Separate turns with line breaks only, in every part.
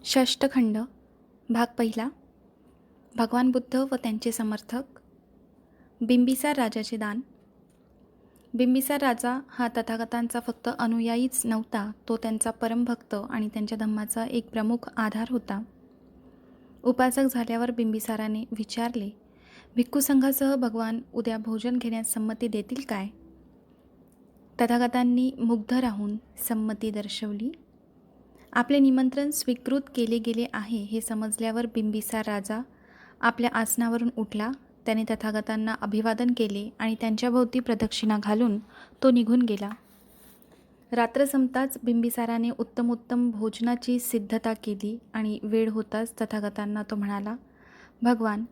षष्ठखंड भाग पहिला. भगवान बुद्ध व त्यांचे समर्थक. बिंबिसार राजाचे दान. बिंबिसार राजा हा तथागतांचा फक्त अनुयायीच नव्हता, तो त्यांचा परमभक्त आणि त्यांच्या धम्माचा एक प्रमुख आधार होता. उपासक झाल्यावर बिंबिसाराने विचारले, भिक्खू संघासह भगवान उद्या भोजन घेण्यास संमती देतील काय? तथागतांनी मुग्ध राहून संमती दर्शवली. आपले निमंत्रण स्वीकृत केले गेले आहे हे समजल्यावर बिंबिसार राजा आपल्या आसनावरून उठला. त्याने तथागतांना अभिवादन केले आणि त्यांच्याभोवती प्रदक्षिणा घालून तो निघून गेला. रात्र संपताच बिंबिसाराने उत्तमोत्तम भोजनाची सिद्धता केली आणि वेळ होताच तथागतांना तो म्हणाला, भगवान,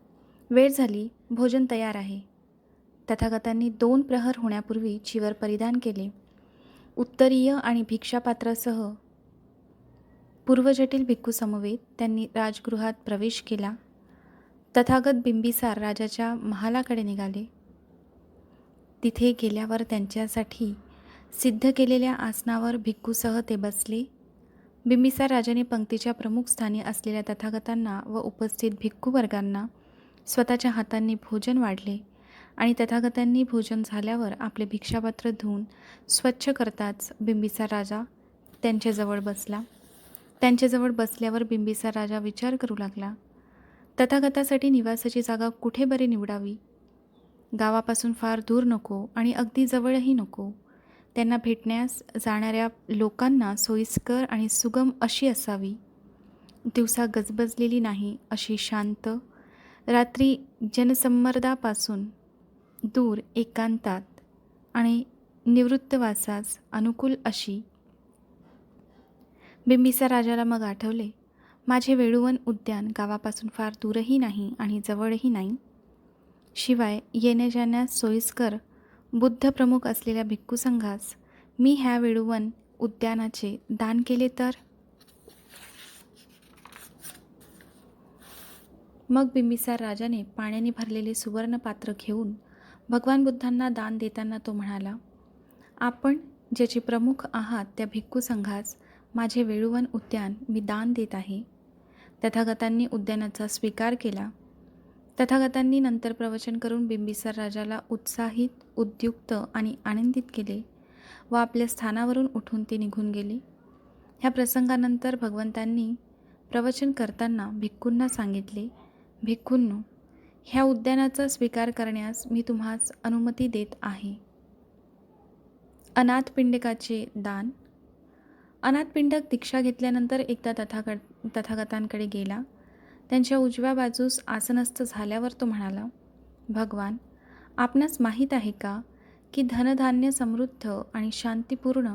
वेळ झाली, भोजन तयार आहे. तथागतांनी 2 प्रहर होण्यापूर्वी चिवर परिधान केले. उत्तरीय आणि भिक्षापात्रासह पूर्वजटिल भिक्खू समवेत त्यांनी राजगृहात प्रवेश केला. तथागत बिंबिसार राजाच्या महालाकडे निघाले. तिथे गेल्यावर त्यांच्यासाठी सिद्ध केलेल्या आसनावर भिक्खूसह ते बसले. बिंबिसार राजाने पंक्तीच्या प्रमुख स्थानी असलेल्या तथागतांना व उपस्थित भिक्खू वर्गांना स्वतःच्या हातांनी भोजन वाढले आणि तथागतांनी भोजन झाल्यावर आपले भिक्षापात्र धुवून स्वच्छ करताच बिंबिसार राजा त्यांच्याजवळ बसला. त्यांच्याजवळ बसल्यावर बिंबिसार राजा विचार करू लागला, तथागतासाठी निवासाची जागा कुठे बरे निवडावी? गावापासून फार दूर नको आणि अगदी जवळही नको. त्यांना भेटण्यास जाणाऱ्या लोकांना सोयीस्कर आणि सुगम अशी असावी. दिवसा गजबजलेली नाही अशी शांत, रात्री जनसम्मर्दापासून दूर एकांतात आणि निवृत्तवासास अनुकूल अशी. बिंबिसार राजाला मग आठवले, माझे वेळुवन उद्यान गावापासून फार दूरही नाही आणि जवळही नाही. शिवाय येण्याजाण्यास सोयीस्कर बुद्ध प्रमुख असलेल्या भिक्खू संघास मी ह्या वेळुवन उद्यानाचे दान केले तर? मग बिंबिसार राजाने पाण्याने भरलेले सुवर्ण पात्र घेऊन भगवान बुद्धांना दान देताना तो म्हणाला, आपण ज्याचे प्रमुख आहात त्या भिक्खू संघास माझे वेळुवन उद्यान मी दान देत आहे. तथागतांनी उद्यानाचा स्वीकार केला. तथागतांनी नंतर प्रवचन करून बिंबिसार राजाला उत्साहित, उद्युक्त आणि आनंदित केले व आपल्या स्थानावरून उठून ते निघून गेले. ह्या प्रसंगानंतर भगवंतांनी प्रवचन करताना भिक्खूंना सांगितले, भिक्खूंनो, ह्या उद्यानाचा स्वीकार करण्यास मी तुम्हास अनुमती देत आहे. अनाथपिंडकाचे दान. अनाथपिंडक दीक्षा घेतल्यानंतर एकदा तथागतांकडे गेला. त्यांच्या उजव्या बाजूस आसनस्थ झाल्यावर तो म्हणाला, भगवान, आपणास माहीत आहे का की धनधान्य समृद्ध आणि शांतीपूर्ण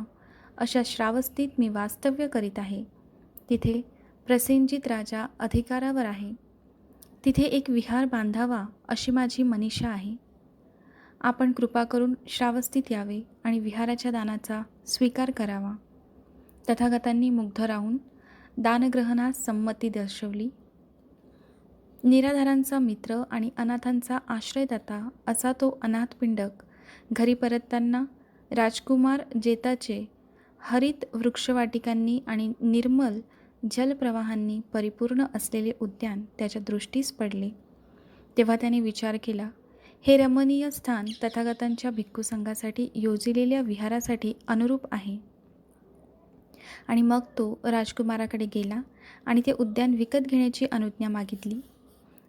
अशा श्रावस्तीत मी वास्तव्य करीत आहे. तिथे प्रसेनजित राजा अधिकारावर आहे. तिथे एक विहार बांधावा अशी माझी मनीषा आहे. आपण कृपा करून श्रावस्तीत यावे आणि विहाराच्या दानाचा स्वीकार करावा. तथागतांनी मुग्ध राहून दानग्रहणास संमती दर्शवली. निराधारांचा मित्र आणि अनाथांचा आश्रयदाता असा तो अनाथपिंडक घरी परतताना राजकुमार जेताचे हरित वृक्षवाटिकांनी आणि निर्मल जलप्रवाहांनी परिपूर्ण असलेले उद्यान त्याच्या दृष्टीस पडले. तेव्हा त्याने विचार केला, हे रमणीय स्थान तथागतांच्या भिक्खू संघासाठी योजिलेल्या विहारासाठी अनुरूप आहे. आणि मग तो राजकुमाराकडे गेला आणि ते उद्यान विकत घेण्याची अनुज्ञा मागितली.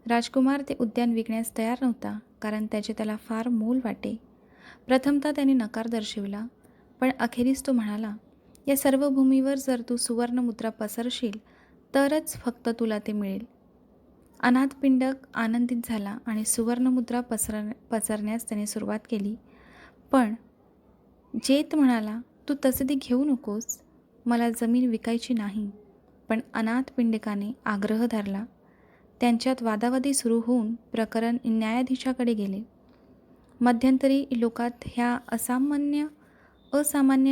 राजकुमार ते उद्यान विकण्यास तयार नव्हता, कारण त्याचे त्याला फार मोल वाटे. प्रथमतः त्याने नकार दर्शविला, पण अखेरीस तो म्हणाला, या सर्व भूमीवर जर तू सुवर्णमुद्रा पसरशील तरच फक्त तुला ते मिळेल. अनाथपिंडक आनंदित झाला आणि सुवर्णमुद्रा पसरण्यास त्याने सुरुवात केली. पण जेत म्हणाला, तू तसे ती घेऊ नकोस, मला जमीन विकायची नाही. पण अनाथपिंडकाने आग्रह धरला. त्यांच्यात वादावादी सुरू होऊन प्रकरण न्यायाधीशाकडे गेले. मध्यंतरी लोकात ह्या असामान्य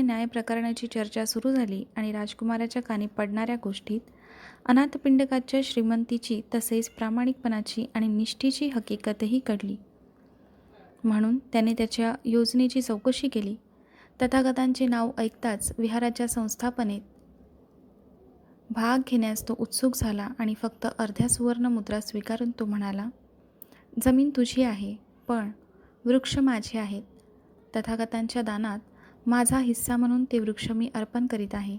न्याय प्रकरणाची चर्चा सुरू झाली आणि राजकुमाराच्या कानी पडणाऱ्या गोष्टीत अनाथपिंडकाच्या श्रीमंतीची तसेच प्रामाणिकपणाची आणि निष्ठेची हकीकतही कळली. म्हणून त्याने त्याच्या योजनेची चौकशी केली. तथागतांचे नाव ऐकताच विहाराच्या संस्थापनेत भाग घेण्यास तो उत्सुक झाला आणि फक्त अर्ध्या सुवर्ण मुद्रा स्वीकारून तो म्हणाला, जमीन तुझी आहे, पण वृक्ष माझे आहेत. तथागतांच्या दानात माझा हिस्सा म्हणून ते वृक्ष मी अर्पण करीत आहे.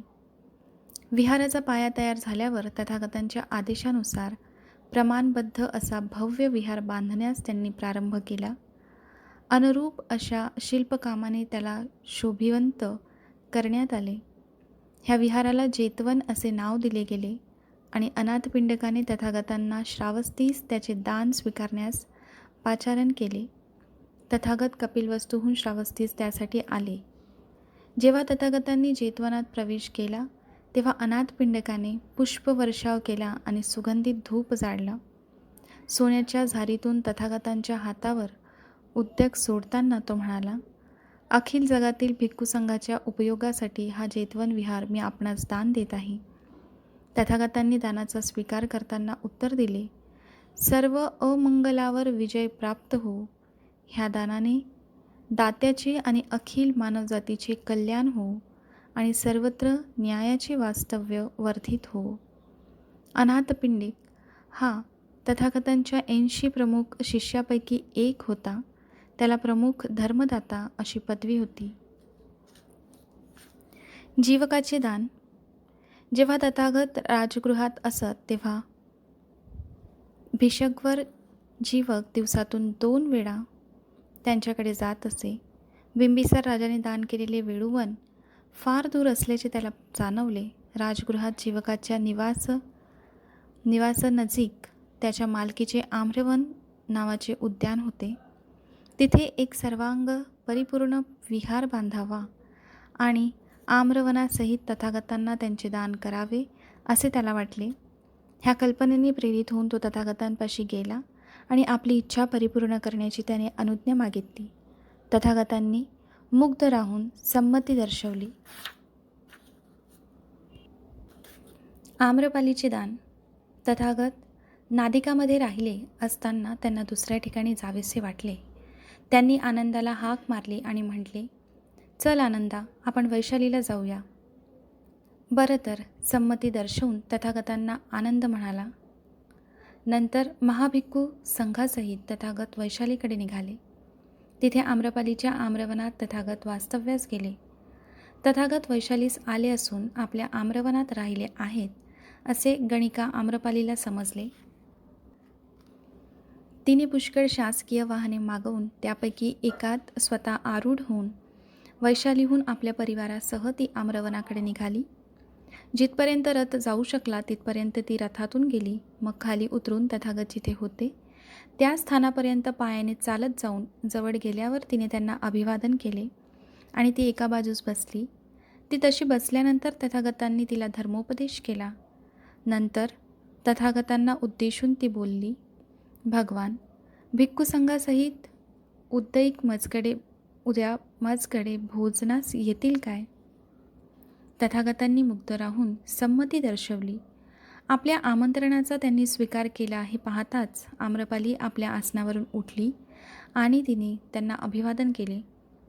विहाराचा पाया तयार झाल्यावर तथागतांच्या आदेशानुसार प्रमाणबद्ध असा भव्य विहार बांधण्यास त्यांनी प्रारंभ केला. अनुरूप अशा शिल्पकामाने त्याला शोभिवंत करण्यात आले. ह्या विहाराला जेतवन असे नाव दिले गेले आणि अनाथपिंडकाने तथागतांना श्रावस्तीस त्याचे दान स्वीकारण्यास पाचारण केले. तथागत कपिलवस्तूहून श्रावस्तीस त्यासाठी आले. जेव्हा तथागतांनी जेतवनात प्रवेश केला तेव्हा अनाथपिंडकाने पुष्पवर्षाव केला आणि सुगंधित धूप जाळला. सोन्याच्या झारीतून तथागतांच्या हातावर उद्योग सोडताना तो म्हणाला, अखिल जगातील भिक्खू संघाच्या उपयोगासाठी हा जेतवन विहार मी आपणास दान देत आहे. तथागतांनी दानाचा स्वीकार करताना उत्तर दिले, सर्व अमंगलावर विजय प्राप्त हो. ह्या दानाने दात्याचे आणि अखिल मानवजातीचे कल्याण हो आणि सर्वत्र न्यायाचे वास्तव्य वर्धित हो. अनाथपिंडिक हा तथागतांच्या 80 प्रमुख शिष्यापैकी एक होता. त्याला प्रमुख धर्मदाता अशी पदवी होती. जीवकाचे दान. जेव्हा तथागत राजगृहात असत तेव्हा भिषग्वर जीवक दिवसातून 2 वेळा त्यांच्याकडे जात असे. बिंबिसार राजाने दान केलेले वेळुवन फार दूर असल्याचे त्याला जाणवले. राजगृहात जीवकाच्या निवासानजीक त्याच्या मालकीचे आम्रवन नावाचे उद्यान होते. तिथे एक सर्वांग परिपूर्ण विहार बांधावा आणि आम्रवनासहित तथागतांना त्यांचे दान करावे असे त्याला वाटले. ह्या कल्पनेने प्रेरित होऊन तो तथागतांपाशी गेला आणि आपली इच्छा परिपूर्ण करण्याची त्याने अनुज्ञा मागितली. तथागतांनी मुग्ध राहून संमती दर्शवली. आम्रपालीचे दान. तथागत नादिकामध्ये राहिले असताना त्यांना दुसऱ्या ठिकाणी जावेसे वाटले. त्यांनी आनंदाला हाक मारली आणि म्हटले, चल आनंदा, आपण वैशालीला जाऊया. बरं तर, संमती दर्शवून तथागतांना आनंद म्हणाला. नंतर महाभिक्खू संघासहित तथागत वैशालीकडे निघाले. तिथे आम्रपालीच्या आम्रवनात तथागत वास्तव्यास गेले. तथागत वैशालीस आले असून आपल्या आम्रवनात राहिले आहेत असे गणिका आम्रपालीला समजले. तिने पुष्कळ शासकीय वाहने मागवून त्यापैकी एकात स्वतः आरूढ होऊन वैशालीहून आपल्या परिवारासह ती आम्रवनाकडे निघाली. जिथपर्यंत रथ जाऊ शकला तिथपर्यंत ती रथातून गेली. मग खाली उतरून तथागत जिथे होते त्या स्थानापर्यंत पायाने चालत जाऊन जवळ गेल्यावर तिने त्यांना अभिवादन केले आणि ती एका बाजूस बसली. ती तशी बसल्यानंतर तथागतांनी तिला धर्मोपदेश केला. नंतर तथागतांना उद्देशून ती बोलली, भगवान, भिक्खू संघासहित उद्या माझकडे भोजनास येतील काय? तथागतांनी मुग्ध राहून संमती दर्शवली. आपल्या आमंत्रणाचा त्यांनी स्वीकार केला हे पाहताच आम्रपाली आपल्या आसनावरून उठली आणि तिने त्यांना अभिवादन केले.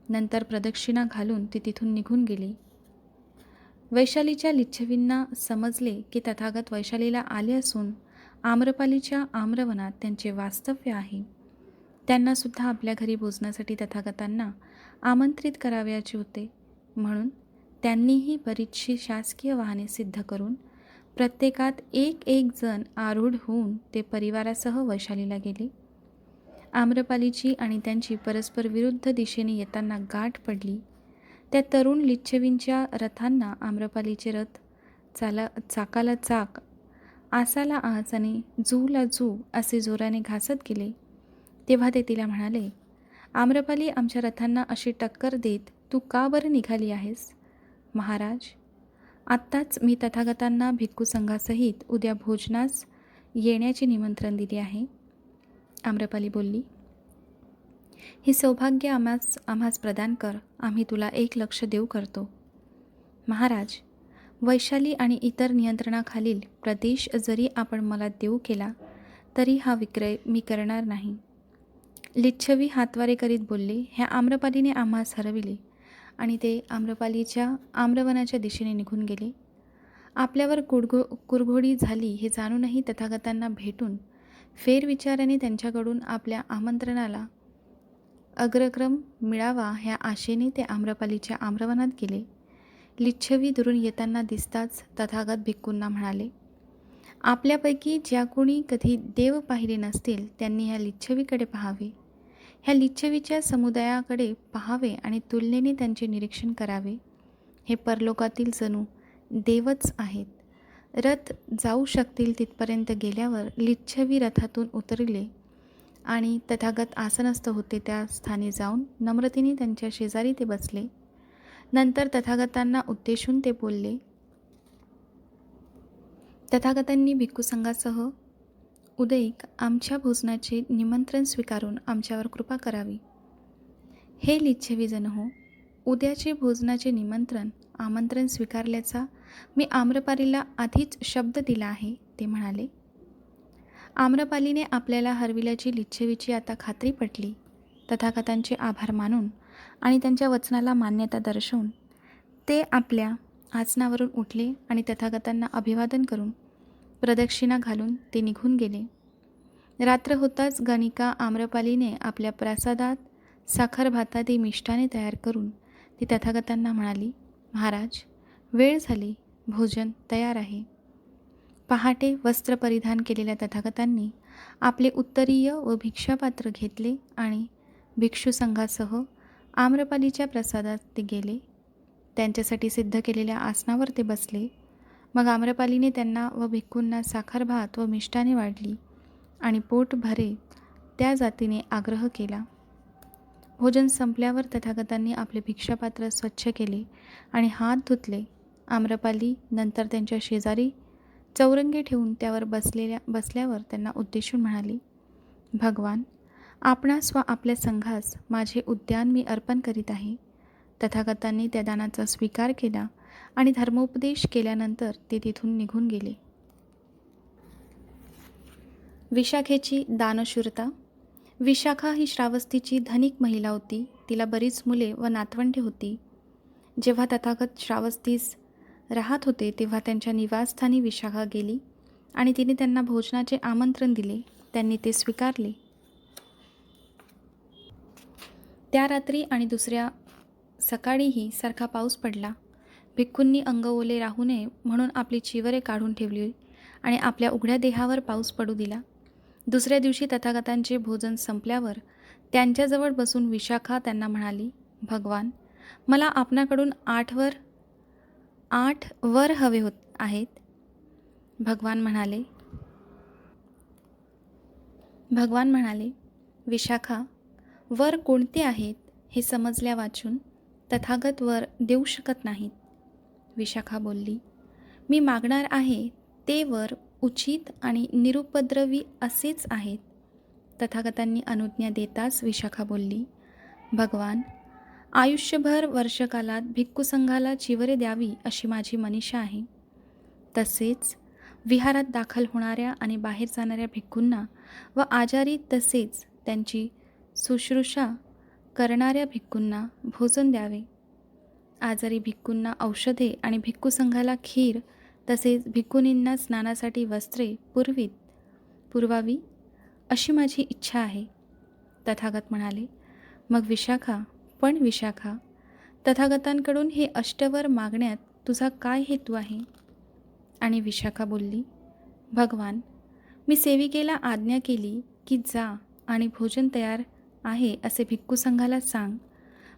नंतर प्रदक्षिणा घालून ती तिथून निघून गेली. वैशालीच्या लिच्छवींना समजले की तथागत वैशालीला आले असून आम्रपालीच्या आम्रवनात त्यांचे वास्तव्य आहे. त्यांना सुद्धा आपल्या घरी भोजनासाठी तथागतांना आमंत्रित करावयाचे होते. म्हणून त्यांनीही बरीचशी शासकीय वाहने सिद्ध करून प्रत्येकात एक जण आरूढ होऊन ते परिवारासह वैशालीला गेले. आम्रपालीची आणि त्यांची परस्पर विरुद्ध दिशेने येताना गाठ पडली. त्या तरुण लिच्छवींच्या रथांना आम्रपालीचे रथ चाकाला चाक, आसाला आस आणि जूला जू असे जोराने घासत गेले. तेव्हा ते तिला म्हणाले, आम्रपाली, आमच्या रथांना अशी टक्कर देत तू का बरं निघाली आहेस? महाराज, आत्ताच मी तथागतांना भिक्खू संघासहित उद्या भोजनास येण्याचे निमंत्रण दिले आहे. आम्रपाली बोलली, हे सौभाग्य आम्हास प्रदान कर. आम्ही तुला 1 लक्ष देऊ करतो. महाराज, वैशाली आणि इतर नियंत्रणाखालील प्रदेश जरी आपण मला देऊ केला तरी हा विक्रय मी करणार नाही. लिच्छवी हातवारे करीत बोलले, ह्या आम्रपालीने आम्हास हरविले आणि ते आम्रपालीच्या आम्रवनाच्या दिशेने निघून गेले. आपल्यावर कुरघोडी झाली हे जाणूनही तथागतांना भेटून फेरविचाराने त्यांच्याकडून आपल्या आमंत्रणाला अग्रक्रम मिळावा ह्या आशेने ते आम्रपालीच्या आम्रवनात गेले. लिच्छवी दुरून येताना दिसताच तथागत भिक्खूंना म्हणाले, आपल्यापैकी ज्या कोणी कधी देव पाहिले नसतील त्यांनी ह्या लिच्छवीकडे पाहावे. ह्या लिच्छवीच्या समुदायाकडे पाहावे आणि तुलनेने त्यांचे निरीक्षण करावे. हे परलोकातील जणू देवच आहेत. रथ जाऊ शकतील तिथपर्यंत गेल्यावर लिच्छवी रथातून उतरले आणि तथागत आसनस्थ होते त्या स्थानी जाऊन नम्रतेने त्यांच्या शेजारी ते बसले. नंतर तथागतांना उद्देशून ते बोलले. तथागतांनी भिक्खुसंघासह उदयिक आमच्या भोजनाचे निमंत्रण स्वीकारून आमच्यावर कृपा करावी. हे लिच्छवीजन हो, उद्याचे भोजनाचे आमंत्रण स्वीकारल्याचा मी आम्रपालीला आधीच शब्द दिला आहे, ते म्हणाले. आम्रपालीने आपल्याला हरविल्याची लिच्छवीची आता खात्री पटली. तथागतांचे आभार मानून आणि त्यांच्या वचनाला मान्यता दर्शवून ते आपल्या आसनावरून उठले आणि तथागतांना अभिवादन करून प्रदक्षिणा घालून ते निघून गेले. रात्र होताच गणिका आम्रपालीने आपल्या प्रासादात साखर भातादी मिष्टाने तयार करून ती तथागतांना म्हणाली, महाराज, वेळ झाली, भोजन तयार आहे. पहाटे वस्त्र परिधान केलेल्या तथागतांनी आपले उत्तरीय व भिक्षापात्र घेतले आणि भिक्षुसंघासह आम्रपालीच्या प्रसादात ते गेले. त्यांच्यासाठी सिद्ध केलेल्या आसनावर ते बसले. मग आम्रपालीने त्यांना व भिक्खूंना साखर भात व मिष्टाने वाढली आणि पोट भरे त्या जातीने आग्रह केला. भोजन संपल्यावर तथागतांनी आपले भिक्षापात्र स्वच्छ केले आणि हात धुतले. आम्रपाली नंतर त्यांच्या शेजारी चौरंगी ठेवून त्यावर बसल्यावर त्यांना उद्देशून म्हणाली, भगवान, आपणास व आपल्या संघास माझे उद्यान मी अर्पण करीत आहे. तथागतांनी त्या दानाचा स्वीकार केला आणि धर्मोपदेश केल्यानंतर ते तिथून निघून गेले. विशाखेची दानशूरता. विशाखा ही श्रावस्तीची धनिक महिला होती. तिला बरीच मुले व नातवंडे होती. जेव्हा तथागत श्रावस्तीस राहत होते तेव्हा त्यांच्या निवासस्थानी विशाखा गेली आणि तिने त्यांना भोजनाचे आमंत्रण दिले. त्यांनी ते स्वीकारले. त्या रात्री आणि दुसऱ्या सकाळीही सारखा पाऊस पडला. भिक्खूंनी अंग ओले राहू नये म्हणून आपली चिवरे काढून ठेवली आणि आपल्या उघड्या देहावर पाऊस पडू दिला. दुसऱ्या दिवशी तथागतांचे भोजन संपल्यावर त्यांच्याजवळ बसून विशाखा त्यांना म्हणाली, भगवान, मला आपणाकडून 8 वर हवे आहेत. भगवान म्हणाले, विशाखा, वर कोणते आहेत हे समजल्या वाचून तथागत वर देऊ शकत नाहीत. विशाखा बोलली, मी मागणार आहे ते वर उचित आणि निरुपद्रवी असेच आहेत. तथागतांनी अनुज्ञा देताच विशाखा बोलली, भगवान, आयुष्यभर वर्षकालात भिक्खुसंघाला चिवरे द्यावी अशी माझी मनीषा आहे. तसेच विहारात दाखल होणाऱ्या आणि बाहेर जाणाऱ्या भिक्खूंना व आजारी तसेच त्यांची शुश्रूषा करणाऱ्या भिक्खूंना भोजन द्यावे. आजारी भिक्खूंना औषधे आणि भिक्खुसंघाला खीर तसेच भिक्खुनींना स्नानासाठी वस्त्रे पुरवावी अशी माझी इच्छा आहे. तथागत म्हणाले, मग विशाखा, तथागतांकडून हे अष्टवर मागण्यात तुझा काय हेतू आहे? आणि विशाखा बोलली, भगवान, मी सेविकेला आज्ञा केली की जा आणि भोजन तयार आहे असे भिक्खुसंघाला सांग.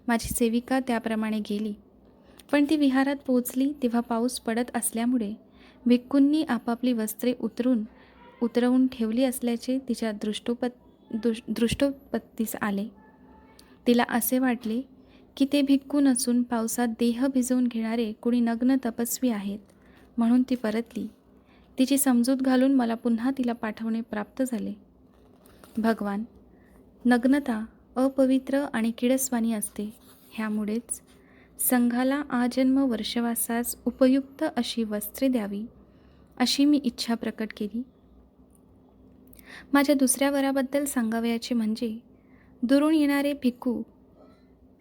माझी सेविका त्याप्रमाणे गेली. पण ती विहारात पोचली तेव्हा पाऊस पडत असल्यामुळे भिक्खूंनी आपापली वस्त्रे उतरवून ठेवली असल्याचे तिच्या दृष्टोपत्तीस आले. तिला असे वाटले की ते भिक्खू नसून पावसात देह भिजवून घेणारे कुणी नग्न तपस्वी आहेत, म्हणून ती परतली. तिची समजूत घालून मला पुन्हा तिला पाठवणे प्राप्त झाले. भगवान, नग्नता अपवित्र आणि किडस्वानी असते. ह्यामुळेच संघाला आजन्म वर्षवासास उपयुक्त अशी वस्त्रे द्यावी अशी मी इच्छा प्रकट केली. माझ्या दुसऱ्या वराबद्दल सांगावयाचे म्हणजे दुरून येणारे भिक्खू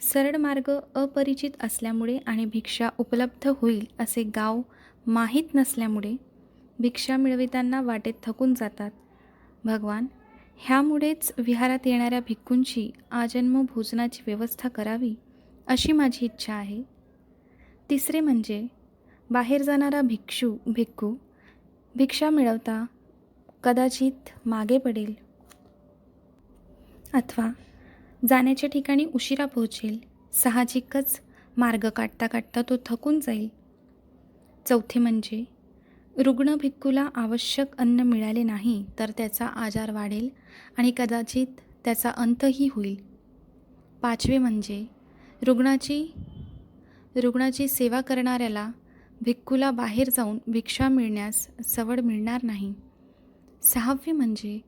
सरळ मार्ग अपरिचित असल्यामुळे आणि भिक्षा उपलब्ध होईल असे गाव माहीत नसल्यामुळे भिक्षा मिळविताना वाटेत थकून जातात. भगवान, ह्यामुळेच विहारात येणाऱ्या भिक्खूंची आजन्म भोजनाची व्यवस्था करावी अशी माझी इच्छा आहे. तिसरे म्हणजे बाहेर जाणारा भिक्खू भिक्षा मिळवता कदाचित मागे पडेल अथवा जाण्याच्या ठिकाणी उशिरा पोहोचेल. साहजिकच मार्ग काढता काढता तो थकून जाईल. चौथे म्हणजे रुग्ण भिक्खूला आवश्यक अन्न मिळाले नाही तर त्याचा आजार वाढेल आणि कदाचित त्याचा अंतही होईल. पाचवे म्हणजे रुग्णाची सेवा करणाऱ्याला भिक्खूला बाहेर जाऊन भिक्षा मिळण्यास सवड मिळणार नाही. सहावे म्हणजे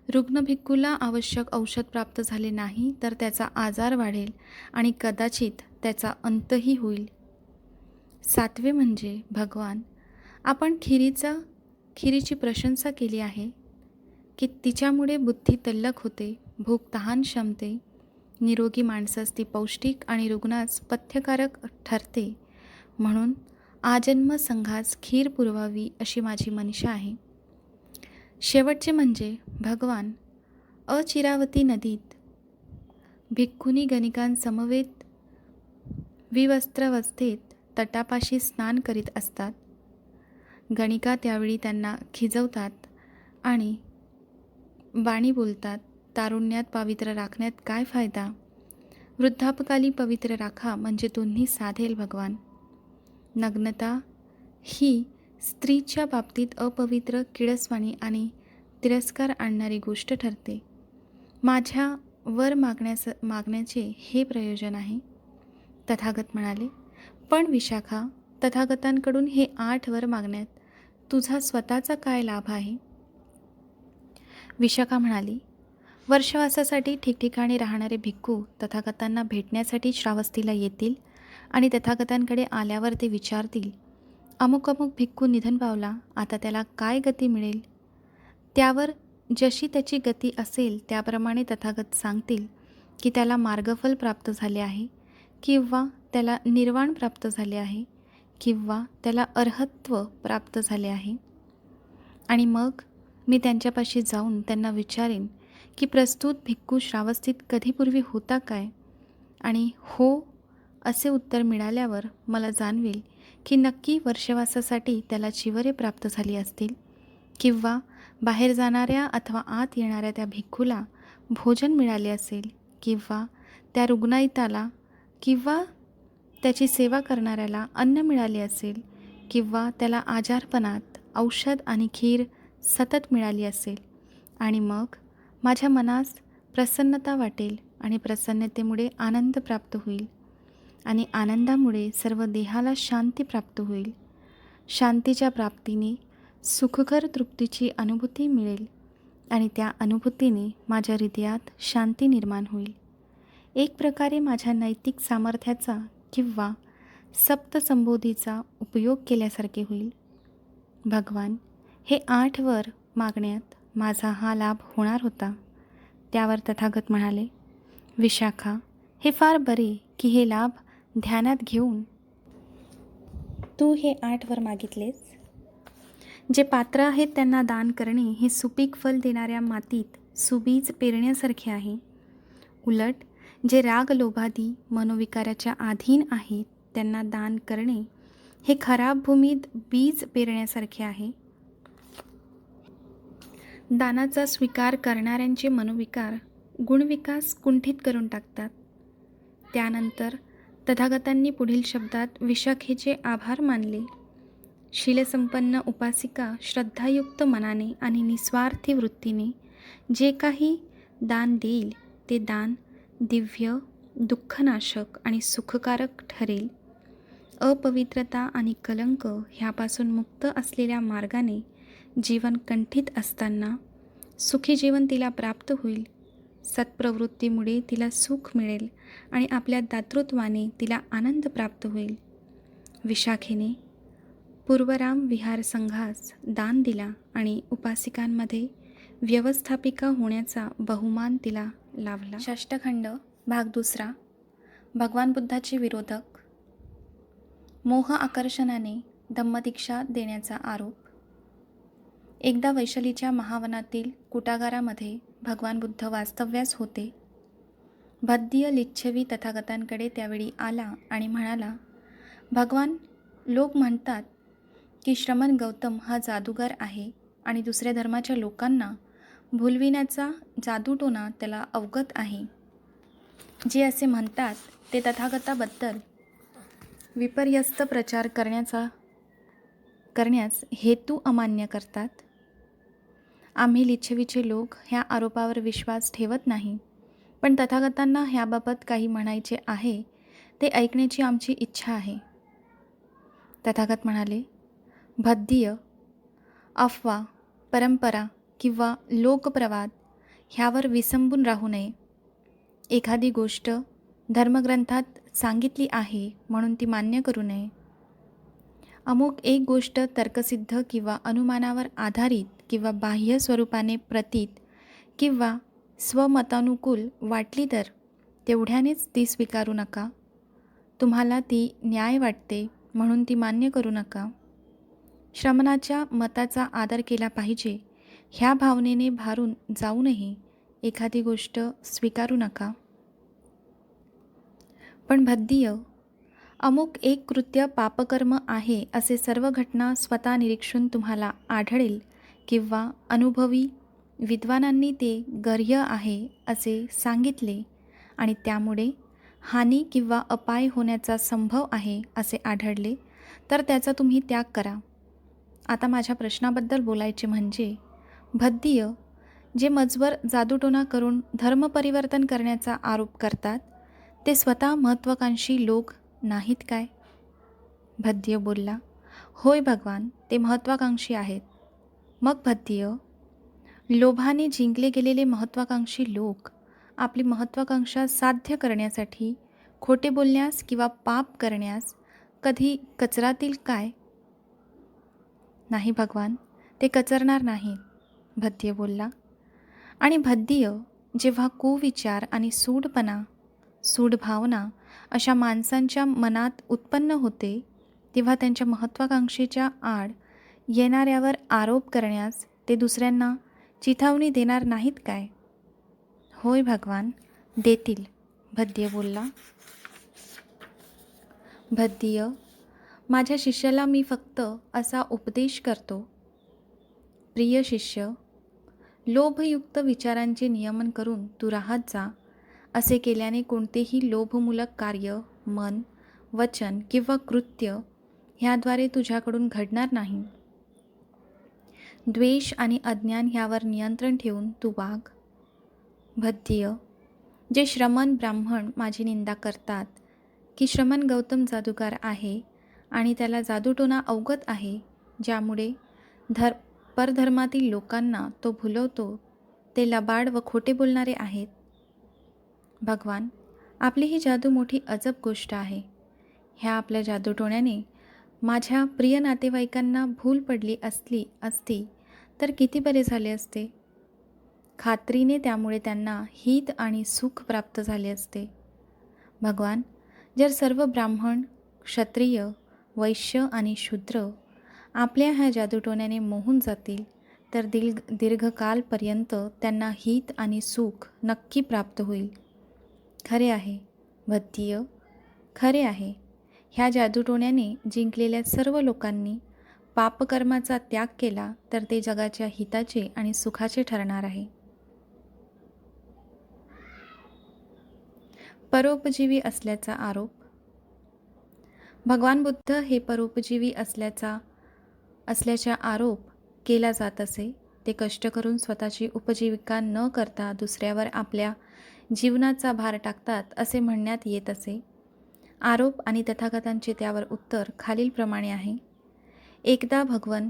रुग्ण भिक्खूला आवश्यक औषध प्राप्त झाले नाही तर त्याचा आजार वाढेल आणि कदाचित त्याचा अंतही होईल. सातवे म्हणजे भगवान, आपण खिरीची प्रशंसा केली आहे की तिच्यामुळे बुद्धी तल्लख होते, भूक तहान शमते, निरोगी माणसास ती पौष्टिक आणि रुग्णास पथ्यकारक ठरते. म्हणून आजन्म संघास खीर पुरवावी अशी माझी मनीषा आहे. शेवटचे म्हणजे भगवान, अचिरावती नदीत भिक्खुनी गणिकांसमवेत विवस्त्रावस्थेत तटापाशी स्नान करीत असतात. गणिका त्यावेळी त्यांना खिजवतात आणि वाणी बोलतात, तारुण्यात पवित्र राखण्यात काय फायदा, वृद्धापकाली पवित्र राखा म्हणजे दोन्ही साधेल भगवान. नग्नता ही स्त्रीच्या बाबतीत अपवित्र, किळसवाणी आणि तिरस्कार आणणारी गोष्ट ठरते. माझ्या वर मागण्याचे हे प्रयोजन आहे. तथागत म्हणाले, पण विशाखा, तथागतांकडून हे 8 वर मागण्यात तुझा स्वतःचा काय लाभ आहे? विशाखा म्हणाली, वर्षवासासाठी ठिकठिकाणी राहणारे भिक्खू तथागतांना भेटण्यासाठी श्रावस्तीला येतील आणि तथागतांकडे आल्यावर ते विचारतील, अमुक अमुक भिक्खू निधन पावला, आता त्याला काय गती मिळेल? त्यावर जशी त्याची गती असेल त्याप्रमाणे तथागत सांगतील की त्याला मार्गफल प्राप्त झाले आहे किंवा त्याला निर्वाण प्राप्त झाले आहे किंवा त्याला अर्हत्व प्राप्त झाले आहे. आणि मग मी त्यांच्यापाशी जाऊन त्यांना विचारेन की प्रस्तुत भिक्खू श्रावस्तीत कधीपूर्वी होता काय? आणि हो असे उत्तर मिळाल्यावर मला जाणवेल की नक्की वर्षवासासाठी त्याला चिवरे प्राप्त झाली असतील किंवा बाहेर जाणाऱ्या अथवा आत येणाऱ्या त्या भिक्खूला भोजन मिळाले असेल किंवा त्या रुग्णाईताला किंवा त्याची सेवा करणाऱ्याला अन्न मिळाले असेल किंवा त्याला आजारपणात औषध आणि खीर सतत मिळाली असेल. आणि मग माझ्या मनास प्रसन्नता वाटेल आणि प्रसन्नतेमुळे आनंद प्राप्त होईल आणि आनंदामुळे सर्व देहाला शांती प्राप्त होईल. शांतीच्या प्राप्तीने सुखकर तृप्तीची अनुभूती मिळेल आणि त्या अनुभूतीने माझ्या हृदयात शांती निर्माण होईल. एक प्रकारे माझ्या नैतिक सामर्थ्याचा किंवा सप्तसंबोधीचा उपयोग केल्यासारखे होईल. भगवान, हे 8 वर मागण्यात माझा हा लाभ होणार होता. त्यावर तथागत म्हणाले, विशाखा, हे फार बरे की हे लाभ ध्यानात घेऊन तू हे 8 वर मागितलेस. जे पात्र आहेत त्यांना दान करणे हे सुपीक फल देणाऱ्या मातीत सुबीज पेरण्यासारखे आहे. उलट जे राग लोभादी मनोविकाराच्या अधीन आहेत त्यांना दान करणे हे खराब भूमीत बीज पेरण्यासारखे आहे. दानाचा स्वीकार करणाऱ्यांचे मनोविकार गुणविकास कुंठित करून टाकतात. त्यानंतर तथागतांनी पुढील शब्दात विशाखेचे आभार मानले. शीलसंपन्न उपासिका श्रद्धायुक्त मनाने आणि निस्वार्थी वृत्तीने जे काही दान देईल ते दान दिव्य, दुःखनाशक आणि सुखकारक ठरेल. अपवित्रता आणि कलंक ह्यापासून मुक्त असलेल्या मार्गाने जीवन कंठित असताना सुखी जीवन तिला प्राप्त होईल. सत्प्रवृत्तीमुळे तिला सुख मिळेल आणि आपल्या दातृत्वाने तिला आनंद प्राप्त होईल. विशाखेने पूर्वराम विहार संघास दान दिला आणि उपासिकांमध्ये व्यवस्थापिका होण्याचा बहुमान तिला लाभला. षष्ठखंड भाग 2. भगवान बुद्धाचे विरोधक. मोह आकर्षणाने धम्मदीक्षा देण्याचा आरोप. एकदा वैशालीच्या महावनातील कुटागारामध्ये भगवान बुद्ध वास्तव्यास होते. भद्दीय लिच्छवी तथागतांकडे त्यावेळी आला आणि म्हणाला, भगवान, लोक म्हणतात की श्रमण गौतम हा जादूगार आहे आणि दुसऱ्या धर्माच्या लोकांना भुलविण्याचा जादूटोणा त्याला अवगत आहे. जे असे म्हणतात ते तथागताबद्दल विपर्यस्त प्रचार करण्यास हेतू अमान्य करतात. आम्ही लिच्छवीचे लोक ह्या आरोपावर विश्वास ठेवत नाही, पण तथागतांना ह्याबाबत काही म्हणायचे आहे ते ऐकण्याची आमची इच्छा आहे. तथागत म्हणाले, भद्दीय, अफवा, परंपरा किंवा लोकप्रवाद ह्यावर विसंबून राहू नये. एखादी गोष्ट धर्मग्रंथात सांगितली आहे म्हणून ती मान्य करू नये. अमुक एक गोष्ट तर्कसिद्ध किंवा अनुमानावर आधारित किंवा बाह्य स्वरूपाने प्रतीत किंवा स्वमतानुकूल वाटली तर तेवढ्यानेच ती स्वीकारू नका. तुम्हाला ती न्याय वाटते म्हणून ती मान्य करू नका. श्रमणाच्या मताचा आदर केला पाहिजे ह्या भावनेने भारून जाऊनही एखादी गोष्ट स्वीकारू नका. पण भद्दीय, अमुक एक कृत्य पापकर्म आहे असे सर्व घटना स्वतः निरीक्षून तुम्हाला आढळेल किंवा अनुभवी विद्वानांनी ते गर्ह्य आहे असे सांगितले आणि त्यामुळे हानी किंवा अपाय होण्याचा संभव आहे असे आढळले तर त्याचा तुम्ही त्याग करा. आता माझ्या प्रश्नाबद्दल बोलायचे म्हणजे, भद्दीय, जे मजवर जादूटोणा करून धर्मपरिवर्तन करण्याचा आरोप करतात ते स्वतः महत्त्वाकांक्षी लोक नाहीत काय? भद्दीय बोलला, होय भगवान, ते महत्त्वाकांक्षी आहेत. मग भद्दीय, लोभाने जिंकले गेलेले महत्त्वाकांक्षी लोक आपली महत्त्वाकांक्षा साध्य करण्यासाठी खोटे बोलण्यास किंवा पाप करण्यास कधी कचरातील काय? नाही भगवान, ते कचरणार नाहीत, भद्दीय बोलला. आणि भद्दीय, जेव्हा कुविचार आणि सूडपणा, सूडभावना अशा माणसांच्या मनात उत्पन्न होते तेव्हा त्यांच्या महत्त्वाकांक्षेच्या आड येणाऱ्यावर आरोप करण्यास ते दुसऱ्यांना चिथावणी देणार नाहीत काय? होय भगवान, देतील, भद्दीय बोलला. भद्दीय, माझ्या शिष्याला मी फक्त असा उपदेश करतो, प्रिय शिष्य, लोभयुक्त विचारांचे नियमन करून तू राहत जा. असे केल्याने कोणतेही लोभमूलक कार्य मन, वचन किंवा कृत्य ह्याद्वारे तुझ्याकडून घडणार नाही. द्वेष आणि अज्ञान ह्यावर नियंत्रण ठेवून तू वाग. भद्दीय, जे श्रमण ब्राह्मण माझी निंदा करतात की श्रमण गौतम जादूगार आहे आणि त्याला जादूटोणा अवगत आहे, ज्यामुळे परधर्मातील लोकांना तो भुलवतो, ते लबाड व खोटे बोलणारे आहेत. भगवान, आपली ही जादू मोठी अजब गोष्ट आहे. ह्या आपल्या जादूटोण्याने माझ्या प्रिय नातेवाईकांना भूल पडली असती तर किती बरे झाले असते. खात्रीने त्यामुळे त्यांना हित आणि सुख प्राप्त झाले असते. भगवान, जर सर्व ब्राह्मण, क्षत्रिय, वैश्य आणि शूद्र आपल्या ह्या जादूटोण्याने मोहून जातील तर दीर्घकालपर्यंत त्यांना हित आणि सुख नक्की प्राप्त होईल. खरे आहे भद्दीय, खरे आहे. ह्या जादूटोण्याने जिंकलेल्या सर्व लोकांनी पापकर्माचा त्याग केला तर ते जगाच्या हिताचे आणि सुखाचे ठरणार आहे. परोपजीवी असल्याचा आरोप. भगवान बुद्ध हे परोपजीवी असल्याचा आरोप केला जात असे. ते कष्ट करून स्वतःची उपजीविका न करता दुसऱ्यावर आपल्या जीवनाचा भार टाकतात असे म्हणण्यात येत असे. आरोप आणि तथागतांचे त्यावर उत्तर खालीलप्रमाणे आहे. एकदा भगवान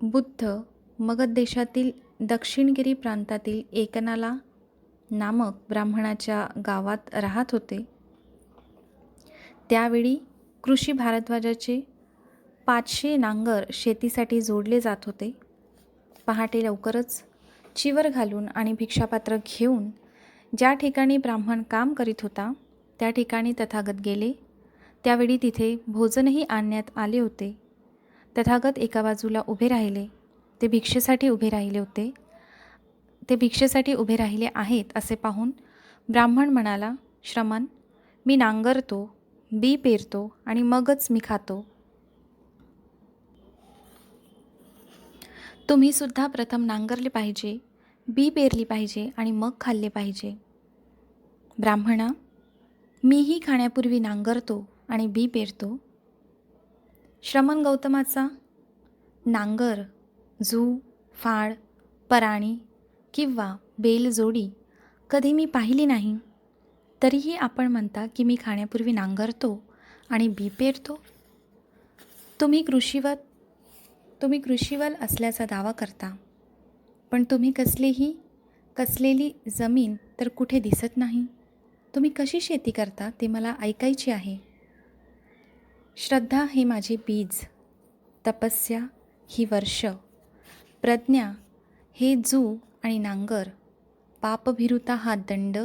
बुद्ध मगध देशातील दक्षिणगिरी प्रांतातील एकनाला नामक ब्राह्मणाच्या गावात राहत होते. त्यावेळी कृषी भारद्वाजाचे 500 नांगर शेतीसाठी जोडले जात होते. पहाटे लवकरच चिवर घालून आणि भिक्षापात्र घेऊन ज्या ठिकाणी ब्राह्मण काम करीत होता त्या ठिकाणी तथागत गेले. त्यावेळी तिथे भोजनही आणण्यात आले होते. तथागत एका बाजूला उभे राहिले. ते भिक्षेसाठी उभे राहिले होते. ते भिक्षेसाठी उभे राहिले आहेत असे पाहून ब्राह्मण म्हणाला, श्रमण, मी नांगरतो, बी पेरतो आणि मगच मी खातो. तुम्ही सुद्धा प्रथम नांगरले पाहिजे, बी पेरली पाहिजे आणि मग खाल्ले पाहिजे. ब्राह्मणा, मीही खाण्यापूर्वी नांगरतो आणि बी पेरतो. श्रमण गौतमाचा नांगर, जू, फाळ, पराणी किंवा बेलजोडी कधी मी पाहिली नाही, तरीही आपण म्हणता की मी खाण्यापूर्वी नांगरतो आणि बी पेरतो. तुम्ही कृषीवल असल्याचा दावा करता, पण तुम्ही कसलेली जमीन तर कुठे दिसत नाही. तुम्ही कशी शेती करता ते मला ऐकायचे आहे. श्रद्धा हे माझे बीज, तपस्या ही वर्ष, प्रज्ञा हे जू आणि नांगर, पापभिरुता हा दंड,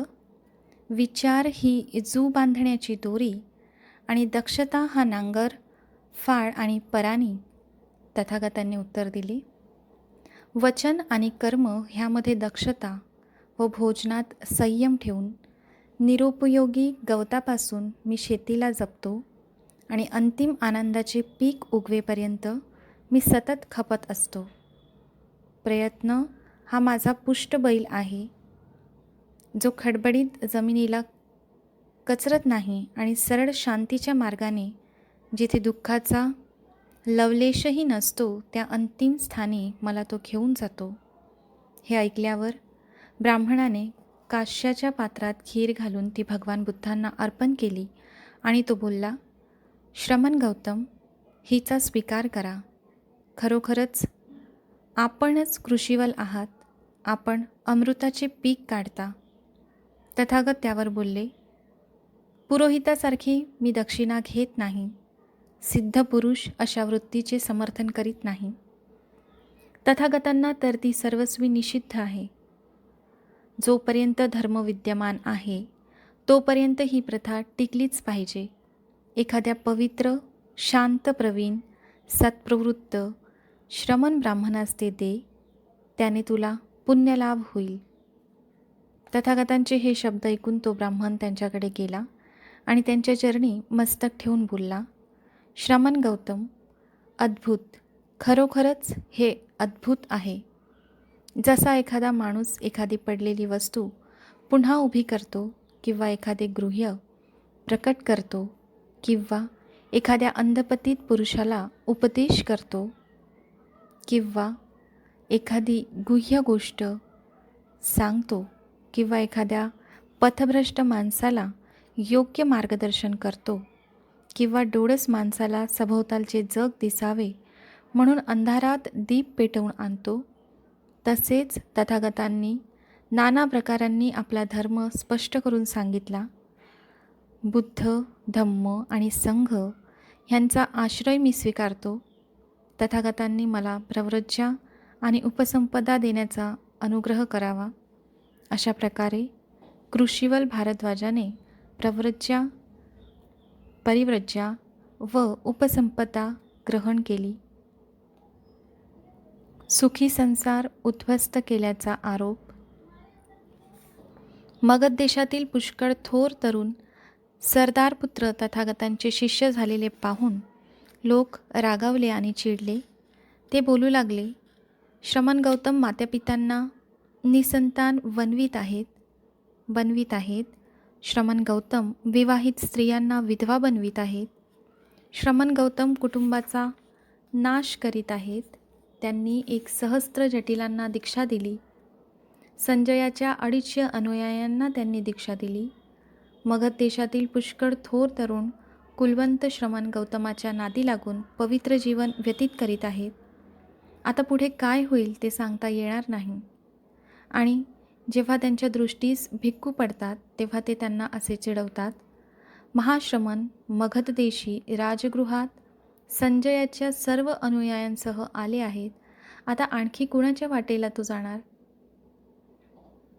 विचार ही जू बांधण्याची दोरी आणि दक्षता हा नांगर, फाळ आणि पराणी. तथागतांनी उत्तर दिले, वचन आणि कर्म ह्यामध्ये दक्षता व भोजनात संयम ठेवून निरुपयोगी गवतापासून मी शेतीला जपतो आणि अंतिम आनंदाचे पीक उगवेपर्यंत मी सतत खपत असतो. प्रयत्न हा माझा पुष्टबैल आहे, जो खडबडीत जमिनीला कचरत नाही आणि सरळ शांतीच्या मार्गाने, जिथे दुःखाचा लवलेशही नसतो, त्या अंतिम स्थानी मला तो घेऊन जातो. हे ऐकल्यावर ब्राह्मणाने काश्याच्या पात्रात खीर घालून ती भगवान बुद्धांना अर्पण केली आणि तो बोलला, श्रमण गौतम, हिचा स्वीकार करा. खरोखरच आपणच कृषीवल आहात. आपण अमृताचे पीक काढता. तथागत त्यावर बोलले, पुरोहितासारखी मी दक्षिणा घेत नाही. सिद्ध पुरुष अशा वृत्तीचे समर्थन करीत नाही. तथागतांना तर ती सर्वस्वी निषिद्ध आहे. जोपर्यंत धर्म विद्यमान आहे तोपर्यंत ही प्रथा टिकलीच पाहिजे. एखाद्या पवित्र, शांत, प्रवीण, सत्प्रवृत्त श्रमण ब्राह्मणास ते दे, त्याने तुला पुण्यलाभ होईल. तथागतांचे हे शब्द ऐकून तो ब्राह्मण त्यांच्याकडे गेला आणि त्यांच्या चरणी मस्तक ठेवून बोलला, श्रमण गौतम, अद्भुत, खरोखरच हे अद्भुत आहे. जसा एखादा माणूस एखादी पडलेली वस्तू पुन्हा उभी करतो किंवा एखादे गृह्य प्रकट करतो किंवा एखाद्या अंधपतीत पुरुषाला उपदेश करतो किंवा एखादी गुह्य गोष्ट सांगतो किंवा एखाद्या पथभ्रष्ट माणसाला योग्य मार्गदर्शन करतो किंवा डोळस माणसाला सभोवतालचे जग दिसावे म्हणून अंधारात दीप पेटवून आणतो, तसेच तथागतांनी नाना प्रकारांनी आपला धर्म स्पष्ट करून सांगितला. बुद्ध, धम्म आणि संघ ह्यांचा आश्रय मी स्वीकारतो. तथागतांनी मला प्रव्रज्या आणि उपसंपदा देण्याचा अनुग्रह करावा. अशा प्रकारे कृषीवल भारद्वाजाने प्रव्रज्या, परिव्रज्या व उपसंपदा ग्रहण केली. सुखी संसार उद्ध्वस्त केल्याचा आरोप. मगध देशातील पुष्कळ थोर तरुण सरदारपुत्र तथागतांचे शिष्य झालेले पाहून लोक रागावले आणि चिडले. ते बोलू लागले, श्रमण गौतम मातापित्यांना निसंतान बनवीत आहेत. श्रमण गौतम विवाहित स्त्रियांना विधवा बनवीत आहेत. श्रमण गौतम कुटुंबाचा नाश करीत आहेत. त्यांनी 1,000 जटिलांना दीक्षा दिली. संजयाच्या 250 अनुयायांना त्यांनी दीक्षा दिली. मगध देशातील पुष्कळ थोर तरुण कुलवंत श्रमण गौतमाच्या नादी लागून पवित्र जीवन व्यतीत करीत आहेत. आता पुढे काय होईल ते सांगता येणार नाही. आणि जेव्हा त्यांच्या दृष्टीस भिक्खू पडतात तेव्हा ते त्यांना असे चिडवतात, महाश्रमण मगध देशी राजगृहात संजयाच्या सर्व अनुयायांसह आले आहेत. आता आणखी कुणाच्या वाटेला तू जाणार?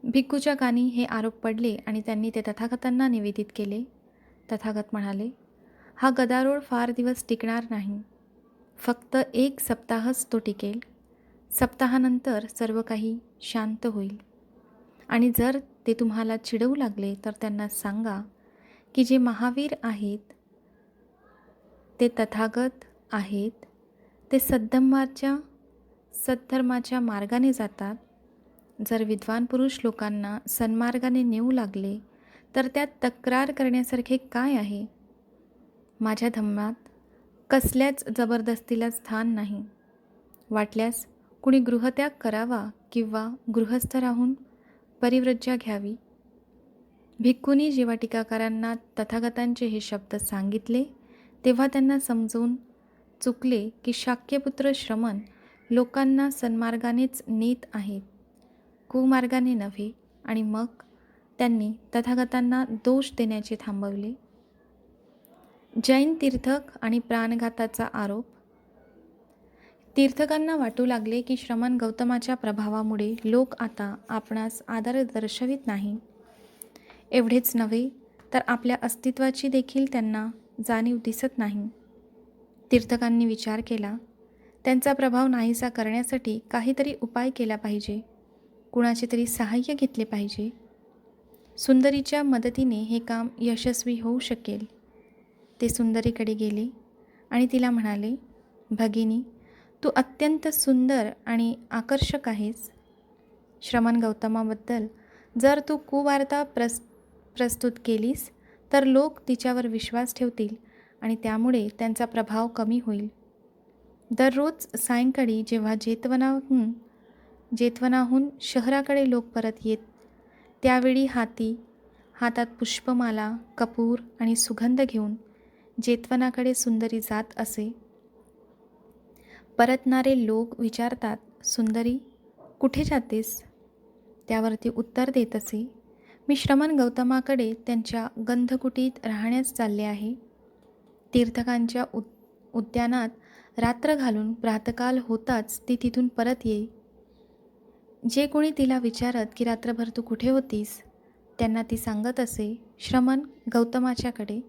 भिक्खूच्या कानी हे आरोप पडले आणि त्यांनी ते तथागतांना निवेदित केले. तथागत म्हणाले, हा गदारोळ फार दिवस टिकणार नाही. फक्त 1 सप्ताहच तो टिकेल. सप्ताहानंतर सर्व काही शांत होईल. आणि जर ते तुम्हाला चिडवू लागले तर त्यांना सांगा की जे महावीर आहेत, ते तथागत आहेत, ते सद्धर्माच्या मार्गाने जातात. जर विद्वान पुरुष लोकांना सन्मार्गाने नेऊ लागले तर त्यात तक्रार करण्यासारखे काय आहे? माझ्या धम्मात कसल्याच जबरदस्तीला स्थान नाही. वाटल्यास कुणी गृहत्याग करावा किंवा गृहस्थ राहून परिव्रज्या घ्यावी. भिक्खूंनी जेव्हा टीकाकारांना तथागतांचे हे शब्द सांगितले तेव्हा त्यांना समजून चुकले की शाक्यपुत्र श्रमण लोकांना सन्मार्गानेच नेत आहेत, कुमार्गाने नव्हे. आणि मग त्यांनी तथागतांना दोष देण्याचे थांबवले. जैन तीर्थक आणि प्राणघाताचा आरोप. तीर्थकांना वाटू लागले की श्रमण गौतमाच्या प्रभावामुळे लोक आता आपणास आदर दर्शवित नाही. एवढेच नव्हे तर आपल्या अस्तित्वाची देखील त्यांना जाणीव दिसत नाही. तीर्थकांनी विचार केला, त्यांचा प्रभाव नाहीसा करण्यासाठी काहीतरी उपाय केला पाहिजे, कुणाचे तरी सहाय्य घेतले पाहिजे. सुंदरीच्या मदतीने हे काम यशस्वी होऊ शकेल. ते सुंदरीकडे गेले आणि तिला म्हणाले, भगिनी, तू अत्यंत सुंदर आणि आकर्षक आहेस. श्रमण गौतमाबद्दल जर तू कुवार्ता प्रस्तुत केलीस तर लोक तिच्यावर विश्वास ठेवतील आणि त्यामुळे त्यांचा प्रभाव कमी होईल. दररोज सायंकाळी जेव्हा जेतवनाहून शहराकडे लोक परत येत त्यावेळी हातात पुष्पमाला, कपूर आणि सुगंध घेऊन जेतवनाकडे सुंदरी जात असे. परतणारे लोक विचारतात, सुंदरी, कुठे जातेस? त्यावर ती उत्तर देत असे, मी श्रमण गौतमाकडे त्यांच्या गंधकुटीत राहण्यास चालले आहे. तीर्थकांच्या उद्यानात रात्र घालून प्रातःकाल होताच ती तिथून परत येई. जे कोणी तिला विचारत की रात्रभर तू कुठे होतीस, त्यांना ती सांगत असे, श्रमण गौतमाच्याकडे.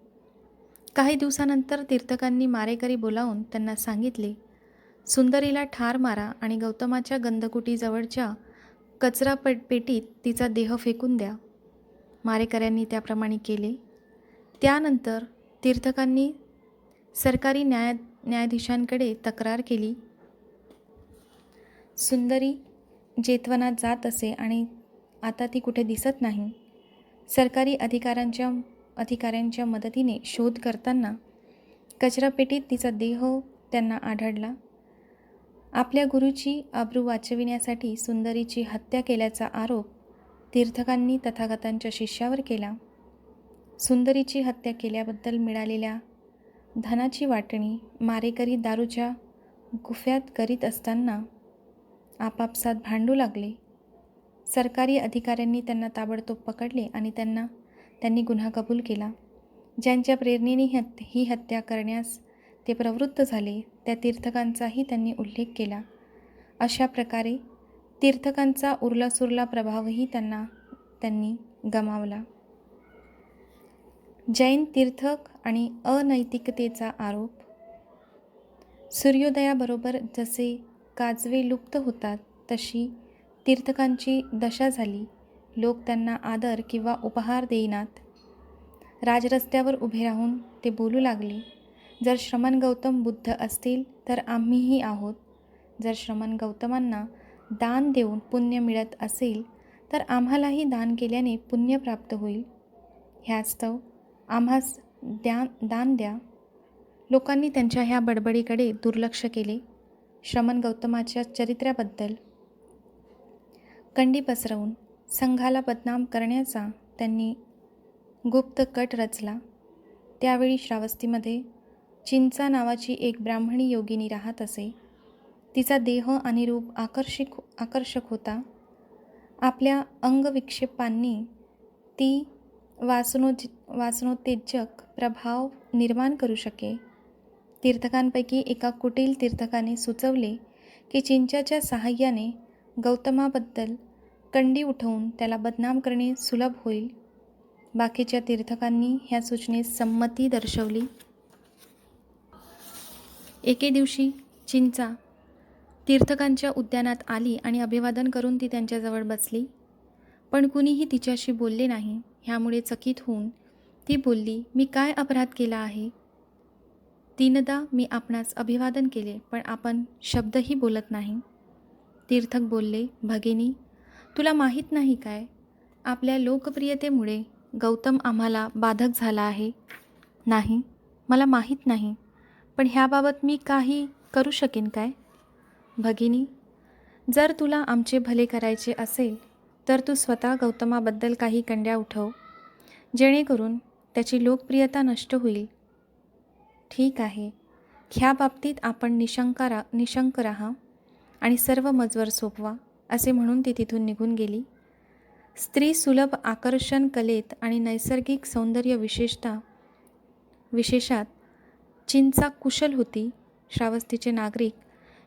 काही दिवसानंतर तीर्थकांनी मारेकरी बोलावून त्यांना सांगितले, सुंदरीला ठार मारा आणि गौतमाच्या गंधकुटीजवळच्या कचरा पेटीत तिचा देह फेकून द्या. मारेकऱ्यांनी त्याप्रमाणे केले. त्यानंतर तीर्थकांनी सरकारी न्यायाधीशांकडे तक्रार केली. सुंदरी जेतवनात जात असे आणि आता ती कुठे दिसत नाही. सरकारी अधिकाऱ्यांच्या मदतीने शोध करताना कचरापेटीत तिचा देह त्यांना आढळला. आपल्या गुरुची आबरू वाचविण्यासाठी सुंदरीची हत्या केल्याचा आरोप तीर्थकांनी तथागतांच्या शिष्यावर केला. सुंदरीची हत्या केल्याबद्दल मिळालेल्या धनाची वाटणी मारेकरी दारूच्या गुफ्यात करीत असताना आपापसात भांडू लागले. सरकारी अधिकाऱ्यांनी त्यांना ताबडतोब पकडले आणि त्यांनी गुन्हा कबूल केला. ज्यांच्या प्रेरणेने ही हत्या करण्यास ते प्रवृत्त झाले त्या तीर्थकांचाही त्यांनी उल्लेख केला. अशा प्रकारे तीर्थकांचा उरलासुरला प्रभावही त्यांनी गमावला. जैन तीर्थक आणि अनैतिकतेचा आरोप. सूर्योदयाबरोबर जसे काजवे लुप्त होतात तशी तीर्थकांची दशा झाली. लोक त्यांना आदर किंवा उपहार देईनात. राजरस्त्यावर उभे राहून ते बोलू लागले, जर श्रमण गौतम बुद्ध असतील तर आम्हीही आहोत. जर श्रमण गौतमांना दान देऊन पुण्य मिळत असेल तर आम्हालाही दान केल्याने पुण्य प्राप्त होईल. ह्यास्तव आम्हास दान द्या. लोकांनी त्यांच्या ह्या बडबडीकडे दुर्लक्ष केले. श्रमण गौतमाच्या चरित्र्याबद्दल कंडी पसरवून संघाला बदनाम करण्याचा त्यांनी गुप्त कट रचला. त्यावेळी श्रावस्तीमध्ये चिंचा नावाची एक ब्राह्मणी योगिनी राहत असे. तिचा देह आणि रूप आकर्षक होता. आपल्या अंगविक्षेपांनी ती वासनोत्तेजक प्रभाव निर्माण करू शके. तीर्थकांपैकी एका कुटील तीर्थकाने सुचवले की चिंचाच्या सहाय्याने गौतमाबद्दल कंडी उठवून त्याला बदनाम करणे सुलभ होईल. बाकीच्या तीर्थकांनी ह्या सूचनेस संमती दर्शवली. एके दिवशी चिंचा तीर्थकांच्या उद्यानात आली आणि अभिवादन करून ती त्यांच्याजवळ बसली. पण कुणीही तिच्याशी बोलले नाही. ह्यामुळे चकित होऊन ती बोलली, मी काय अपराध केला आहे? तीनदा मी आपणास अभिवादन केले, पण आपण शब्दही बोलत नाही. तीर्थक बोलले, भगिनी, तुला माहीत नाही काय? आपल्या लोकप्रियतेमुळे गौतम आम्हाला बाधक झाला आहे. नाही, मला माहीत नाही. पण ह्याबाबत मी काही करू शकेन काय? भगिनी, जर तुला आमचे भले करायचे असेल तर तू स्वतः गौतमाबद्दल काही कंड्या उठव, जेणेकरून त्याची लोकप्रियता नष्ट होईल. ठीक आहे, ह्या बाबतीत आपण निशंक राहा आणि सर्व मजवर सोपवा, असे म्हणून ती तिथून निघून गेली. स्त्री सुलभ आकर्षण कलेत आणि नैसर्गिक सौंदर्य विशेषात चिंचा कुशल होती. श्रावस्तीचे नागरिक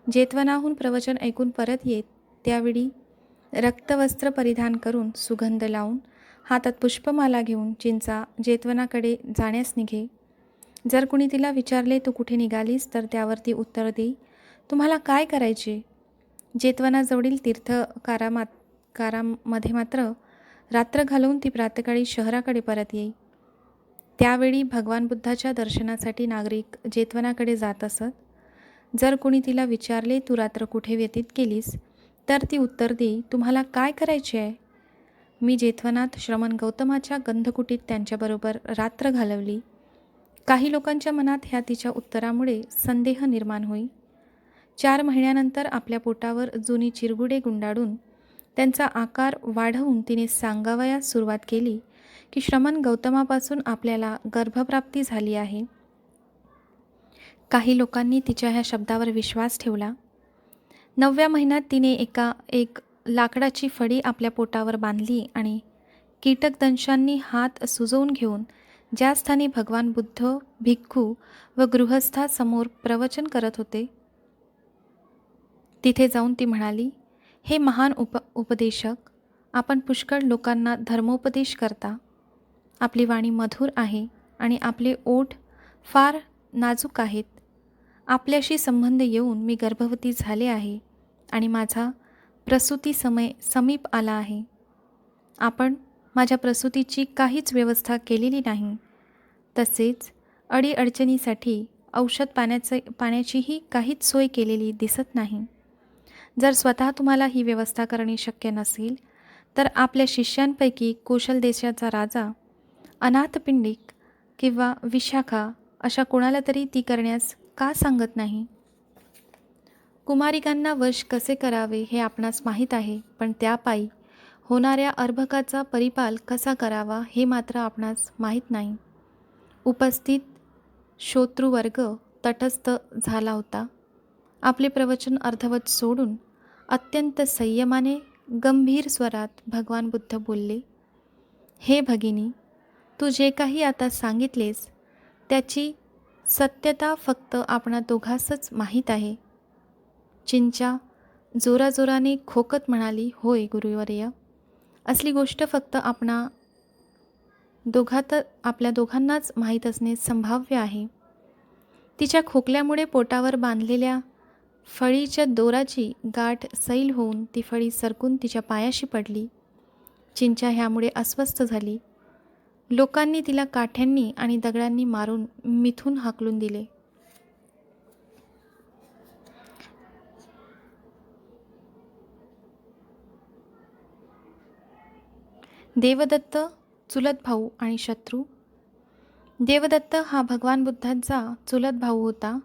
जेतवनाहून प्रवचन ऐकून परत येत त्यावेळी रक्तवस्त्र परिधान करून, सुगंध लावून, हातात पुष्पमाला घेऊन चिंचा जेतवनाकडे जाण्यास निघे. जर कुणी तिला विचारले, तू कुठे निघालीस, तर त्यावर ती उत्तर देई, तुम्हाला काय करायचे? जेतवनाजवळील कारामध्ये मात्र रात्र घालवून ती प्रातःकाळी शहराकडे परत येई. त्यावेळी भगवान बुद्धाच्या दर्शनासाठी नागरिक जेतवनाकडे जात असत. जर कोणी तिला विचारले, तू रात्र कुठे व्यतीत केलीस, तर ती उत्तर देई, तुम्हाला काय करायचे आहे? मी जेतवनात श्रमण गौतमाच्या गंधकुटीत त्यांच्याबरोबर रात्र घालवली. काही लोकांच्या मनात ह्या तिच्या उत्तरामुळे संदेह निर्माण होई. 4 महिन्यानंतर आपल्या पोटावर जुनी चिरगुडे गुंडाळून त्यांचा आकार वाढवून तिने सांगावयास सुरुवात केली की श्रमण गौतमापासून आपल्याला गर्भप्राप्ती झाली आहे. काही लोकांनी तिच्या ह्या शब्दावर विश्वास ठेवला. 9व्या महिन्यात तिने एक लाकडाची फडी आपल्या पोटावर बांधली आणि कीटकदंशांनी हात सुजवून घेऊन ज्या स्थानी भगवान बुद्ध भिक्खू व गृहस्थासमोर प्रवचन करत होते, तिथे जाऊन ती म्हणाली, हे महान उपदेशक, आपण पुष्कळ लोकांना धर्मोपदेश करता. आपली वाणी मधुर आहे आणि आपले ओठ फार नाजूक आहेत. आपल्याशी संबंध येऊन मी गर्भवती झाले आहे आणि माझा प्रसूती समय समीप आला आहे. आपण माझ्या प्रसूतीची काहीच व्यवस्था केलेली नाही. तसेच अडीअडचणीसाठी औषध पाण्याचीही काहीच सोय केलेली दिसत नाही. जर स्वतः तुम्हाला ही व्यवस्था करणे शक्य नसेल, तर आपल्या शिष्यांपैकी कोशल देशाचा राजा, अनाथपिंडिक किंवा विशाखा अशा कोणाला तरी ती करण्यास का सांगत नाही? कुमारिकांना वश कसे करावे हे आपणास माहीत आहे, पण त्यापायी होणाऱ्या अर्भकाचा परिपाल कसा करावा हे मात्र आपणास माहीत नाही. उपस्थित श्रोतृवर्ग तटस्थ झाला होता. आपले प्रवचन अर्धवट सोडून अत्यंत संयमाने गंभीर स्वरात भगवान बुद्ध बोलले, हे भगिनी, तू जे काही आता सांगितलेस त्याची सत्यता फक्त आपणा दोघांसच माहीत आहे. चिंचा जोराजोराने खोकत म्हणाली, होय गुरुवर्य, असली गोष्ट फक्त आपल्या दोघांनाच माहीत असणे संभाव्य आहे. तिच्या खोकल्यामुळे पोटावर बांधलेल्या फळीच्या दोराची गाठ सैल होऊन ती फळी सरकून तिच्या पायाशी पडली. चिंचा ह्यामुळे अस्वस्थ झाली. लोकांनी तिला काठ्यांनी आणि दगडांनी मारून मिथून हाकलून दिले. देवदत्त चुलत भाऊ आणि शत्रू. देवदत्त हा भगवान बुद्धांचा चुलत भाऊ होता,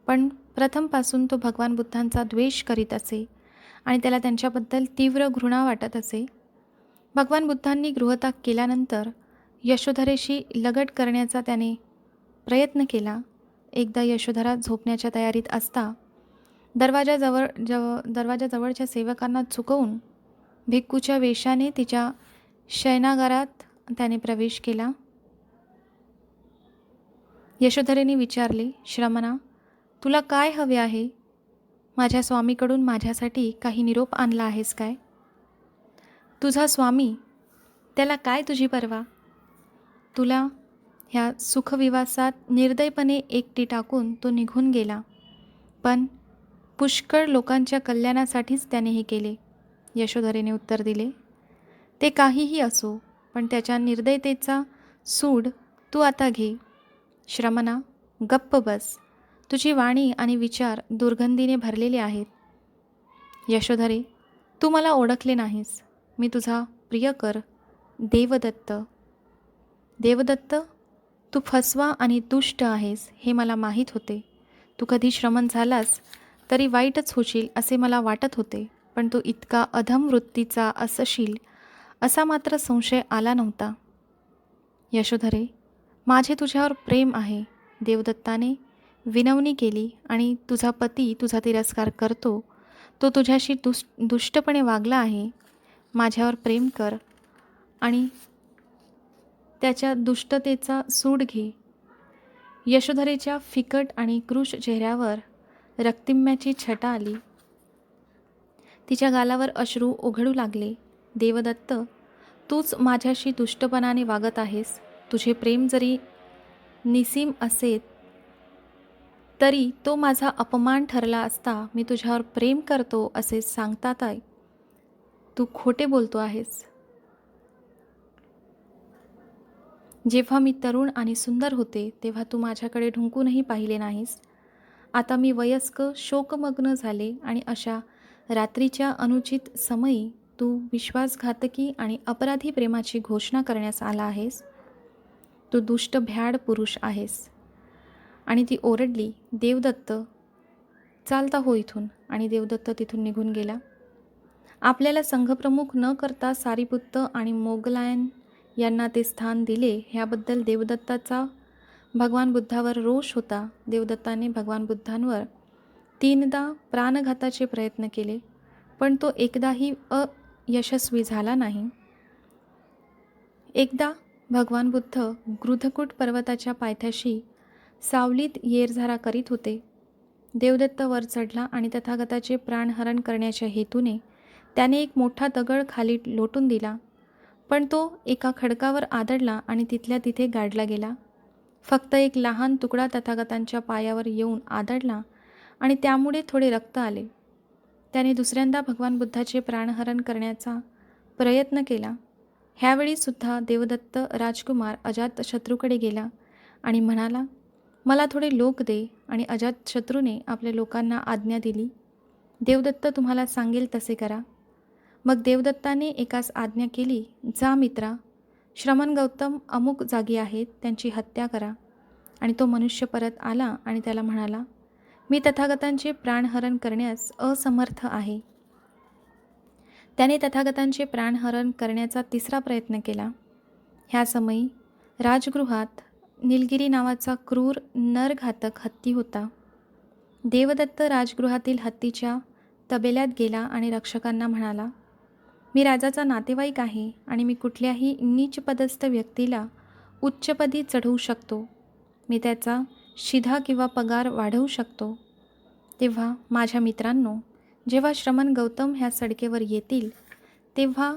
पण प्रथमपासून तो भगवान बुद्धांचा द्वेष करीत असे आणि त्याला त्यांच्याबद्दल तीव्र घृणा वाटत असे. भगवान बुद्धांनी गृहत्याग केल्यानंतर यशोधरेशी लगट करण्याचा त्याने प्रयत्न केला. एकदा यशोधरा झोपण्याच्या तयारीत असता दरवाजाजवळच्या सेवकांना चुकवून भिक्खूच्या वेशाने तिच्या शयनागारात त्याने प्रवेश केला. यशोधरेने विचारले, श्रमणा, तुला काय हवे आहे? माझ्या स्वामीकडून माझ्यासाठी काही निरोप आणला आहेस काय? तुझा स्वामी, त्याला काय तुझी पर्वा? तुला ह्या सुखविवासात निर्दयपणे एकटी टाकून तो निघून गेला. पण पुष्कळ लोकांच्या कल्याणासाठीच त्याने हे केले. यशोधरेने उत्तर दिले. ते काहीही असो, पण त्याच्या निर्दयतेचा सूड तू आता घे. श्रमणा, गप्प बस. तुझी वाणी आणि विचार दुर्गंधीने भरलेले आहेत. यशोधरे, तू मला ओळखले नाहीस. मी तुझा प्रियकर देवदत्त. देवदत्त, तू फसवा आणि दुष्ट आहेस हे मला माहीत होते. तू कधी श्रमण झालास तरी वाईटच होशील असे मला वाटत होते, पण तू इतका अधम वृत्तीचा असशील असा मात्र संशय आला नव्हता. यशोधरे, माझे तुझ्यावर प्रेम आहे. देवदत्ताने विनवणी केली आणि तुझा पती तुझा तिरस्कार करतो. तो तुझ्याशी दुष्टपणे वागला आहे. माझ्यावर प्रेम कर आणि त्याच्या दुष्टतेचा सूड घे. यशोधरेच्या फिकट आणि कृश चेहऱ्यावर रक्तिम्याची छटा आली. तिच्या गालावर अश्रू ओघळू लागले. देवदत्त, तूच माझ्याशी दुष्टपणाने वागत आहेस. तुझे प्रेम जरी निसीम असेल तरी तो माझा अपमान ठरला असता. मी तुझ्यावर प्रेम करतो असे सांगतात आहे. तू खोटे बोलतो आहेस. जेव्हा मी तरुण आणि सुंदर होते तेव्हा तू माझ्याकडे ढुंकूनही पाहिले नाहीस. आता मी वयस्क शोकमग्न झाले आणि अशा रात्रीच्या अनुचित समयी तू विश्वासघातकी आणि अपराधी प्रेमाची घोषणा करण्यास आला आहेस. तू दुष्ट भ्याड पुरुष आहेस. आणि ती ओरडली, देवदत्त, चालता हो इथून. आणि देवदत्त तिथून निघून गेला. आपल्याला संघप्रमुख न करता सारीपुत्त आणि मोगलायन यांना ते स्थान दिले ह्याबद्दल देवदत्ताचा भगवान बुद्धावर रोष होता. देवदत्ताने भगवान बुद्धांवर 3दा प्राणघाताचे प्रयत्न केले, पण तो एकदाही अयशस्वी झाला नाही. एकदा भगवान बुद्ध गृधकूट पर्वताच्या पायथ्याशी सावलीत येरझारा करीत होते. देवदत्त वर चढला आणि तथागताचे प्राणहरण करण्याच्या हेतूने त्याने एक मोठा दगड खाली लोटून दिला, पण तो एका खडकावर आदळला आणि तिथल्या तिथे गाडला गेला. फक्त एक लहान तुकडा तथागतांच्या पायावर येऊन आदळला आणि त्यामुळे थोडे रक्त आले. त्याने दुसऱ्यांदा भगवान बुद्धाचे प्राणहरण करण्याचा प्रयत्न केला. ह्यावेळी सुद्धा देवदत्त राजकुमार अजातशत्रूकडे गेला आणि म्हणाला, मला थोडे लोक दे. आणि अजातशत्रूने आपल्या लोकांना आज्ञा दिली, देवदत्त तुम्हाला सांगेल तसे करा. मग देवदत्ताने एकास आज्ञा केली, जा मित्रा, श्रमण गौतम अमुक जागी आहेत, त्यांची हत्या करा. आणि तो मनुष्य परत आला आणि त्याला म्हणाला, मी तथागतांचे प्राणहरण करण्यास असमर्थ आहे. त्याने तथागतांचे प्राणहरण करण्याचा 3रा प्रयत्न केला. ह्या समयी राजगृहात निलगिरी नावाचा क्रूर नरघातक हत्ती होता. देवदत्त राजगृहातील हत्तीच्या तबेल्यात गेला आणि रक्षकांना म्हणाला, मी राजाचा नातेवाईक आहे आणि मी कुठल्याही नीचपदस्थ व्यक्तीला उच्चपदी चढवू शकतो. मी त्याचा शिधा किंवा पगार वाढवू शकतो. तेव्हा माझ्या मित्रांनो, जेव्हा श्रमण गौतम ह्या सडकेवर येतील तेव्हा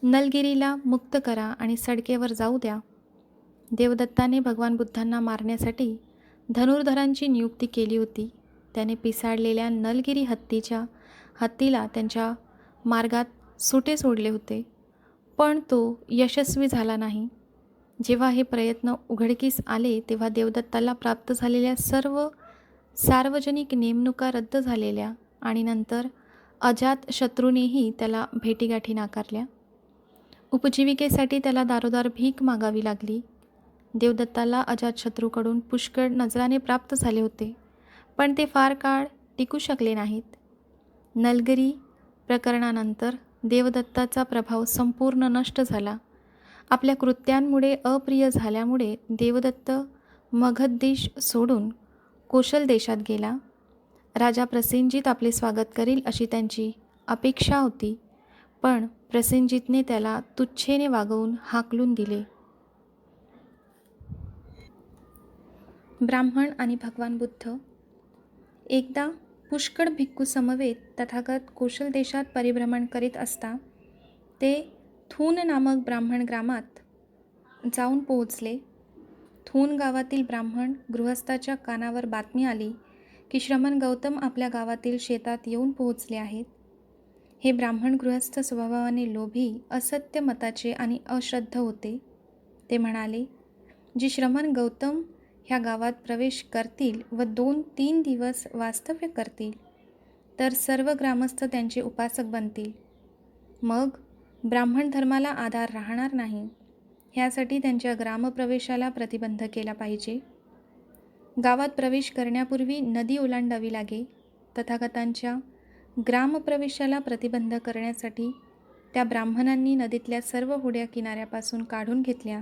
नलगिरीला मुक्त करा आणि सडकेवर जाऊ द्या. देवदत्ताने भगवान बुद्धांना मारण्यासाठी धनुर्धरांची नियुक्ती केली होती. त्याने पिसाळलेल्या नलगिरी हत्तीला त्यांच्या मार्गात सुटे सोडले होते, पण तो यशस्वी झाला नाही. जेव्हा हे प्रयत्न उघडकीस आले तेव्हा देवदत्ताला प्राप्त झालेल्या सर्व सार्वजनिक नेमणुका रद्द झालेल्या आणि नंतर अजातशत्रूनेही त्याला भेटीगाठी नाकारल्या. उपजीविकेसाठी त्याला दारोदार भीक मागावी लागली. देवदत्ताला अजातशत्रूकडून पुष्कळ नजराणे प्राप्त झाले होते, पण ते फार काळ टिकू शकले नाहीत. नलगिरी प्रकरणानंतर देवदत्ताचा प्रभाव संपूर्ण नष्ट झाला. आपल्या कृत्यांमुळे अप्रिय झाल्यामुळे देवदत्त मगध देश सोडून कोशल देशात गेला. राजा प्रसेनजित आपले स्वागत करील अशी त्यांची अपेक्षा होती, पण प्रसेनजितने त्याला तुच्छेने वागवून हाकलून दिले. ब्राह्मण आणि भगवान बुद्ध. एकदा पुष्कळ भिक्खू समवेत तथागत कोशल देशात परिभ्रमण करीत असता ते थून नामक ब्राह्मण ग्रामात जाऊन पोहोचले. थून गावातील ब्राह्मण गृहस्थाच्या कानावर बातमी आली की श्रमण गौतम आपल्या गावातील शेतात येऊन पोहोचले आहेत. हे ब्राह्मण गृहस्थ स्वभावाने लोभी, असत्य मताचे आणि अश्रद्ध होते. ते म्हणाले, जी श्रमण गौतम ह्या गावात प्रवेश करतील व 2-3 दिवस वास्तव्य करतील, तर सर्व ग्रामस्थ त्यांचे उपासक बनतील. मग ब्राह्मण धर्माला आधार राहणार नाही. ह्यासाठी त्यांच्या ग्रामप्रवेशाला प्रतिबंध केला पाहिजे. गावात प्रवेश करण्यापूर्वी नदी ओलांडावी लागे. तथागतांच्या ग्रामप्रवेशाला प्रतिबंध करण्यासाठी त्या ब्राह्मणांनी नदीतल्या सर्व होड्या किनाऱ्यापासून काढून घेतल्या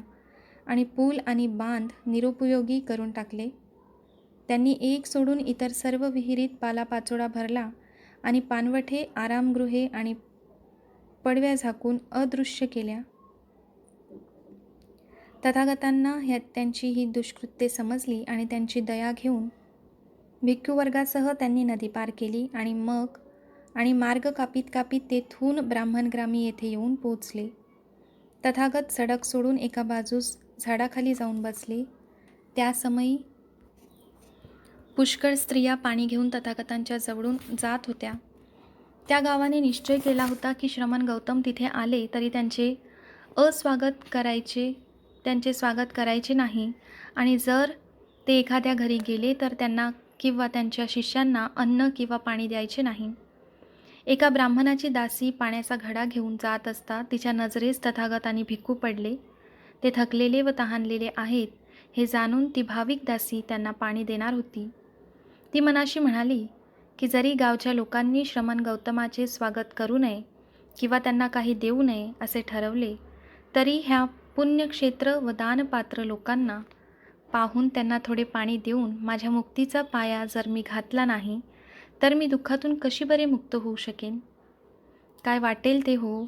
आणि पूल आणि बांध निरुपयोगी करून टाकले. त्यांनी एक सोडून इतर सर्व विहिरीत पालापाचोळा भरला आणि पाणवठे, आरामगृहे आणि पडव्या झाकून अदृश्य केल्या. तथागतांना त्यांची ही दुष्कृत्ये समजली आणि त्यांची दया घेऊन भिक्खुवर्गासह त्यांनी नदी पार केली आणि मार्ग कापीत कापीत तेथून ब्राह्मणग्रामी येथे येऊन पोहोचले. तथागत सडक सोडून एका बाजूस झाडाखाली जाऊन बसले. त्या समयी पुष्कळ स्त्रिया पाणी घेऊन तथागतांच्या जवळून जात होत्या. त्या गावाने निश्चय केला होता की श्रमण गौतम तिथे आले तरी त्यांचे स्वागत करायचे नाही आणि जर ते एखाद्या घरी गेले तर त्यांना किंवा त्यांच्या शिष्यांना अन्न किंवा पाणी द्यायचे नाही. एका ब्राह्मणाची दासी पाण्याचा घडा घेऊन जात असता तिच्या नजरेस तथागत आणि भिक्खू पडले. ते थकलेले व तहानलेले आहेत हे जाणून ती भाविक दासी त्यांना पाणी देणार होती. ती मनाशी म्हणाली की जरी गावच्या लोकांनी श्रमण गौतमाचे स्वागत करू नये किंवा त्यांना काही देऊ नये असे ठरवले, तरी ह्या पुण्यक्षेत्र व दानपात्र लोकांना पाहून त्यांना थोडे पाणी देऊन माझ्या मुक्तीचा पाया जर मी घातला नाही तर मी दुःखातून कशी बरे मुक्त होऊ शकेन? काय वाटेल ते हो.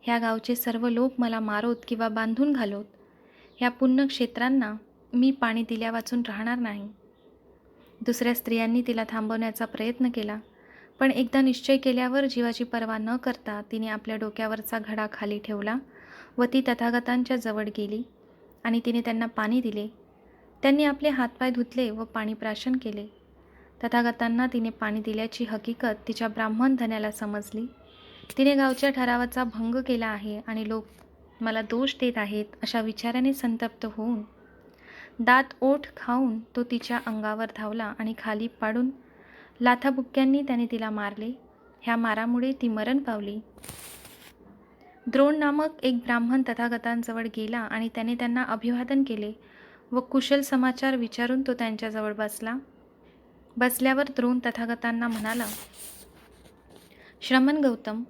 ह्या गावचे सर्व लोक मला मारोत किंवा बांधून घालोत. ह्या पुण्यक्षेत्रांना मी पाणी दिल्या वाचून राहणार नाही. दुसऱ्या स्त्रियांनी तिला थांबवण्याचा प्रयत्न केला, पण एकदा निश्चय केल्यावर जीवाची पर्वा न करता तिने आपल्या डोक्यावरचा घडा खाली ठेवला व ती तथागतांच्या जवळ गेली आणि तिने त्यांना पाणी दिले. त्यांनी आपले हातपाय धुतले व पाणी प्राशन केले. तथागतांना तिने पाणी दिल्याची हकीकत तिच्या ब्राह्मण धन्याला समजली. तिने गावच्या ठरावाचा भंग केला आहे आणि लोक मला दोष देत आहेत अशा विचाराने संतप्त होऊन दात ओठ खाऊन तो तिच्या अंगावर धावला आणि खाली पाडून लाथाबुक्क्यांनी त्याने तिला मारले. ह्या मारामुळे ती मरण पावली. द्रोण नामक एक ब्राह्मण तथागतांजवळ गेला आणि त्याने त्यांना अभिवादन केले व कुशल समाचार विचारून तो त्यांच्याजवळ बसला. बसल्यावर द्रोण तथागतांना म्हणाला, श्रमण गौतम,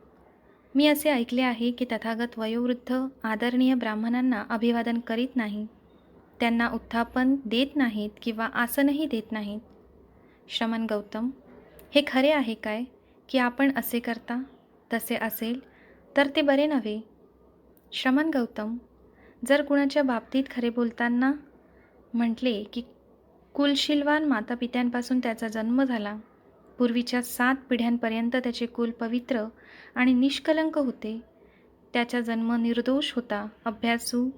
मी असे ऐकले आहे की तथागत वयोवृद्ध आदरणीय ब्राह्मणांना अभिवादन करीत नाही, त्यांना उत्थापन देत नाहीत किंवा आसनही देत नाहीत. श्रमण गौतम, हे खरे आहे काय की आपण असे करता? तसे असेल तर ते बरे नव्हे. श्रमण गौतम, जर कुणाच्या बाबतीत खरे बोलताना म्हटले की कुलशीलवान मातापित्यांपासून त्याचा जन्म झाला, पूर्वीच्या 7 पिढ्यांपर्यंत त्याचे कुल पवित्र आणि निष्कलंक होते, त्याचा जन्म निर्दोष होता, अभ्यासू,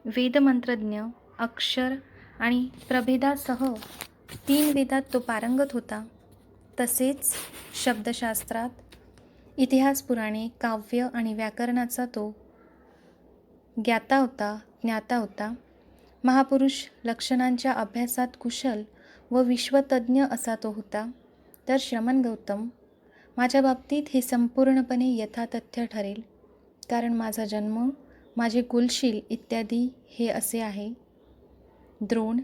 वेदमंत्रज्ञ, अक्षर आणि प्रभेदासह 3 वेदात तो पारंगत होता, तसेच शब्दशास्त्रात, इतिहास, पुराणे, काव्य आणि व्याकरणाचा तो ज्ञाता होता, महापुरुष लक्षणांच्या अभ्यासात कुशल व विश्वतज्ञ असा तो होता. तर श्रमण गौतम, माझ्या बाबतीत हे संपूर्णपणे यथातथ्य ठरेल, कारण माझा जन्म, माझे कुलशील इत्यादी हे असे आहे. द्रोण,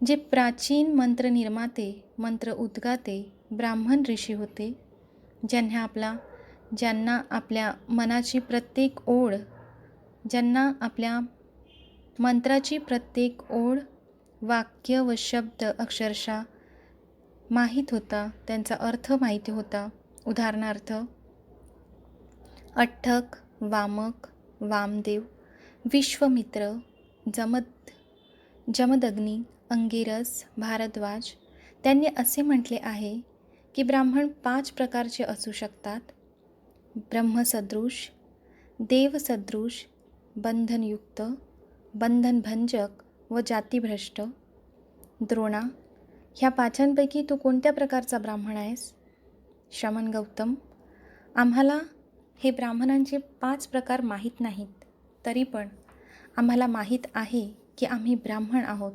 जे प्राचीन मंत्रनिर्माते, मंत्र उद्गाते ब्राह्मण ऋषी होते, ज्यांना आपल्या मंत्राची प्रत्येक ओळ, वाक्य व शब्द अक्षरशः माहीत होता, त्यांचा अर्थ माहिती होता. उदाहरणार्थ, अठ्ठक, वामक, वामदेव, विश्वमित्र, जमदग्नी, अंगिरस, भारद्वाज. त्यांनी असे म्हटले आहे की ब्राह्मण 5 प्रकारचे असू शकतात: ब्रह्मसदृश, देवसदृश, बंधनयुक्त, बंधनभंजक व जातिभ्रष्ट. द्रोणा, ह्या पाचांपैकी तू कोणत्या प्रकारचा ब्राह्मण आहेस? श्रमण गौतम: आम्हाला हे ब्राह्मणांचे 5 प्रकार माहीत नाहीत, तरी पण आम्हाला माहीत आहे की आम्ही ब्राह्मण आहोत.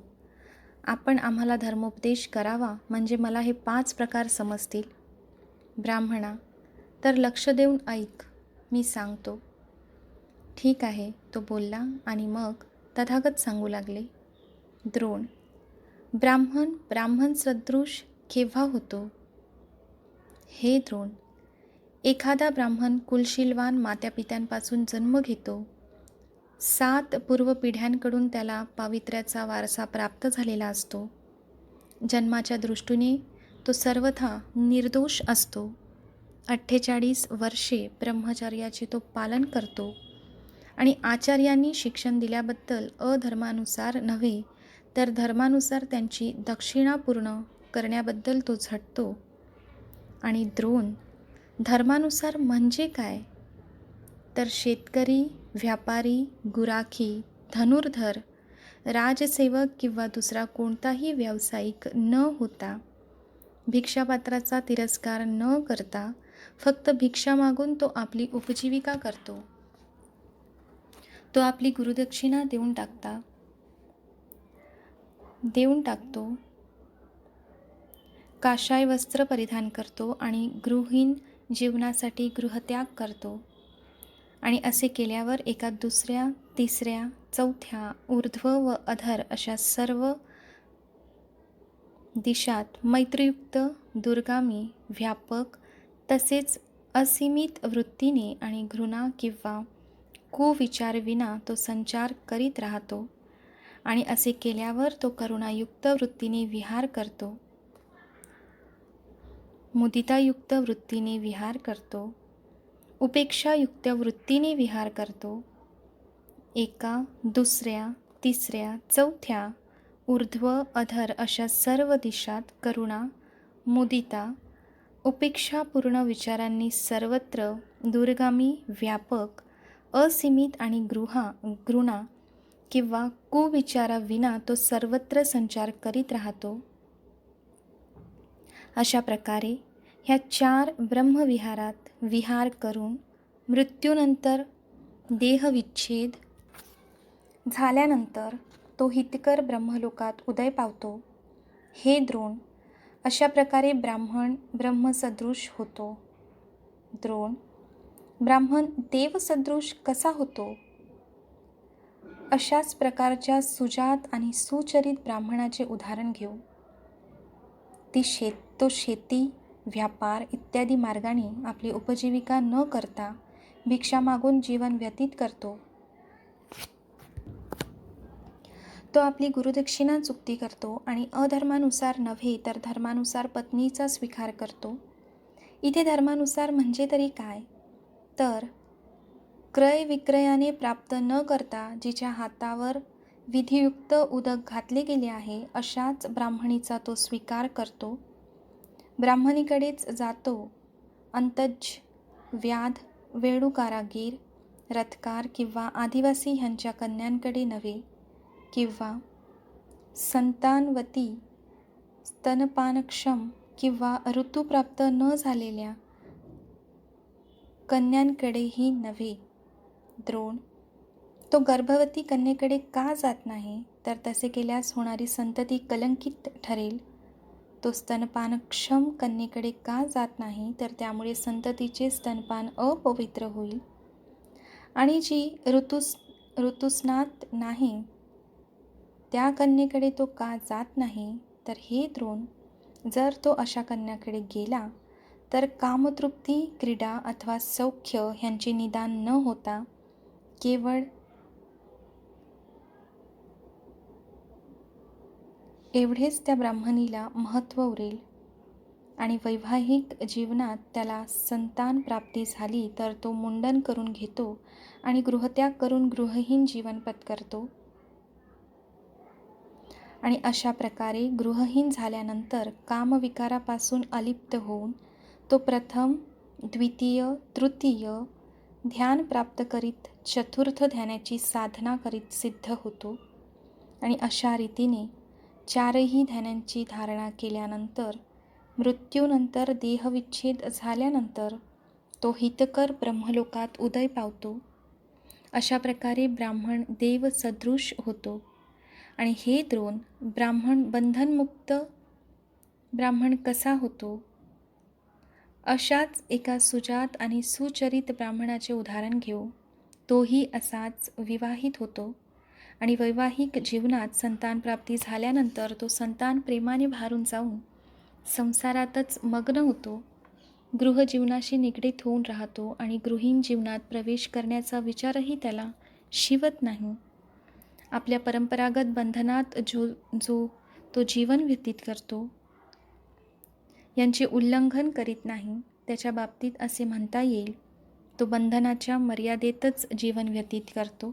आपण आम्हाला धर्मोपदेश करावा म्हणजे मला हे 5 प्रकार समजतील. ब्राह्मणा: तर लक्ष देऊन ऐक, मी सांगतो. ठीक आहे, तो बोलला आणि मग तथागत सांगू लागले. द्रोण: ब्राह्मण सदृश केव्हा होतो? हे द्रोण, एखादा ब्राह्मण कुलशीलवान मातापित्यांपासून जन्म घेतो. 7 पूर्व पिढ्यांकडून त्याला पावित्र्याचा वारसा प्राप्त झालेला असतो. जन्माच्या दृष्टीने तो सर्वथा निर्दोष असतो. 48 वर्षे ब्रह्मचर्याचे तो पालन करतो आणि आचार्यांनी शिक्षण दिल्याबद्दल अधर्मानुसार नव्हे तर धर्मानुसार त्यांची दक्षिणा पूर्ण करण्याबद्दल तो झटतो. आणि द्रोण, धर्मानुसार म्हणजे काय? तर शेतकरी, व्यापारी, गुराखी, धनुर्धर, राजसेवक किंवा दुसरा कोणताही व्यावसायिक न होता, भिक्षापात्राचा तिरस्कार न करता फक्त भिक्षा मागून तो आपली उपजीविका करतो. तो आपली गुरुदक्षिणा देऊन टाकतो, काशाय वस्त्र परिधान करतो आणि गृहीण जीवनासाठी गृहत्याग करतो. आणि असे केल्यावर एका दुसऱ्या, तिसऱ्या, चौथ्या, ऊर्ध्व व अधर अशा सर्व दिशात मैत्रीयुक्त, दूरगामी, व्यापक तसेच असीमित वृत्तीने आणि घृणा किंवा कुविचारविना तो संचार करीत राहतो. आणि असे केल्यावर तो करुणायुक्त वृत्तीने विहार करतो, मुदितायुक्त वृत्तीने विहार करतो, उपेक्षायुक्त वृत्तीने विहार करतो. एका, दुसऱ्या, तिसऱ्या, चौथ्या, ऊर्ध्व, अधर अशा सर्व दिशात करुणा, मुदिता, उपेक्षापूर्ण विचारांनी सर्वत्र दूरगामी, व्यापक, असीमित आणि घृणा किंवा कुविचाराविना तो सर्वत्र संचार करीत राहतो. अशा प्रकारे ह्या 4 ब्रह्मविहारात विहार करून मृत्यूनंतर देहविच्छेद झाल्यानंतर तो हितकर ब्रह्मलोकात उदय पावतो. हे द्रोण, अशा प्रकारे ब्राह्मण ब्रह्मसदृश होतो. द्रोण: ब्राह्मण देवसदृश कसा होतो? अशाच प्रकारच्या सुजात आणि सुचरित ब्राह्मणाचे उदाहरण घेऊ. तो शेती, व्यापार इत्यादी मार्गाने आपली उपजीविका न करता भिक्षा मागून जीवन व्यतीत करतो. तो आपली गुरुदक्षिणा चुकती करतो आणि अधर्मानुसार नव्हे तर धर्मानुसार पत्नीचा स्वीकार करतो. इथे धर्मानुसार म्हणजे तरी काय? तर क्रय विक्रयाने प्राप्त न करता जिच्या हातावर विधियुक्त उदक घातले गेले आहे अशाच ब्राह्मणीचा तो स्वीकार करतो. ब्राह्मणीकडेच जातो. अंतज, व्याध, वेणुकारागीर, रथकार किंवा आदिवासी ह्यांच्या कन्यांकडे नव्हे किंवा संतानवती, स्तनपानक्षम किंवा ऋतुप्राप्त न झालेल्या कन्यांकडेही नव्हे. द्रोण: तो गर्भवती कन्येकडे का जात नाही? तर तसे केल्यास होणारी संतती कलंकित ठरेल. तो स्तनपानक्षम कन्येकडे का जात नाही? तर त्यामुळे संततीचे स्तनपान अपवित्र होईल. आणि जी ऋतुस्नात नाही त्या कन्येकडे तो का जात नाही? तर हे द्रोण, जर तो अशा कन्याकडे गेला तर कामतृप्ती, क्रीडा अथवा सौख्य ह्यांचे निदान न होता केवळ एवढेच त्या ब्राह्मणीला महत्त्व उरेल. आणि वैवाहिक जीवनात त्याला संतान प्राप्ती झाली तर तो मुंडन करून घेतो आणि गृहत्याग करून गृहहीन जीवन पत्करतो. आणि अशा प्रकारे गृहहीन झाल्यानंतर कामविकारापासून अलिप्त होऊन तो प्रथम, द्वितीय, तृतीय ध्यान प्राप्त करीत चतुर्थ ध्यानाची साधना करीत सिद्ध होतो. आणि अशा रीतीने चारही ध्यानांची धारणा केल्यानंतर मृत्यूनंतर देहविच्छेद झाल्यानंतर तो हितकर ब्रह्मलोकात उदय पावतो. अशा प्रकारे ब्राह्मण देव सदृश होतो. आणि हे द्रोण, ब्राह्मण बंधनमुक्त ब्राह्मण कसा होतो? अशाच एका सुजात आणि सुचरित ब्राह्मणाचे उदाहरण घेऊ. तोही असाच विवाहित होतो आणि वैवाहिक जीवनात संतानप्राप्ती झाल्यानंतर तो संतान प्रेमाने भारून जाऊन संसारातच मग्न होतो. गृहजीवनाशी निगडीत होऊन राहतो आणि गृहीण जीवनात प्रवेश करण्याचा विचारही त्याला शिवत नाही. आपल्या परंपरागत बंधनात जो तो जीवन व्यतीत करतो, यांचे उल्लंघन करीत नाही, त्याच्या बाबतीत असे म्हणता येईल, तो बंधनाच्या मर्यादेतच जीवन व्यतीत करतो.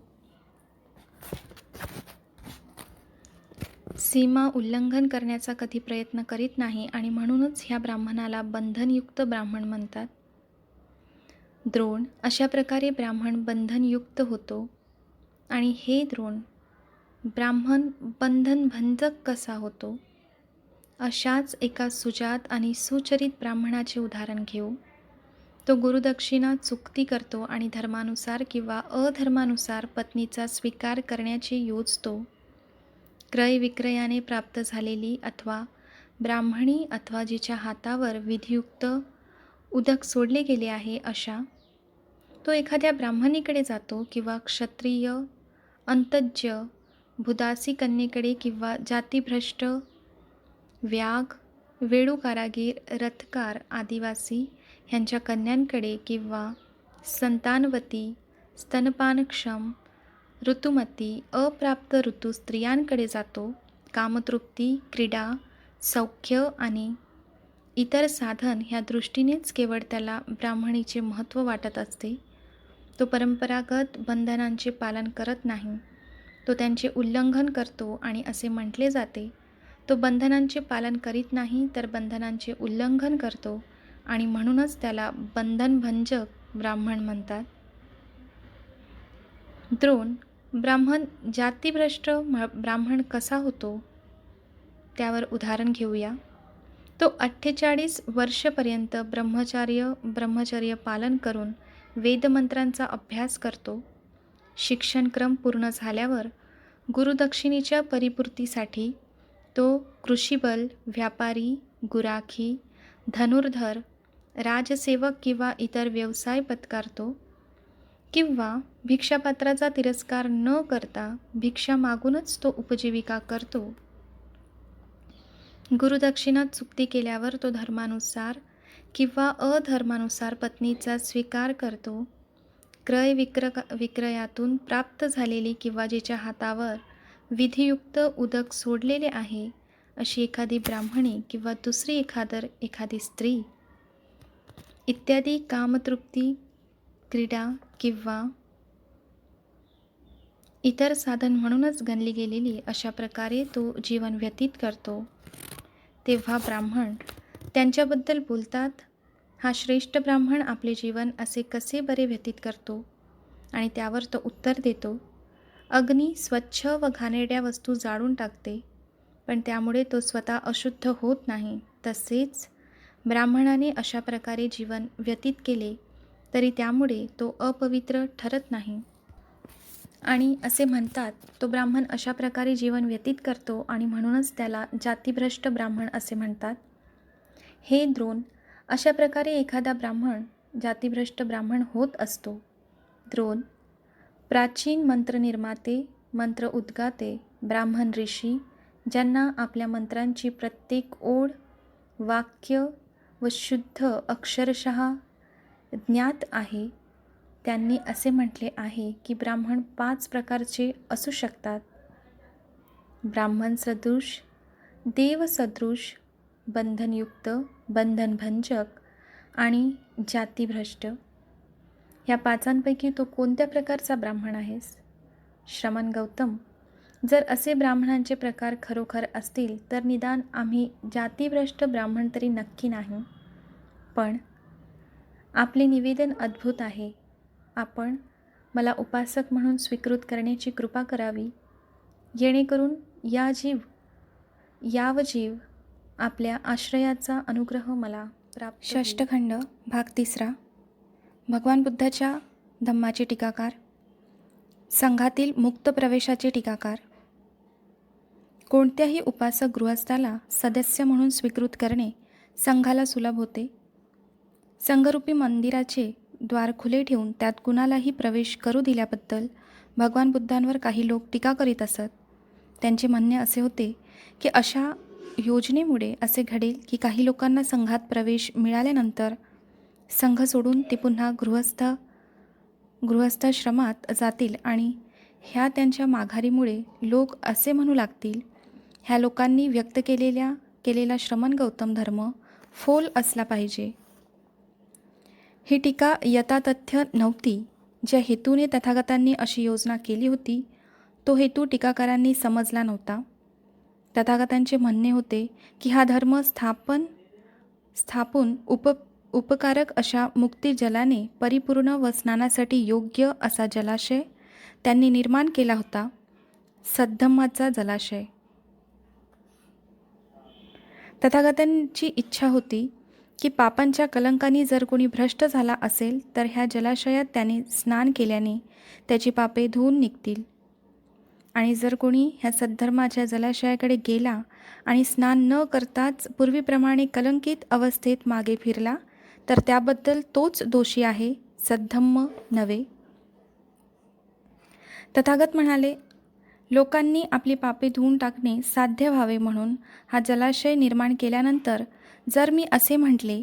सीमा उल्लंघन करण्याचा कधी प्रयत्न करीत नाही आणि म्हणूनच ह्या ब्राह्मणाला बंधनयुक्त ब्राह्मण म्हणतात. द्रोण, अशा प्रकारे ब्राह्मण बंधनयुक्त होतो. आणि हे द्रोण, ब्राह्मण बंधनभंजक कसा होतो? अशाच एका सुजात आणि सुचरित ब्राह्मणाचे उदाहरण घेऊ. तो गुरुदक्षिणा चुकती करतो आणि धर्मानुसार किंवा अधर्मानुसार पत्नीचा स्वीकार करण्याची योजतो. क्रय विक्रयाने प्राप्त झालेली अथवा ब्राह्मणी अथवा जिच्या हातावर विधियुक्त उदक सोडले गेले आहे अशा तो एखाद्या ब्राह्मणीकडे जातो किंवा क्षत्रिय, अंतज्य, भुदासी कन्येकडे किंवा जातीभ्रष्ट, व्याग, वेडू कारागीर, रथकार, आदिवासी ह्यांच्या कन्यांकडे किंवा संतानवती, स्तनपानक्षम, ऋतुमती, अप्राप्त ऋतू स्त्रियांकडे जातो. कामतृप्ती, क्रीडा, सौख्य आणि इतर साधन ह्या दृष्टीनेच केवळ त्याला ब्राह्मणीचे महत्त्व वाटत असते. तो परंपरागत बंधनांचे पालन करत नाही, तो त्यांचे उल्लंघन करतो आणि असे म्हटले जाते, तो बंधनांचे पालन करीत नाही तर बंधनांचे उल्लंघन करतो आणि म्हणूनच त्याला बंधनभंजक ब्राह्मण म्हणतात. द्रोण, ब्राह्मण जातीभ्रष्ट ब्राह्मण कसा होतो? त्यावर उदाहरण घेऊया. तो 48 वर्षपर्यंत ब्रह्मचर्य पालन करून वेदमंत्रांचा अभ्यास करतो. शिक्षणक्रम पूर्ण झाल्यावर गुरुदक्षिणेच्या परिपूर्तीसाठी तो कृषीबल, व्यापारी, गुराखी, धनुर्धर, राजसेवक किंवा इतर व्यवसाय पत्कारतो किंवा भिक्षापात्राचा तिरस्कार न करता भिक्षा मागूनच तो उपजीविका करतो. गुरुदक्षिणा चुकती केल्यावर तो धर्मानुसार किंवा अधर्मानुसार पत्नीचा स्वीकार करतो. क्रय विक्रयातून प्राप्त झालेली किंवा जिच्या हातावर विधियुक्त उदक सोडलेले आहे अशी एखादी ब्राह्मणी किंवा दुसरी एखादी स्त्री इत्यादी कामतृप्ती, क्रीडा किंवा इतर साधन म्हणूनच गणली गेलेली अशा प्रकारे तो जीवन व्यतीत करतो. तेव्हा ब्राह्मण त्यांच्याबद्दल बोलतात, हा श्रेष्ठ ब्राह्मण आपले जीवन असे कसे बरे व्यतीत करतो? आणि त्यावर तो उत्तर देतो, अग्नी स्वच्छ व घाणेरड्या वस्तू जाळून टाकते, पण त्यामुळे तो स्वतः अशुद्ध होत नाही. तसेच ब्राह्मणाने अशा प्रकारे जीवन व्यतीत केले तरी त्यामुळे तो अपवित्र ठरत नाही. आणि असे म्हणतात, तो ब्राह्मण अशा प्रकारे जीवन व्यतीत करतो आणि म्हणूनच त्याला जातीभ्रष्ट ब्राह्मण असे म्हणतात. हे द्रोण, अशा प्रकारे एखादा ब्राह्मण जातीभ्रष्ट ब्राह्मण होत असतो. द्रोण, प्राचीन मंत्रनिर्माते, मंत्र उद्गाते, ब्राह्मण ऋषी ज्यांना आपल्या मंत्रांची प्रत्येक ओळ, वाक्य व शुद्ध अक्षरशः ज्ञात आहे, त्यांनी असे म्हटले आहे की ब्राह्मण 5 प्रकारचे असू शकतात: ब्राह्मण सदृश, देवसदृश, बंधनयुक्त, बंधनभंजक आणि जातीभ्रष्ट. ह्या 5 तो कोणत्या प्रकारचा ब्राह्मण आहेस? श्रमण गौतम, जर असे ब्राह्मणांचे प्रकार खरोखर असतील तर निदान आम्ही जातीभ्रष्ट ब्राह्मण तरी नक्की नाही. पण आपले निवेदन अद्भुत आहे. आपण मला उपासक म्हणून स्वीकृत करण्याची कृपा करावी, जेणेकरून या जीव यावजीव आपल्या आश्रयाचा अनुग्रह मला प्राप्त होईल. षष्ठखंड भाग 3. भगवान बुद्धाच्या धम्माचे टीकाकार. संघातील मुक्त प्रवेशाचे टीकाकार. कोणत्याही उपासक गृहस्थाला सदस्य म्हणून स्वीकृत करणे संघाला सुलभ होते. संघरूपी मंदिराचे द्वार खुले ठेवून त्यात कुणालाही प्रवेश करू दिल्याबद्दल भगवान बुद्धांवर काही लोक टीका करीत असत. त्यांचे म्हणणे असे होते की अशा योजनेमुळे असे घडेल की काही लोकांना संघात प्रवेश मिळाल्यानंतर संघ सोडून ते पुन्हा गृहस्थाश्रमात जातील आणि ह्या त्यांच्या माघारीमुळे लोक असे म्हणू लागतील, ह्या लोकांनी व्यक्त केलेला श्रमण गौतम धर्म फोल असला पाहिजे. ही टीका यथातथ्य नव्हती. ज्या हेतूने तथागतांनी अशी योजना केली होती तो हेतू टीकाकारांनी समजला नव्हता. तथागतांचे म्हणणे होते की हा धर्म स्थापून उपकारक अशा मुक्ती जलाने परिपूर्ण व स्नानासाठी योग्य असा जलाशय त्यांनी निर्माण केला होता, सद्धम्माचा जलाशय. तथागतांची इच्छा होती की पापांच्या कलंकानी जर कोणी भ्रष्ट झाला असेल तर ह्या जलाशयात त्याने स्नान केल्याने त्याची पापे धुवून निघतील, आणि जर कोणी ह्या सद्धर्माच्या जलाशयाकडे गेला आणि स्नान न करताच पूर्वीप्रमाणे कलंकित अवस्थेत मागे फिरला तर त्याबद्दल तोच दोषी आहे, सद्धम्म नव्हे. तथागत म्हणाले, लोकांनी आपली पापे धुवून टाकणे साध्य व्हावे म्हणून हा जलाशय निर्माण केल्यानंतर जर मी असे म्हटले,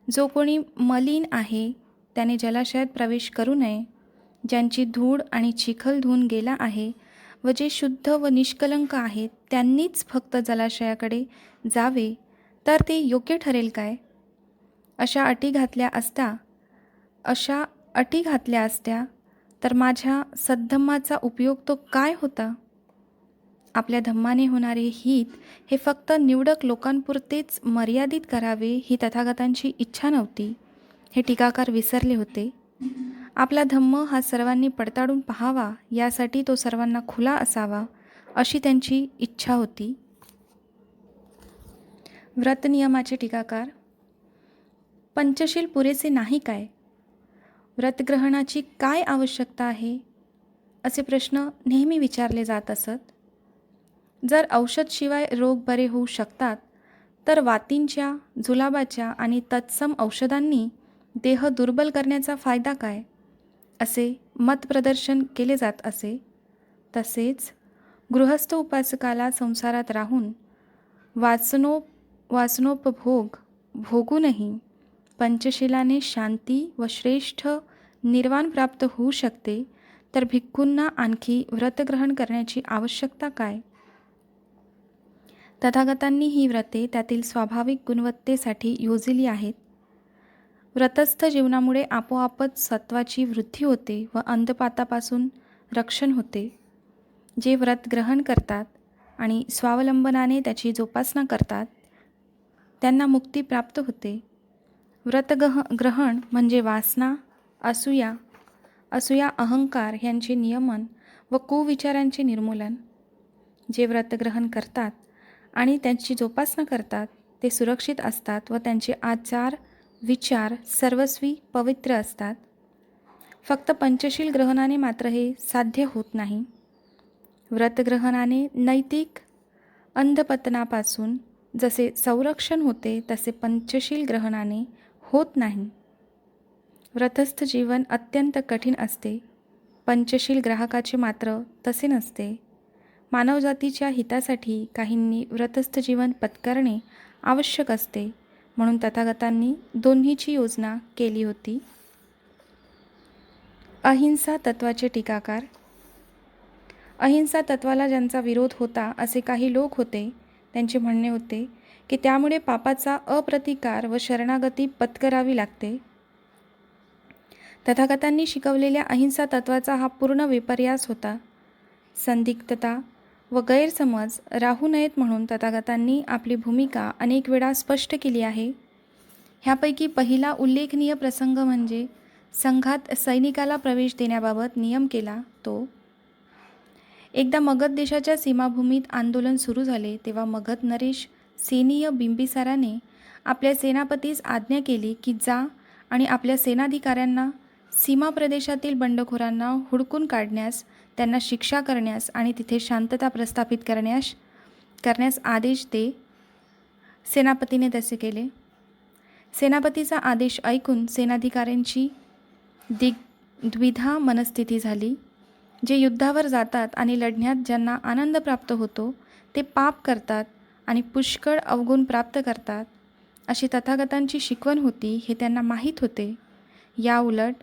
जो कोणी मलिन आहे त्याने जलाशयात प्रवेश करू नये, ज्यांची धूळ आणि चिखल धुवून गेला आहे व जे शुद्ध व निष्कलंक आहेत त्यांनीच फक्त जलाशयाकडे जावे, तर ते योग्य ठरेल काय? अशा अटी घातल्या असत्या तर माझ्या सद्धम्माचा उपयोग तो काय होता? आपल्या धम्माने होणारे हित हे फक्त निवडक लोकांपुरतेच मर्यादित करावे ही तथागतांची इच्छा नव्हती, हे टीकाकार विसरले होते. आपला धम्म हा सर्वांनी पडताळून पाहावा, यासाठी तो सर्वांना खुला असावा अशी त्यांची इच्छा होती. व्रतनियमाचे टीकाकार. पंचशील पुरेसे नाही काय? व्रतग्रहणाची काय आवश्यकता आहे, असे प्रश्न नेहमी विचारले जात असत. जर औषधशिवाय रोग बरे होऊ शकतात तर वातींच्या, जुलाबाच्या आणि तत्सम औषधांनी देह दुर्बल करण्याचा फायदा काय, असे मतप्रदर्शन केले जात असे. तसेच गृहस्थ उपासकाला संसारात राहून वासनोपभोग भोगूनही पंचशिलाने शांती व श्रेष्ठ निर्वाण प्राप्त होऊ शकते, तर भिक्खूंना आणखी व्रतग्रहण करण्याची आवश्यकता काय? तथागतांनी ही व्रते त्यातील स्वाभाविक गुणवत्तेसाठी योजिली आहेत. व्रतस्थ जीवनामुळे आपोआपच सत्वाची वृद्धी होते व अंधपातापासून रक्षण होते. जे व्रत ग्रहण करतात आणि स्वावलंबनाने त्याची जोपासना करतात त्यांना मुक्ती प्राप्त होते. व्रतग्रहण म्हणजे वासना, असूया, अहंकार यांचे नियमन व कुविचारांचे निर्मूलन. जे व्रतग्रहण करतात आणि त्यांची जोपासना करतात ते सुरक्षित असतात व त्यांचे आचार विचार सर्वस्वी पवित्र असतात. फक्त पंचशील ग्रहणाने मात्र हे साध्य होत नाही. व्रतग्रहणाने नैतिक अंधपतनापासून जसे संरक्षण होते तसे पंचशील ग्रहणाने होत नाही. व्रतस्थ जीवन अत्यंत कठीण असते. पंचशील ग्राहकाचे मात्र तसे नसते. मानवजातीच्या हितासाठी काहींनी व्रतस्थ जीवन पत्करणे आवश्यक असते, म्हणून तथागतांनी दोन्हीची योजना केली होती. अहिंसा तत्वाचे टीकाकार. अहिंसा तत्वाला ज्यांचा विरोध होता असे काही लोक होते. त्यांचे म्हणणे होते की त्यामुळे पापाचा अप्रतिकार व शरणागती पत्करावी लागते. तथागतांनी शिकवलेल्या अहिंसा तत्वाचा हा पूर्ण विपर्यास होता. संदिग्धता व गैरसमज राहू नयेत म्हणून तथागतांनी आपली भूमिका अनेक वेळा स्पष्ट केली आहे. ह्यापैकी पहिला उल्लेखनीय प्रसंग म्हणजे संघात सैनिकाला प्रवेश देण्याबाबत नियम केला तो. एकदा मगध देशाच्या सीमाभूमीत आंदोलन सुरू झाले तेव्हा मगध नरेश सेनीय बिंबिसाराने आपल्या सेनापतीस आज्ञा केली की जा आणि आपल्या सेनाधिकाऱ्यांना सीमा प्रदेशातील बंडखोरांना हुडकून काढण्यास, त्यांना शिक्षा करण्यास आणि तिथे शांतता प्रस्थापित करण्यास आदेश दे. सेनापतीने तसे केले. सेनापतीचा आदेश ऐकून सेनाधिकाऱ्यांची द्विधा मनस्थिती झाली. जे युद्धावर जातात आणि लढण्यात ज्यांना आनंद प्राप्त होतो ते पाप करतात आणि पुष्कळ अवगुण प्राप्त करतात, अशी तथागतांची शिकवण होती हे त्यांना माहीत होते. या उलट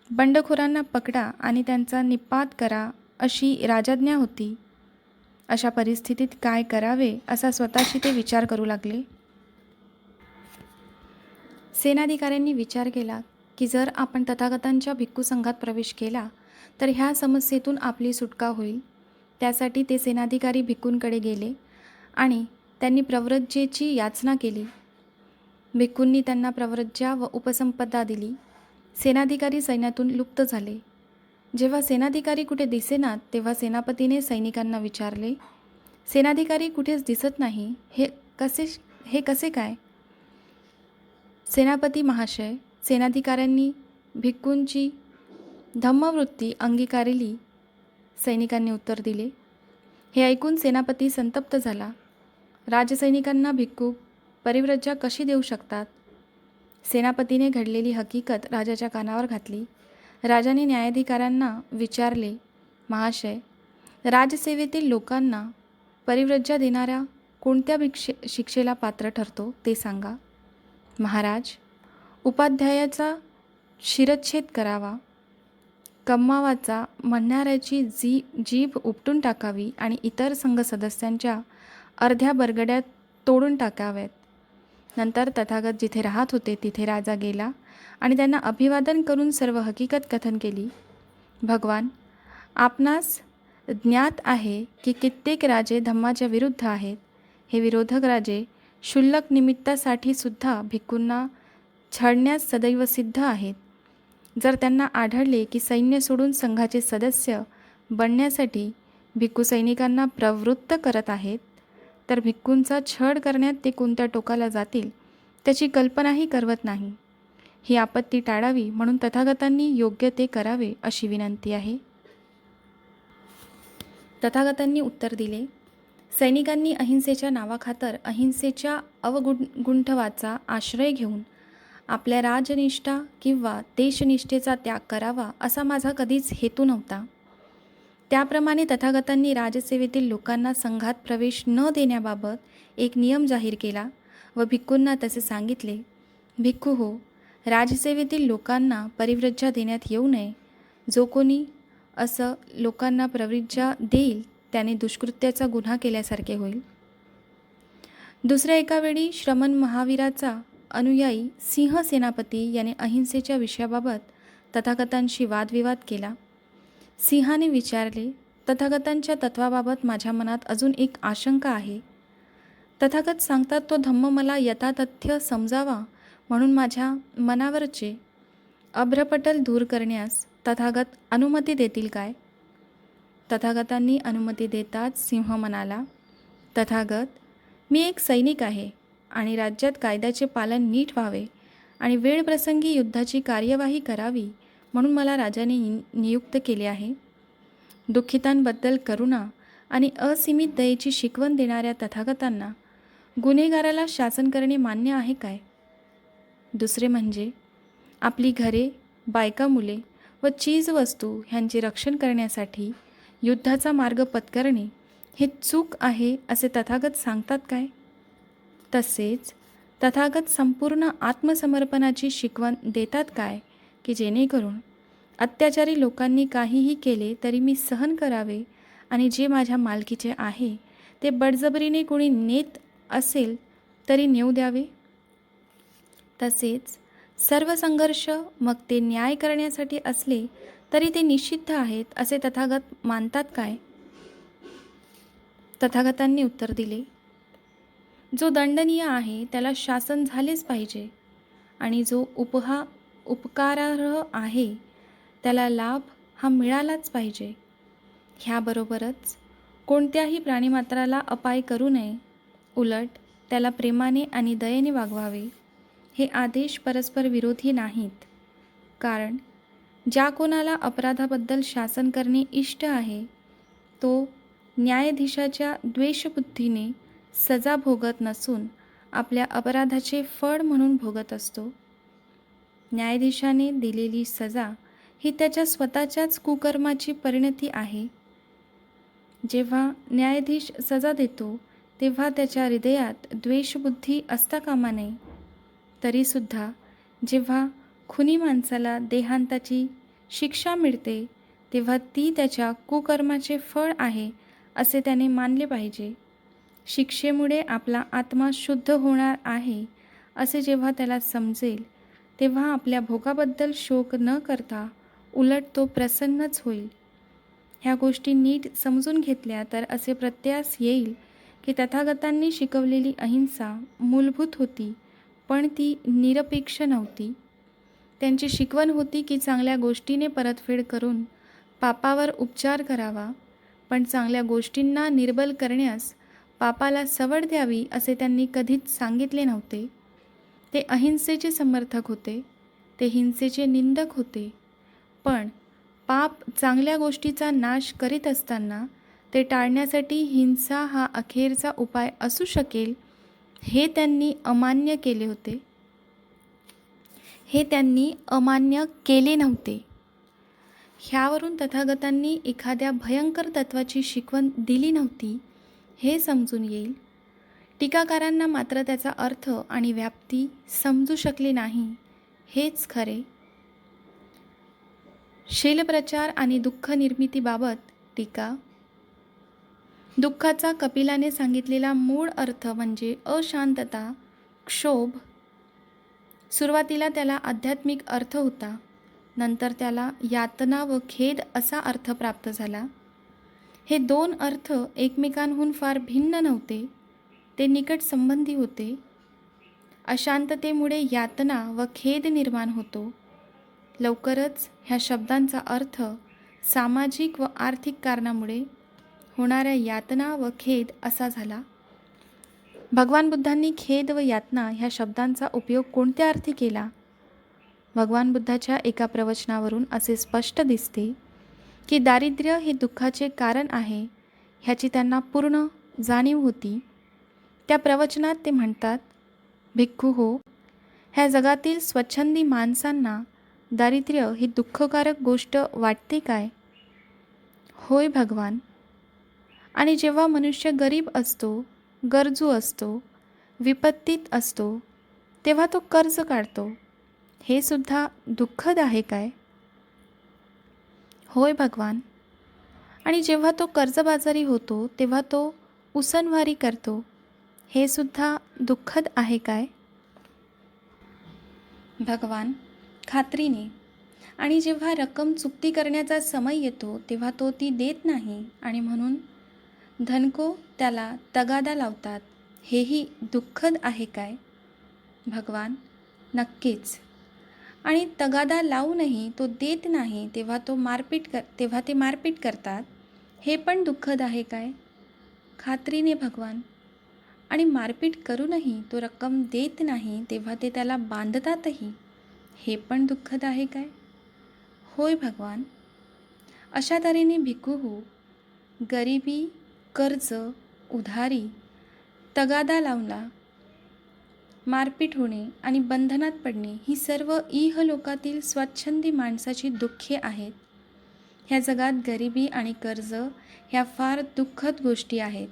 बंडखोरांना पकडा आणि त्यांचा निपात करा अशी राजाज्ञा होती. अशा परिस्थितीत काय करावे असा स्वतःशी ते विचार करू लागले. सेनाधिकाऱ्यांनी विचार केला की जर आपण तथागतांच्या भिक्खू संघात प्रवेश केला तर ह्या समस्येतून आपली सुटका होईल. त्यासाठी ते सेनाधिकारी भिक्खूंकडे गेले आणि त्यांनी प्रव्रज्येची याचना केली. भिक्खूंनी त्यांना प्रव्रज्या व उपसंपदा दिली. सेनाधिकारी सैन्यातून लुप्त झाले. जेव्हा सेनाधिकारी कुठे दिसेनात तेव्हा सेनापतीने सैनिकांना विचारले, सेनाधिकारी कुठेच दिसत नाही, हे कसे काय? सेनापती महाशय, सेनाधिकाऱ्यांनी भिक्खूंची धम्मवृत्ती अंगीकारली, सैनिकांनी उत्तर दिले. हे ऐकून सेनापती संतप्त झाला. राजसैनिकांना भिक्खू परिव्रज्या कशी देऊ शकतात? सेनापतीने घडलेली हकीकत राजाच्या कानावर घातली. राजाने न्यायाधिकाऱ्यांना विचारले, महाशय, राजसेवेतील लोकांना परिव्रज्या देणाऱ्या कोणत्या शिक्षेला पात्र ठरतो ते सांगा. महाराज, उपाध्यायाचा शिरच्छेद करावा, कम्मावाचा म्हणणाऱ्याची जीभ उपटून टाकावी आणि इतर संघ सदस्यांच्या अर्ध्या बरगड्या तोडून टाकाव्यात. नंतर तथागत जिथे राहत होते तिथे राजा गेला आणि त्यांना अभिवादन करून सर्व हकीकत कथन केली. भगवान, आपणास ज्ञात आहे की कित्येक राजे धम्माच्या विरुद्ध आहेत. हे विरोधक राजे क्षुल्लक निमित्तासाठी सुद्धा भिक्खूंना छळण्यास सदैव सिद्ध आहेत. जर त्यांना आढळले की सैन्य सोडून संघाचे सदस्य बनण्यासाठी भिक्खू सैनिकांना प्रवृत्त करत आहेत तर भिक्खूंचा छळ करण्यात ते कोणत्या टोकाला जातील त्याची कल्पनाही करवत नाही. ही आपत्ती टाळावी म्हणून तथागतांनी योग्य ते करावे अशी विनंती आहे. तथागतांनी उत्तर दिले, सैनिकांनी अहिंसेच्या नावाखातर अहिंसेच्या अवगुंठवाचा आश्रय घेऊन आपल्या राजनिष्ठा किंवा देशनिष्ठेचा त्याग करावा असा माझा कधीच हेतू नव्हता. त्याप्रमाणे तथागतांनी राजसेवेतील लोकांना संघात प्रवेश न देण्याबाबत एक नियम जाहीर केला व भिक्खूंना तसे सांगितले. भिक्खू हो, राजसेवेतील लोकांना परिव्रज्या देण्यात येऊ नये. जो कोणी असं लोकांना परिव्रज्या देईल त्याने दुष्कृत्याचा गुन्हा केल्यासारखे होईल. दुसऱ्या एका वेळी श्रमण महावीराचा अनुयायी सिंह सेनापती याने अहिंसेच्या विषयाबाबत तथागतांशी वादविवाद केला. सिंहाने विचारले, तथागतांच्या तत्वाबाबत माझ्या मनात अजून एक आशंका आहे. तथागत सांगतात तो धम्म मला यथातथ्य समजावा म्हणून माझ्या मनावरचे अभ्रपटल दूर करण्यास तथागत अनुमती देतील काय? तथागतांनी अनुमती देताच सिंह म्हणाला, तथागत, मी एक सैनिक आहे आणि राज्यात कायद्याचे पालन नीट व्हावे आणि वेळप्रसंगी युद्धाची कार्यवाही करावी म्हणून मला राजाने नियुक्त केले आहे. दुःखितांबद्दल करुणा आणि असीमित दयेची शिकवण देणाऱ्या तथागतांना गुन्हेगाराला शासन करणे मान्य आहे काय? दुसरे म्हणजे आपली घरे, बायका, मुले व चीजवस्तू ह्यांचे रक्षण करण्यासाठी युद्धाचा मार्ग पत्करणे हे चूक आहे असे तथागत सांगतात काय? तसेच तथागत संपूर्ण आत्मसमर्पणाची शिकवण देतात काय की जेणेकरून अत्याचारी लोकांनी काहीही केले तरी मी सहन करावे आणि जे माझ्या मालकीचे आहे ते बळजबरीने कोणी नेत असेल तरी नेऊ द्यावे? तसेच सर्व संघर्ष मग ते न्याय करण्यासाठी असले तरी ते निषिद्ध आहेत असे तथागत मानतात काय? तथागतांनी उत्तर दिले, जो दंडनीय आहे त्याला शासन झालेच पाहिजे आणि जो उपकारार्ह आहे त्याला लाभ हा मिळालाच पाहिजे. ह्याबरोबरच कोणत्याही प्राणीमात्राला अपाय करू नये, उलट त्याला प्रेमाने आणि दयेने वागवावे. हे आदेश परस्पर विरोधी नाहीत. कारण ज्या कोणाला अपराधाबद्दल शासन करणे इष्ट आहे, तो न्यायाधीशाच्या द्वेषबुद्धीने सजा भोगत नसून आपल्या अपराधाचे फळ म्हणून भोगत असतो. न्यायाधीशाने दिलेली सजा ही त्याच्या स्वतःच्याच कुकर्माची परिणती आहे. जेव्हा न्यायाधीश सजा देतो तेव्हा त्याच्या हृदयात द्वेषबुद्धी असता कामा नये. तरीसुद्धा जेव्हा खुनी माणसाला देहांताची शिक्षा मिळते तेव्हा ती त्याच्या कुकर्माचे फळ आहे असे त्याने मानले पाहिजे. शिक्षेमुळे आपला आत्मा शुद्ध होणार आहे असे जेव्हा त्याला समजेल तेव्हा आपल्या भोगाबद्दल शोक न करता उलट तो प्रसन्नच होईल. ह्या गोष्टी नीट समजून घेतल्या तर असे प्रत्ययास येईल की तथागतांनी शिकवलेली अहिंसा मूलभूत होती, पण ती निरपेक्ष नव्हती. त्यांची शिकवण होती की चांगल्या गोष्टीने परतफेड करून पापावर उपचार करावा, पण चांगल्या गोष्टींना निर्बल करण्यास पापाला सवड द्यावी असे त्यांनी कधीच सांगितले नव्हते. ते अहिंसेचे समर्थक होते, ते हिंसेचे निंदक होते. पण पाप चांगल्या गोष्टीचा नाश करीत असताना ते टाळण्यासाठी हिंसा हा अखेरचा उपाय असू शकेल हे त्यांनी अमान्य केले होते. हे त्यांनी अमान्य केले नव्हते. ह्यावरून तथागतांनी एखाद्या भयंकर तत्वाची शिकवण दिली नव्हती हे समजून येईल. टीकाकारांना मात्र त्याचा अर्थ आणि व्याप्ती समजू शकली नाही हेच खरे. शीलप्रचार आणि दुःख निर्मितीबाबत टीका. दुःखाचा कपिलाने सांगितलेला मूळ अर्थ म्हणजे अशांतता, क्षोभ. सुरुवातीला त्याला आध्यात्मिक अर्थ होता, नंतर त्याला यातना व खेद असा अर्थ प्राप्त झाला. हे दोन अर्थ एकमेकांहून फार भिन्न नव्हते, ते निकट संबंधी होते. अशांततेमुळे यातना व खेद निर्माण होतो. लवकरच ह्या शब्दांचा अर्थ सामाजिक व आर्थिक कारणामुळे होणाऱ्या यातना व खेद असा झाला. भगवान बुद्धांनी खेद व यातना ह्या शब्दांचा उपयोग कोणत्या अर्थी केला? भगवान बुद्धाच्या एका प्रवचनावरून असे स्पष्ट दिसते की दारिद्र्य हे दुःखाचे कारण आहे ह्याची त्यांना पूर्ण जाणीव होती. त्या प्रवचनात ते म्हणतात, भिक्खू हो, ह्या जगातील स्वच्छंदी माणसांना दारिद्र्य ही दुःखकारक गोष्ट वाटते काय? होय भगवान. आणि जेव्हा मनुष्य गरीब असतो, गरजू असतो, विपत्तीत असतो, तेव्हा तो कर्ज काढतो, हे सुद्धा दुःखद आहे काय? होय भगवान. आणि जेव्हा तो कर्जबाजारी होतो तेव्हा तो उसनवारी करतो, हे सुद्धा दुःखद आहे काय? भगवान. खात्रीने. आणि जेव्हा रक्कम चुकती करण्याचा समय येतो तेव्हा तो ती देत नाही आणि म्हणून धनको त्याला तगादा लावतात, हेही दुःखद आहे काय? भगवान. नक्कीच. आणि तगादा लावूनही तो देत नाही तेव्हा ते मारपीट करतात, हे पण दुःखद आहे काय? खात्रीने भगवान. आणि मारपीट करूनही तो रक्कम देत नाही तेव्हा ते त्याला बांधतातही, हे पण दुःखद आहे काय? होय भगवान. अशा तऱ्हेने भिक्खू गरिबी, कर्ज, उधारी, तगादा लावला, मारपीट होणे आणि बंधनात पडणे ही सर्व इहलोकातील स्वच्छंदी माणसाची दुःखे आहेत. ह्या जगात गरिबी आणि कर्ज ह्या फार दुःखद गोष्टी आहेत.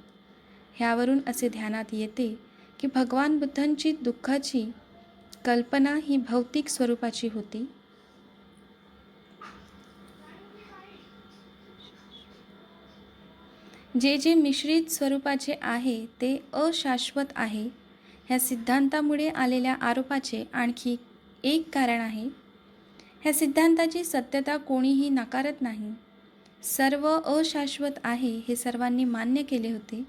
ह्यावरून असे ध्यानात येते की भगवान बुद्धांची दुःखाची कल्पना ही भौतिक स्वरूपाची होती. जे जे मिश्रित स्वरूपाचे आहे ते अशाश्वत आहे. ह्या सिद्धांतामुळे आलेल्या आरोपाचे आणखी एक कारण आहे. ह्या सिद्धांताची सत्यता कोणीही नाकारत नाही. सर्व अशाश्वत आहे हे सर्वांनी मान्य केले होते.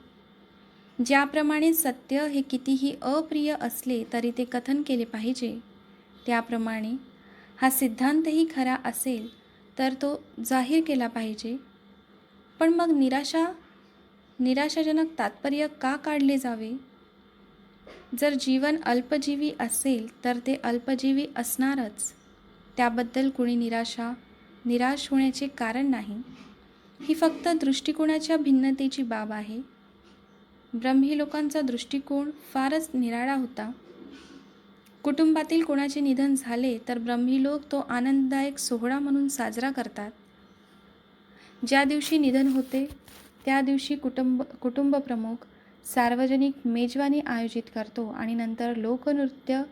ज्याप्रमाणे सत्य हे कितीही अप्रिय असले तरी ते कथन केले पाहिजे, त्याप्रमाणे हा सिद्धांतही खरा असेल तर तो जाहीर केला पाहिजे. पण मग निराशाजनक तात्पर्य का काढले जावे? जर जीवन अल्पजीवी असेल तर ते अल्पजीवी असणारच. त्याबद्दल कुणी निराश होण्याचे कारण नाही. ही फक्त दृष्टिकोनाच्या भिन्नतेची बाब आहे. ब्रह्मी लोकांचा दृष्टिकोन फारच निराळा होता. कुटुंबातील कोणाचे निधन झाले तर ब्रह्मी लोक तो आनंददायक सोहळा म्हणून साजरा करतात. ज्या दिवशी निधन होते त्या दिवशी कुटुंब प्रमुख सार्वजनिक मेजवानी आयोजित करतो आणि नंतर लोकनृत्य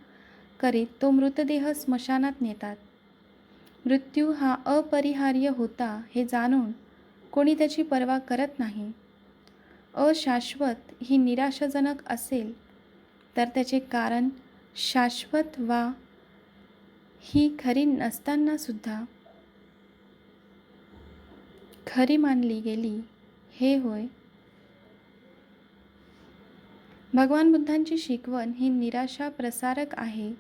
करीत तो मृतदेह स्मशानात नेतात. मृत्यू हा अपरिहार्य होता हे जाणून कोणी त्याची पर्वा करत नाही. अशाश्वत ही निराशाजनक असेल तर त्याचे कारण शाश्वत वा ही खरी नसताना सुद्धा खरी मानली गेली हे होय. भगवान बुद्धांची शिकवण ही निराशा प्रसारक आहे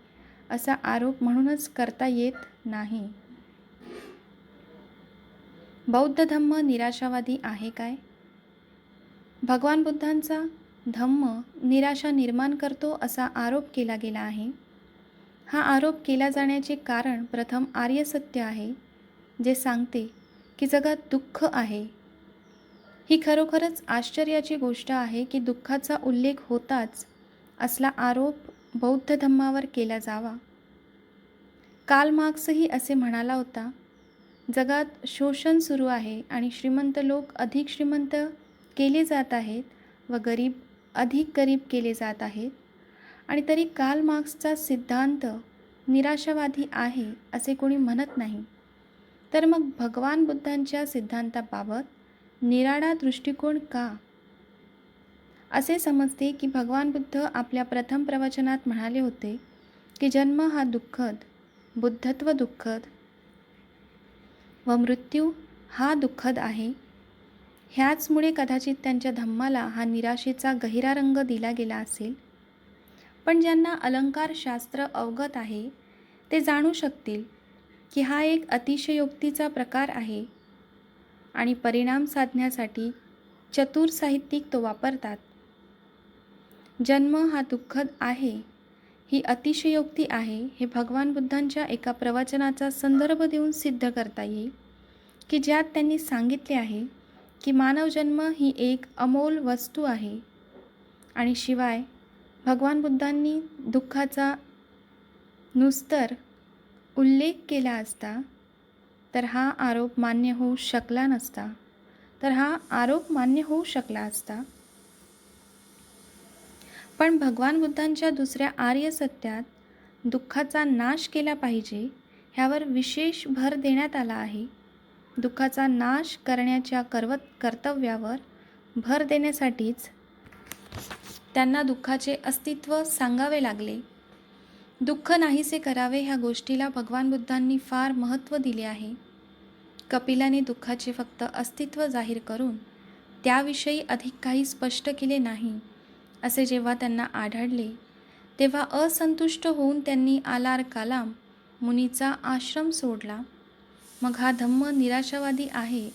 असा आरोप म्हणूनच करता येत नाही. बौद्ध धम्म निराशावादी आहे काय? भगवान बुद्धांचा धम्म निराशा निर्माण करतो असा आरोप केला गेला आहे. हा आरोप केला जाण्याचे कारण प्रथम आर्य सत्य आहे, जे सांगते की जगात दुःख आहे. ही खरोखरच आश्चर्याची गोष्ट आहे की दुःखाचा उल्लेख होताच असला आरोप बौद्ध धम्मावर केला जावा. कार्ल मार्क्सही असे म्हणाला होता, जगात शोषण सुरू आहे आणि श्रीमंत लोक अधिक श्रीमंत केले जात आहेत व गरीब अधिक गरीब केले जात आहेत. आणि तरी कार्ल मार्क्सचा सिद्धांत निराशावादी आहे असे कोणी म्हणत नाही. तर मग भगवान बुद्धांच्या सिद्धांताबाबत निराळा दृष्टिकोन का? असे समजते की भगवान बुद्ध आपल्या प्रथम प्रवचनात म्हणाले होते की जन्म हा दुःखद, बुद्धत्व दुःखद व मृत्यू हा दुःखद आहे. ह्याचमुळे कदाचित त्यांच्या धम्माला हा निराशेचा गहिरा रंग दिला गेला असेल. पण ज्यांना अलंकारशास्त्र अवगत आहे ते जाणू शकतील की हा एक अतिशयोक्तीचा प्रकार आहे आणि परिणाम साधण्यासाठी चतुर साहित्यिक तो वापरतात. जन्म हा दुःखद आहे ही अतिशयोक्ती आहे हे भगवान बुद्धांच्या एका प्रवचनाचा संदर्भ देऊन सिद्ध करता येईल की ज्यात त्यांनी सांगितले आहे की मानवजन्म ही एक अमोल वस्तू आहे. आणि शिवाय भगवान बुद्धांनी दुःखाचा नुस्तर उल्लेख केला असता तर हा आरोप मान्य होऊ शकला असता. पण भगवान बुद्धांच्या दुसऱ्या आर्य सत्यात दुःखाचा नाश केला पाहिजे ह्यावर विशेष भर देण्यात आला आहे. दुःखाचा नाश करण्याच्या कर्तव्यावर भर देण्यासाठीच त्यांना दुःखाचे अस्तित्व सांगावे लागले. दुःख नाहीसे करावे ह्या गोष्टीला भगवान बुद्धांनी फार महत्त्व दिले आहे. कपिलाने दुःखाचे फक्त अस्तित्व जाहीर करून त्याविषयी अधिक काही स्पष्ट केले नाही असे जेव्हा त्यांना आढळले तेव्हा असंतुष्ट होऊन त्यांनी आलार कालाम मुनीचा आश्रम सोडला. मग हा धम्म निराशावादी आहे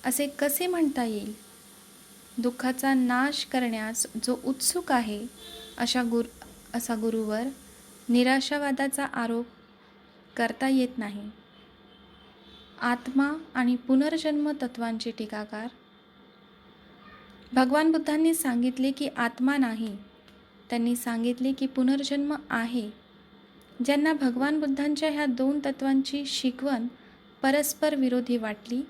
असे कसे म्हणता येईल? दुःखाचा नाश करण्यास जो उत्सुक आहे असा गुरूवर निराशावादाचा आरोप करता येत नाही. आत्मा आणि पुनर्जन्म तत्वांचे टीकाकार. भगवान बुद्धांनी सांगितले की आत्मा नाही, त्यांनी सांगितले की पुनर्जन्म आहे. ज्यांना भगवान बुद्धांच्या ह्या दोन तत्वांची शिकवण परस्पर विरोधी वाटली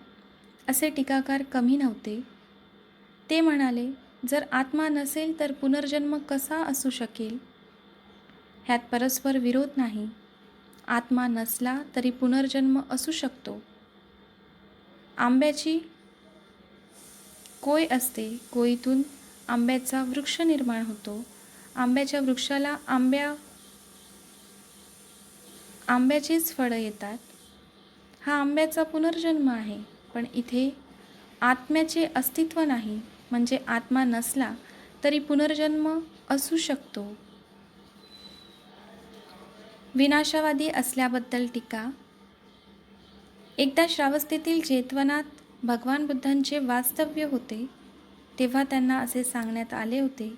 असे टीकाकार कमी नव्हते. ते म्हणाले, जर आत्मा नसेल तर पुनर्जन्म कसा असू शकेल? ह्यात परस्पर विरोध नाही. आत्मा नसला तरी पुनर्जन्म असू शकतो. आंब्याची कोय असते, कोयीतून आंब्याचा वृक्ष निर्माण होतो. आंब्याच्या वृक्षाला आंब्याचीच फळं येतात. हा आंब्याचा पुनर्जन्म आहे. पण इथे आत्म्याचे अस्तित्व नाही, म्हणजे आत्मा नसला तरी पुनर्जन्म असू शकतो. विनाशवादी असल्याबद्दल टीका. एकदा श्रावस्तीतील जेतवनात भगवान बुद्धांचे वास्तव्य होते तेव्हा त्यांना असे सांगण्यात आले होते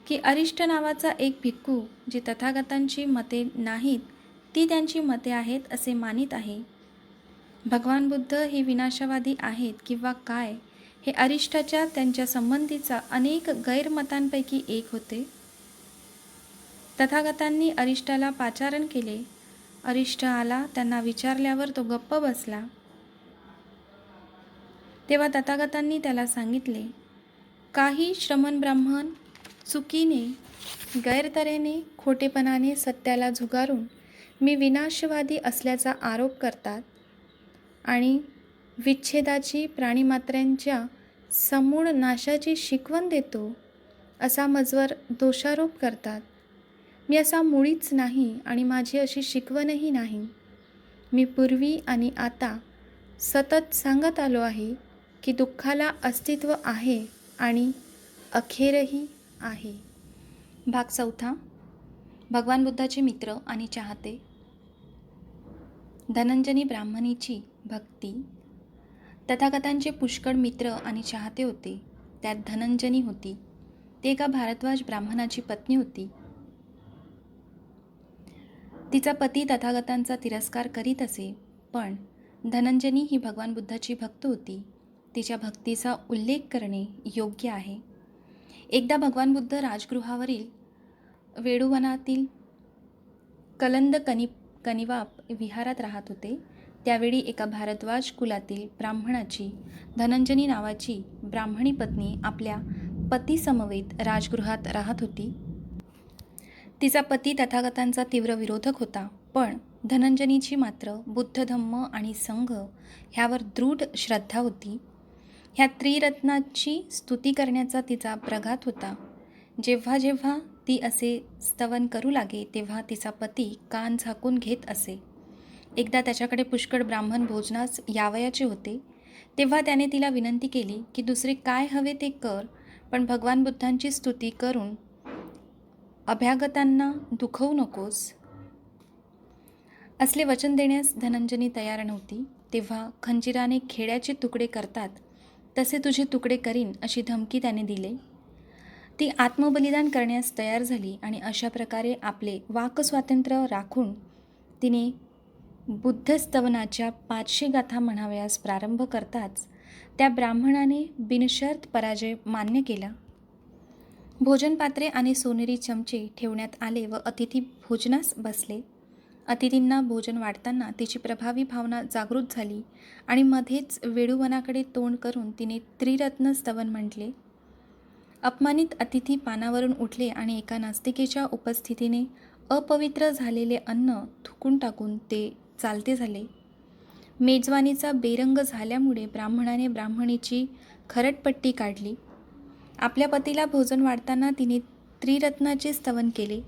की अरिष्ट नावाचा एक भिक्खू जी तथागतांची मते नाहीत ती त्यांची मते आहेत असे मानित आहे. भगवान बुद्ध हे विनाशवादी आहेत किंवा काय हे अरिष्टाच्या त्यांच्या संबंधीचा अनेक गैरमतांपैकी एक होते. तथागतांनी अरिष्टाला पाचारण केले. अरिष्ट आला, त्यांना विचारल्यावर तो गप्प बसला. तेव्हा तथागतांनी त्याला सांगितले, काही श्रमण ब्राह्मण चुकीने, गैरतऱ्हेने, खोटेपणाने सत्याला झुगारून मी विनाशवादी असल्याचा आरोप करतात आणि विच्छेदाची, प्राणिमात्रांच्या समूळ नाशाची शिकवण देतो असा मजवर दोषारोप करतात. मी असा मुळीच नाही आणि माझी अशी शिकवणही नाही. मी पूर्वी आणि आता सतत सांगत आलो आहे की दुःखाला अस्तित्व आहे आणि अखेरही आहे. भाग 4. भगवान बुद्धाचे मित्र आणि चाहते. धनंजनी ब्राह्मणीची भक्ती. तथागतांचे पुष्कळ मित्र आणि चाहते होते. त्यात धनंजनी होती. ती एका भारद्वाज ब्राह्मणाची पत्नी होती. तिचा पती तथागतांचा तिरस्कार करीत असे, पण धनंजनी ही भगवान बुद्धाची भक्त होती. तिच्या भक्तीचा उल्लेख करणे योग्य आहे. एकदा भगवान बुद्ध राजगृहावरील वेडुवनातील कलंद कनिवाप विहारात राहत होते. त्यावेळी एका भारद्वाज कुलातील ब्राह्मणाची धनंजनी नावाची ब्राह्मणी पत्नी आपल्या पतीसमवेत राजगृहात राहत होती. तिचा पती तथागतांचा तीव्र विरोधक होता, पण धनंजनीची मात्र बुद्ध, धम्म आणि संघ ह्यावर दृढ श्रद्धा होती. ह्या त्रिरत्नाची स्तुती करण्याचा तिचा प्रघात होता. जेव्हा जेव्हा ती असे स्तवन करू लागे तेव्हा तिचा पती कान झाकून घेत असे. एकदा त्याच्याकडे पुष्कळ ब्राह्मण भोजनास यावयाचे होते. तेव्हा त्याने तिला विनंती केली की दुसरे काय हवे ते कर, पण भगवान बुद्धांची स्तुती करून अभ्यागतांना दुखवू नकोस. असले वचन देण्यास धनंजनी तयार नव्हती. तेव्हा खंजीराने खेड्याचे तुकडे करतात तसे तुझे तुकडे करीन अशी धमकी त्याने दिली. ती आत्मबलिदान करण्यास तयार झाली आणि अशा प्रकारे आपले वाक्स्वातंत्र्य राखून तिने बुद्धस्तवनाच्या 500 गाथा म्हणावयास प्रारंभ करताच त्या ब्राह्मणाने बिनशर्त पराजय मान्य केला. भोजनपात्रे आणि सोनेरी चमचे ठेवण्यात आले व अतिथी भोजनास बसले. अतिथींना भोजन वाढताना तिची प्रभावी भावना जागृत झाली आणि मध्येच वेडुवनाकडे तोंड करून तिने त्रिरत्न स्तवन म्हटले. अपमानित अतिथी पानावरून उठले आणि एका नास्तिकेच्या उपस्थितीने अपवित्र झालेले अन्न थुकून टाकून ते चालते झाले. मेजवानीचा बेरंग झाल्यामुळे ब्राह्मणाने ब्राह्मणीची खरटपट्टी काढली. आपल्या पतीला भोजन वाढताना तिने त्रिरत्नाचे स्तवन केले.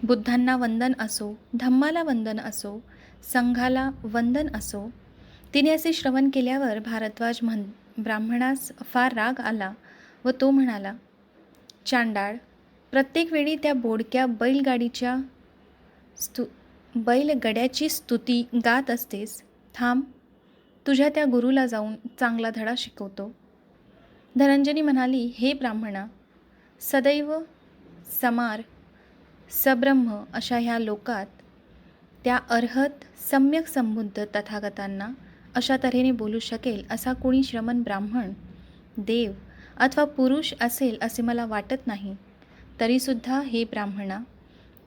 बुद्धांना वंदन असो, धम्माला वंदन असो, संघाला वंदन असो. तिने असे श्रवण केल्यावर भारद्वाज ब्राह्मणास फार राग आला व तो म्हणाला, चांडाळ, प्रत्येक वेळी त्या बोडक्या बैलगड्याची स्तुती गात असतेस. थांब, तुझ्या त्या गुरुला जाऊन चांगला धडा शिकवतो. धनंजनी म्हणाली, हे ब्राह्मणा, सदैव समार सब्रह्म अशा ह्या लोकात त्या अर्हत सम्यक संबुद्ध तथागतांना अशा तऱ्हेने बोलू शकेल असा कोणी श्रमण ब्राह्मण, देव अथवा पुरुष असेल असे मला वाटत नाही. तरीसुद्धा हे ब्राह्मणा,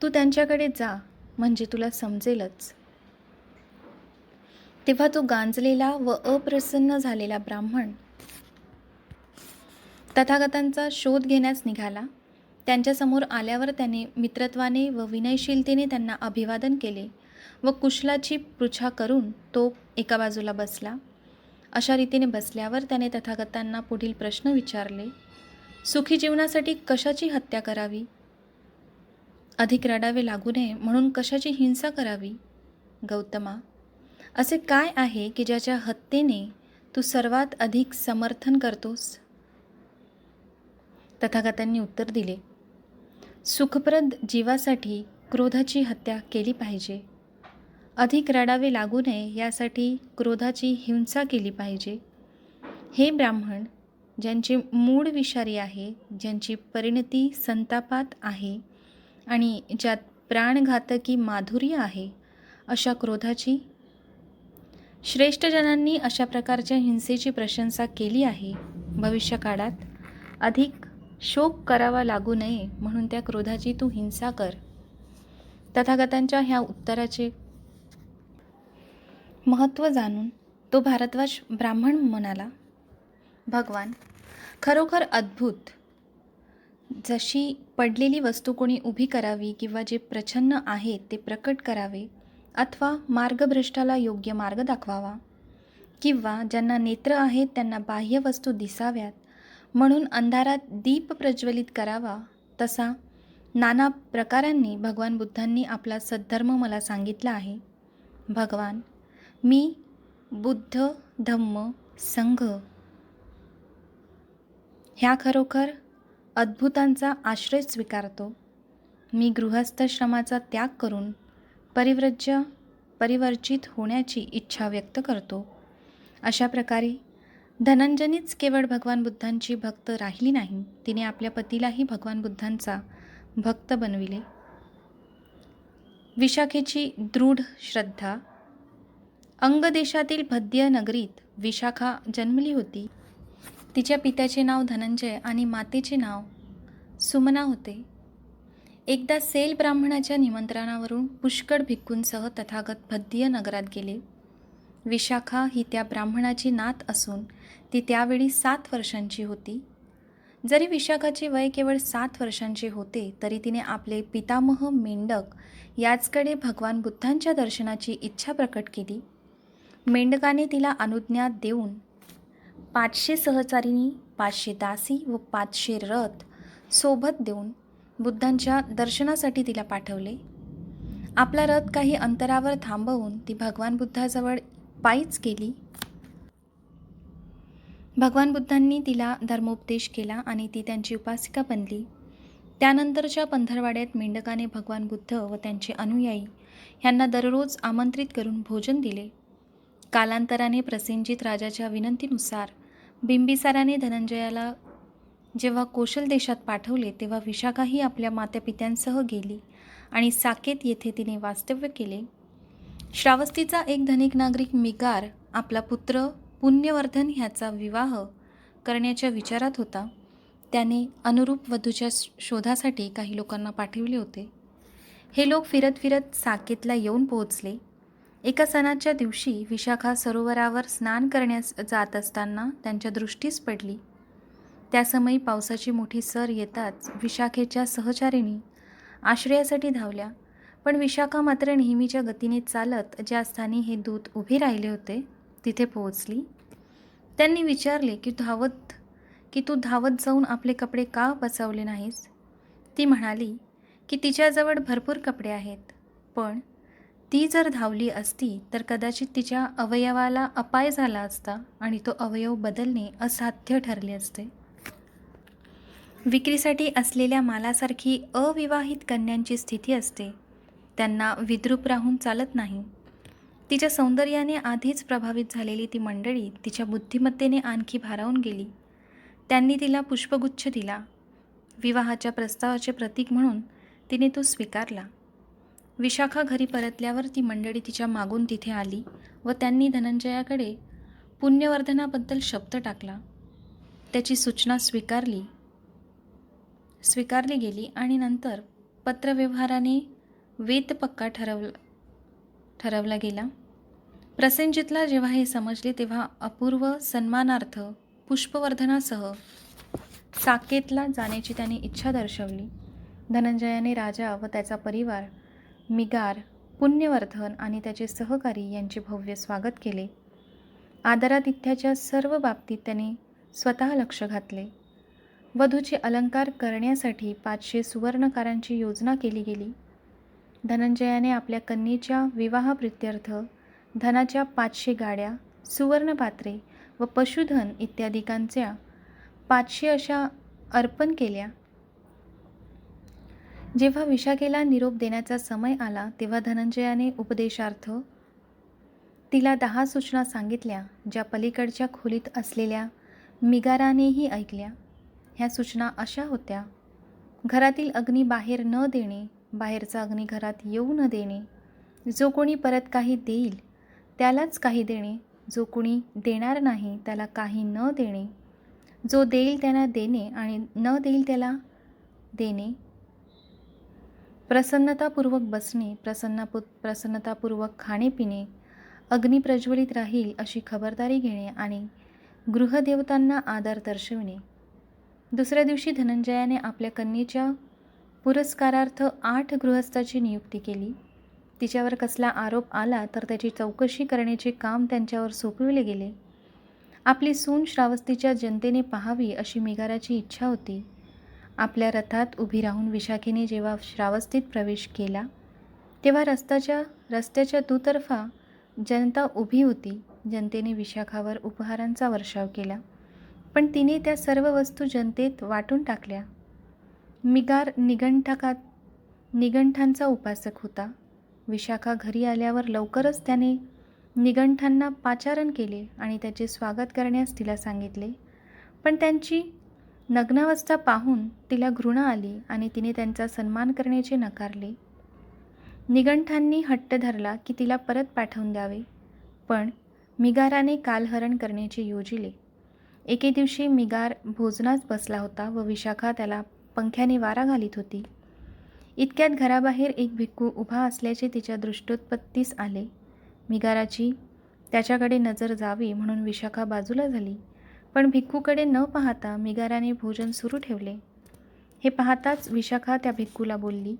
तू त्यांच्याकडे जा, म्हणजे तुला समजेलच. तेव्हा तो गांजलेला व अप्रसन्न झालेला ब्राह्मण तथागतांचा शोध घेण्यास निघाला. त्यांच्यासमोर आल्यावर त्याने मित्रत्वाने व विनयशीलतेने त्यांना अभिवादन केले व कुशलाची पृच्छा करून तो एका बाजूला बसला. अशा रीतीने बसल्यावर त्याने तथागतांना पुढील प्रश्न विचारले. सुखी जीवनासाठी कशाची हत्या करावी? अधिक रडावे लागू नये म्हणून कशाची हिंसा करावी? गौतमा, असे काय आहे की ज्याच्या हत्येने तू सर्वात अधिक समर्थन करतोस? तथागतांनी उत्तर दिले, सुखप्रद जीवासाठी क्रोधाची हत्या केली पाहिजे. अधिक रडावे लागू नये यासाठी क्रोधाची हिंसा केली पाहिजे. हे ब्राह्मण, ज्यांचे मूळ विषारी आहे, ज्यांची परिणती संतापात आहे आणि ज्यात प्राणघातकी माधुर्य आहे, अशा क्रोधाची श्रेष्ठजनांनी अशा प्रकारच्या हिंसेची प्रशंसा केली आहे. भविष्यकाळात अधिक शोक करावा लागू नये म्हणून त्या क्रोधाची तू हिंसा कर. तथागतांच्या ह्या उत्तराचे महत्त्व जाणून तो भारद्वाज ब्राह्मण म्हणाला, भगवान, खरोखर अद्भुत. जशी पडलेली वस्तू कोणी उभी करावी किंवा जे प्रच्छन्न आहे ते प्रकट करावे अथवा मार्गभ्रष्टाला योग्य मार्ग दाखवावा किंवा ज्यांना नेत्र आहेत त्यांना बाह्य वस्तू दिसाव्यात म्हणून अंधारात दीप प्रज्वलित करावा, तसा नाना प्रकारांनी भगवान बुद्धांनी आपला सद्धर्म मला सांगितला आहे. भगवान, मी बुद्ध, धम्म, संघ ह्या खरोखर अद्भुतांचा आश्रय स्वीकारतो. मी गृहस्थश्रमाचा त्याग करून परिवर्जित होण्याची इच्छा व्यक्त करतो. अशा प्रकारे धनंजनीच केवळ भगवान बुद्धांची भक्त राहिली नाही, तिने आपल्या पतीलाही भगवान बुद्धांचा भक्त बनविले. विशाखेची दृढ श्रद्धा. अंग देशातील भद्य नगरीत विशाखा जन्मली होती. तिच्या पित्याचे नाव धनंजय आणि मातेचे नाव सुमना होते. एकदा सेल ब्राह्मणाच्या निमंत्रणावरून पुष्कळ भिक्खूंसह तथागत भद्य नगरात गेले. विशाखा ही त्या ब्राह्मणाची नात असून ती त्यावेळी 7 वर्षांची होती. जरी विशाखाचे वय केवळ 7 वर्षांचे होते तरी तिने आपले पितामह मेंढक याचकडे भगवान बुद्धांच्या दर्शनाची इच्छा प्रकट केली. मेंढकाने तिला अनुज्ञा देऊन 500 सहचारिणी, 500 दासी व 500 रथ सोबत देऊन बुद्धांच्या दर्शनासाठी तिला पाठवले. आपला रथ काही अंतरावर थांबवून ती भगवान बुद्धाजवळ पायीच गेली. भगवान बुद्धांनी तिला धर्मोपदेश केला आणि ती त्यांची उपासिका बनली. त्यानंतरच्या पंधरवाड्यात मेंढकाने भगवान बुद्ध व त्यांचे अनुयायी ह्यांना दररोज आमंत्रित करून भोजन दिले. कालांतराने प्रसेनजित राजाच्या विनंतीनुसार बिंबिसाराने धनंजयाला जेव्हा कौशल देशात पाठवले तेव्हा विशाखाही आपल्या मातापित्यांसह गेली आणि साकेत येथे तिने वास्तव्य केले. श्रावस्तीचा एक धनिक नागरिक मिगार आपला पुत्र पुण्यवर्धन ह्याचा विवाह करण्याच्या विचारात होता. त्याने अनुरूप वधूच्या शोधासाठी काही लोकांना पाठविले होते. हे लोक फिरत फिरत साकेतला येऊन पोहोचले. एका सणाच्या दिवशी विशाखा सरोवरावर स्नान करण्यास जात असताना त्यांच्या दृष्टीस पडली. त्या समयी पावसाची मोठी सर येताच विशाखेच्या सहचारिणी आश्रयासाठी धावल्या, पण विशाखा मात्र नेहमीच्या गतीने चालत ज्या स्थानी हे दूत उभे राहिले होते तिथे पोहोचली. त्यांनी विचारले की तू धावत जाऊन आपले कपडे का बचावले नाहीस? ती म्हणाली की तिच्याजवळ भरपूर कपडे आहेत, पण ती जर धावली असती तर कदाचित तिच्या अवयवाला अपाय झाला असता आणि तो अवयव बदलणे असाध्य ठरले असते. विक्रीसाठी असलेल्या मालासारखी अविवाहित कन्यांची स्थिती असते. त्यांना विद्रूप राहून चालत नाही. तिच्या सौंदर्याने आधीच प्रभावित झालेली ती मंडळी तिच्या बुद्धिमत्तेने आणखी भारावून गेली. त्यांनी तिला पुष्पगुच्छ दिला. विवाहाच्या प्रस्तावाचे प्रतीक म्हणून तिने तो स्वीकारला. विशाखा घरी परतल्यावर ती मंडळी तिच्या मागून तिथे आली व त्यांनी धनंजयाकडे पुण्यवर्धनाबद्दल शब्द टाकला. त्याची सूचना स्वीकारली गेली आणि नंतर पत्रव्यवहाराने वेद पक्का ठरवला गेला. प्रसेनजितला जेव्हा हे समजले तेव्हा अपूर्व सन्मानार्थ पुष्पवर्धनासह साकेतला जाण्याची त्याने इच्छा दर्शवली. धनंजयाने राजा व त्याचा परिवार, मिगार, पुण्यवर्धन आणि त्याचे सहकारी यांचे भव्य स्वागत केले. आदरातिथ्याच्या सर्व बाबतीत त्याने स्वतः लक्ष घातले. वधूचे अलंकार करण्यासाठी 500 सुवर्णकारांची योजना केली गेली. धनंजयाने आपल्या कन्येच्या विवाहप्रित्यर्थ धनाच्या 500 गाड्या, सुवर्णपात्रे व पशुधन इत्यादिकांच्या 500 अशा अर्पण केल्या. जेव्हा विशाखेला निरोप देण्याचा समय आला तेव्हा धनंजयाने उपदेशार्थ तिला 10 सूचना सांगितल्या, ज्या पलीकडच्या खोलीत असलेल्या मिगारानेही ऐकल्या. ह्या सूचना अशा होत्या: घरातील अग्नी बाहेर न देणे, बाहेरचा अग्नी घरात येऊ न देणे, जो कोणी परत काही देईल त्यालाच काही देणे, जो कोणी देणार नाही त्याला काही न देणे, जो देईल त्यांना देणे आणि न देईल त्याला देणे, प्रसन्नतापूर्वक बसणे, प्रसन्नतापूर्वक खाणे पिणे, अग्नी प्रज्वलित राहील अशी खबरदारी घेणे आणि गृहदेवतांना आदर दर्शविणे. दुसऱ्या दिवशी धनंजयाने आपल्या कन्येच्या पुरस्कारार्थ 8 गृहस्थाची नियुक्ती केली. तिच्यावर कसला आरोप आला तर त्याची चौकशी करण्याचे काम त्यांच्यावर सोपविले गेले. आपली सून श्रावस्तीच्या जनतेने पाहावी अशी मिगाराची इच्छा होती. आपल्या रथात उभी राहून विशाखेने जेव्हा श्रावस्तीत प्रवेश केला तेव्हा रस्त्याच्या दुतर्फा जनता उभी होती. जनतेने विशाखावर उपहारांचा वर्षाव केला, पण तिने त्या सर्व वस्तू जनतेत वाटून टाकल्या. मिगार निगंठांचा उपासक होता. विशाखा घरी आल्यावर लवकरच त्याने निगंठांना पाचारण केले आणि त्याचे स्वागत करण्यास तिला सांगितले, पण त्यांची नग्नावस्था पाहून तिला घृणा आली आणि तिने त्यांचा सन्मान करण्याचे नकारले. निगंठांनी हट्ट धरला की तिला परत पाठवून द्यावे, पण मिगाराने कालहरण करण्याचे योजिले. एके दिवशी मिगार भोजनास बसला होता व विशाखा त्याला पंख्याने वारा घालीत होती. इतक्यात घराबाहेर एक भिक्खू उभा असल्याचे तिच्या दृष्टोत्पत्तीस आले. मिगाराची त्याच्याकडे नजर जावी म्हणून विशाखा बाजूला झाली, पण भिक्खूकडे न पाहता मिगाराने भोजन सुरू ठेवले. हे पाहताच विशाखा त्या भिक्खूला बोलली,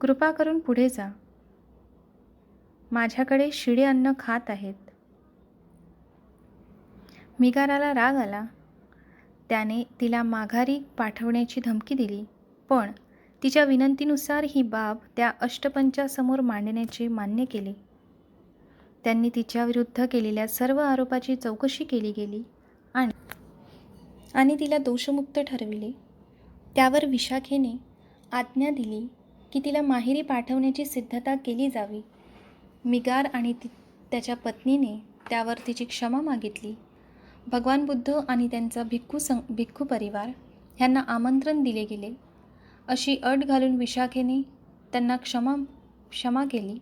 कृपा करून पुढे जा, माझ्याकडे शिळे अन्न खात आहेत. मिगाराला राग आला. त्याने तिला माघारी पाठवण्याची धमकी दिली, पण तिच्या विनंतीनुसार ही बाब त्या अष्टपंचासमोर मांडण्याचे मान्य केले. त्यांनी तिच्याविरुद्ध केलेल्या सर्व आरोपाची चौकशी केली गेली आणि तिला दोषमुक्त ठरविले. त्यावर विशाखेने आज्ञा दिली की तिला माहेरी पाठवण्याची सिद्धता केली जावी. मिगार आणि त्याच्या पत्नीने त्यावर तिची क्षमा मागितली. भगवान बुद्ध आणि त्यांचा भिक्खू परिवार ह्यांना आमंत्रण दिले गेले. अशी अट घालून विशाखेने त्यांना क्षमा केली.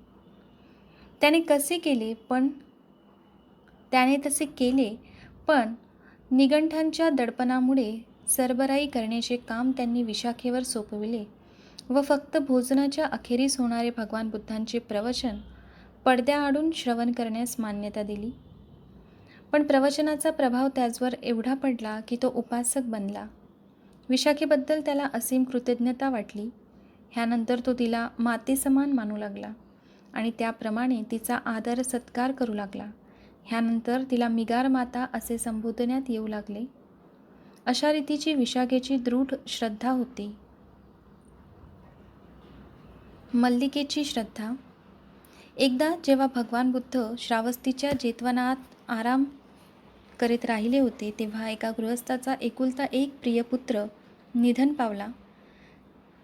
त्याने तसे केले, पण निगंठांच्या दडपणामुळे सरबराई करण्याचे काम त्यांनी विशाखेवर सोपविले व फक्त भोजनाच्या अखेरीस होणारे भगवान बुद्धांचे प्रवचन पडद्याआडून श्रवण करण्यास मान्यता दिली. पण प्रवचनाचा प्रभाव त्याचवर एवढा पडला की तो उपासक बनला. विशाखेबद्दल त्याला असीम कृतज्ञता वाटली. ह्यानंतर तो तिला मातेसमान मानू लागला आणि त्याप्रमाणे तिचा आदर सत्कार करू लागला. ह्यानंतर तिला मिगार माता असे संबोधण्यात येऊ लागले. अशा रीतीची विशाखेची दृढ श्रद्धा होती. मल्लिकेची श्रद्धा. एकदा जेव्हा भगवान बुद्ध श्रावस्तीच्या जेतवनात आराम करीत राहिले होते तेव्हा एका गृहस्थाचा एकुलता एक प्रिय पुत्र निधन पावला.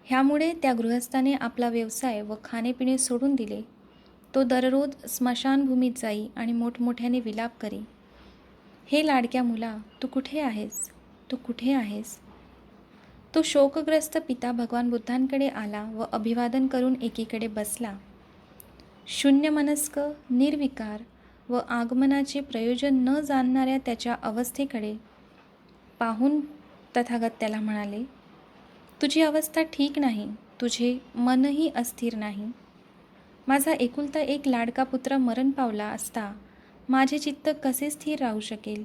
ह्यामुळे त्या गृहस्थाने आपला व्यवसाय व खाणेपिणे सोडून दिले. तो दररोज स्मशानभूमीत जाई आणि मोठमोठ्याने विलाप करी, हे लाडक्या मुला, तू कुठे आहेस, तू कुठे आहेस. तो शोकग्रस्त पिता भगवान बुद्धांकडे आला व अभिवादन करून एकीकडे बसला. शून्यमनस्क, निर्विकार व आगमनाचे प्रयोजन न जाणणाऱ्या त्याच्या अवस्थेकडे पाहून तथागत त्याला म्हणाले, तुझी अवस्था ठीक नाही, तुझे मनही अस्थिर नाही. माझा एकुलता एक लाडका पुत्र मरण पावला असता माझे चित्त कसे स्थिर राहू शकेल.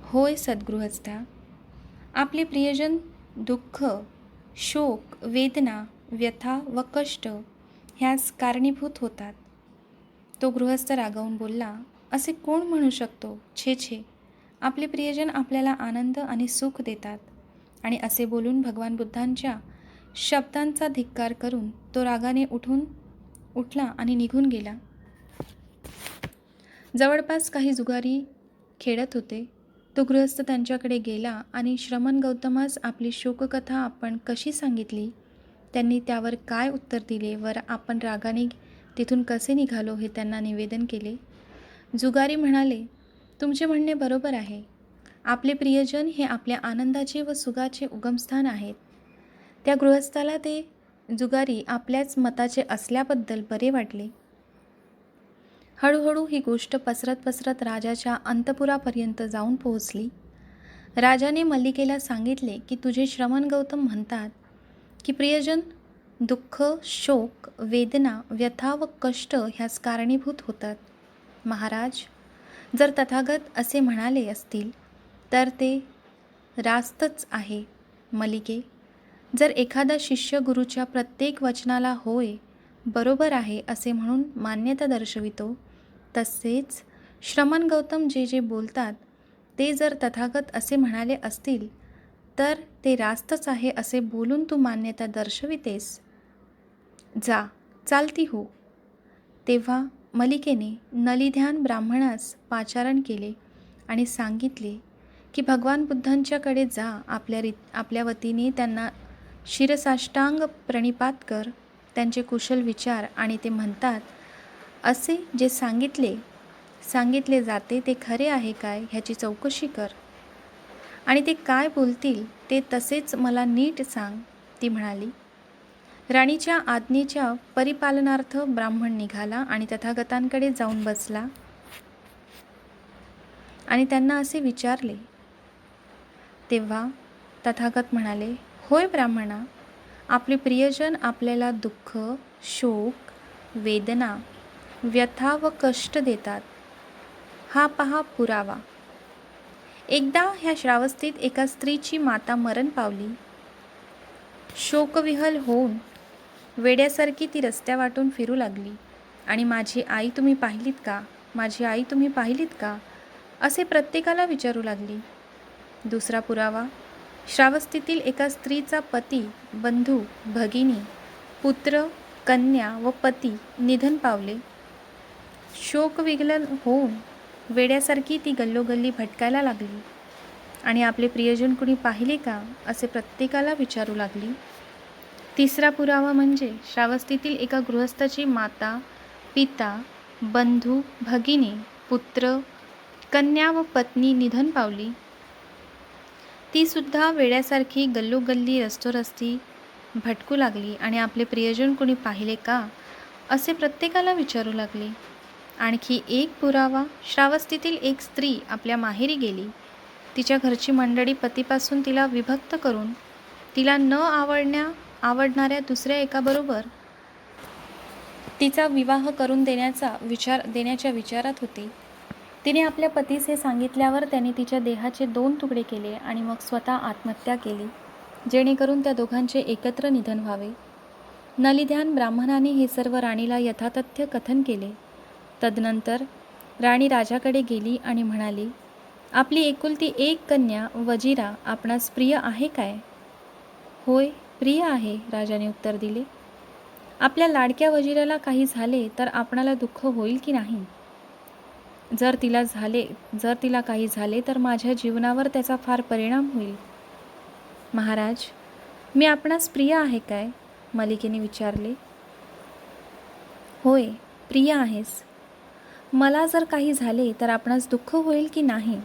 होय सद्गृहस्था, आपले प्रियजन दुःख, शोक, वेदना, व्यथा व कष्ट ह्यास कारणीभूत होतात. तो गृहस्थ रागावून बोलला, असे कोण म्हणू शकतो. छे छे, आपले प्रियजन आपल्याला आनंद आणि सुख देतात. आणि असे बोलून भगवान बुद्धांच्या शब्दांचा धिक्कार करून तो रागाने उठला आणि निघून गेला. जवळपास काही जुगारी खेळत होते. तो गृहस्थ त्यांच्याकडे गेला आणि श्रमण गौतमास आपली शोककथा आपण कशी सांगितली त्यांनी त्यावर काय उत्तर दिले व आपण रागाने तिथून कसे निघालो हे त्यांना निवेदन केले. जुगारी म्हणाले, तुमचे म्हणणे बरोबर आहे. आपले प्रियजन हे आपल्या आनंदाचे व सुखाचे उगमस्थान आहेत. त्या गृहस्थाला ते जुगारी आपल्याच मताचे असल्याबद्दल बरे वाटले. हळूहळू ही गोष्ट पसरत पसरत राजाच्या अंतपुरापर्यंत जाऊन पोहोचली. राजाने मल्लिकेला सांगितले की तुझे श्रमण गौतम म्हणतात की प्रियजन दुःख, शोक, वेदना, व्यथा व कष्ट ह्यास कारणीभूत होतात. महाराज, जर तथागत असे म्हणाले असतील तर ते रास्तच आहे. मल्लिके, जर एखादा शिष्य गुरुच्या प्रत्येक वचनाला होय, बरोबर आहे असे म्हणून मान्यता दर्शवितो, तसेच श्रमण गौतम जे जे बोलतात ते जर तथागत असे म्हणाले असतील तर ते रास्तच आहे असे बोलून तू मान्यता दर्शवितेस. जा, चालती हो. तेव्हा मल्लिकेने नलिध्यान ब्राह्मणास पाचारण केले आणि सांगितले की भगवान बुद्धांच्याकडे जा, आपल्या वतीने त्यांना शिरसाष्टांग प्रणिपात कर, त्यांचे कुशल विचार आणि ते म्हणतात असे जे सांगितले जाते ते खरे आहे काय ह्याची चौकशी कर आणि ते काय बोलतील ते तसेच मला नीट सांग. ती म्हणाली. राणीच्या आज्ञेच्या परिपालनार्थ ब्राह्मण निघाला आणि तथागतांकडे जाऊन बसला आणि त्यांना असे विचारले. तेव्हा तथागत म्हणाले, होय ब्राह्मणा, आपले प्रियजन आपल्याला दुःख, शोक, वेदना, व्यथा व कष्ट देतात. हा पहा पुरावा. एकदा ह्या श्रावस्तीत एका स्त्रीची माता मरण पावली. शोकविहल होऊन वेड्यासारखी ती रस्त्या वाटून फिरू लागली आणि माझी आई तुम्ही पाहिलीत का, माझी आई तुम्ही पाहिलीत का असे प्रत्येकाला विचारू लागली. दुसरा पुरावा, श्रावस्तीतील एका स्त्रीचा पती, बंधू, भगिनी, पुत्र, कन्या व पती निधन पावले. शोकविगलन होऊन वेड्यासारखी ती गल्लोगल्ली भटकायला लागली आणि आपले प्रियजन कुणी पाहिले का असे प्रत्येकाला विचारू लागली. तिसरा पुरावा म्हणजे श्रावस्तीतील एका गृहस्थाची माता, पिता, बंधू, भगिनी, पुत्र, कन्या व पत्नी निधन पावली. ती सुद्धा वेड्यासारखी गल्लोगल्ली रस्तोरस्ती भटकू लागली आणि आपले प्रियजन कुणी पाहिले का असे प्रत्येकाला विचारू लागले. आणखी एक पुरावा, श्रावस्तीतील एक स्त्री आपल्या माहेरी गेली. तिच्या घरची मंडळी पतीपासून तिला विभक्त करून तिला न आवडणाऱ्या दुसऱ्या एकाबरोबर तिचा विवाह करून देण्याच्या विचारात होती. तिने आपल्या पतीस हे सांगितल्यावर त्याने तिच्या देहाचे 2 तुकडे केले आणि मग स्वतः आत्महत्या केली, जेणेकरून त्या दोघांचे एकत्र निधन व्हावे. नलिध्यान ब्राह्मणाने हे सर्व राणीला यथातथ्य कथन केले. तदनंतर राणी राजाकडे गेली आणि म्हणाली, आपली एकुलती एक कन्या वजिरा आपणास प्रिय आहे काय? होय, प्रिय आहे, राजाने उत्तर दिले. आपल्या लाडक्या वजिराला काही झाले तर आपणाला दुःख होईल की नाही? जर तिला काही झाले तर माझ्या जीवनावर त्याचा फार परिणाम होईल. महाराज, मी आपणास प्रिय आहे काय? मल्लिकेने विचारले. होय, प्रिय आहेस. मला जर काही झाले तर आपणास दुःख होईल की नाही?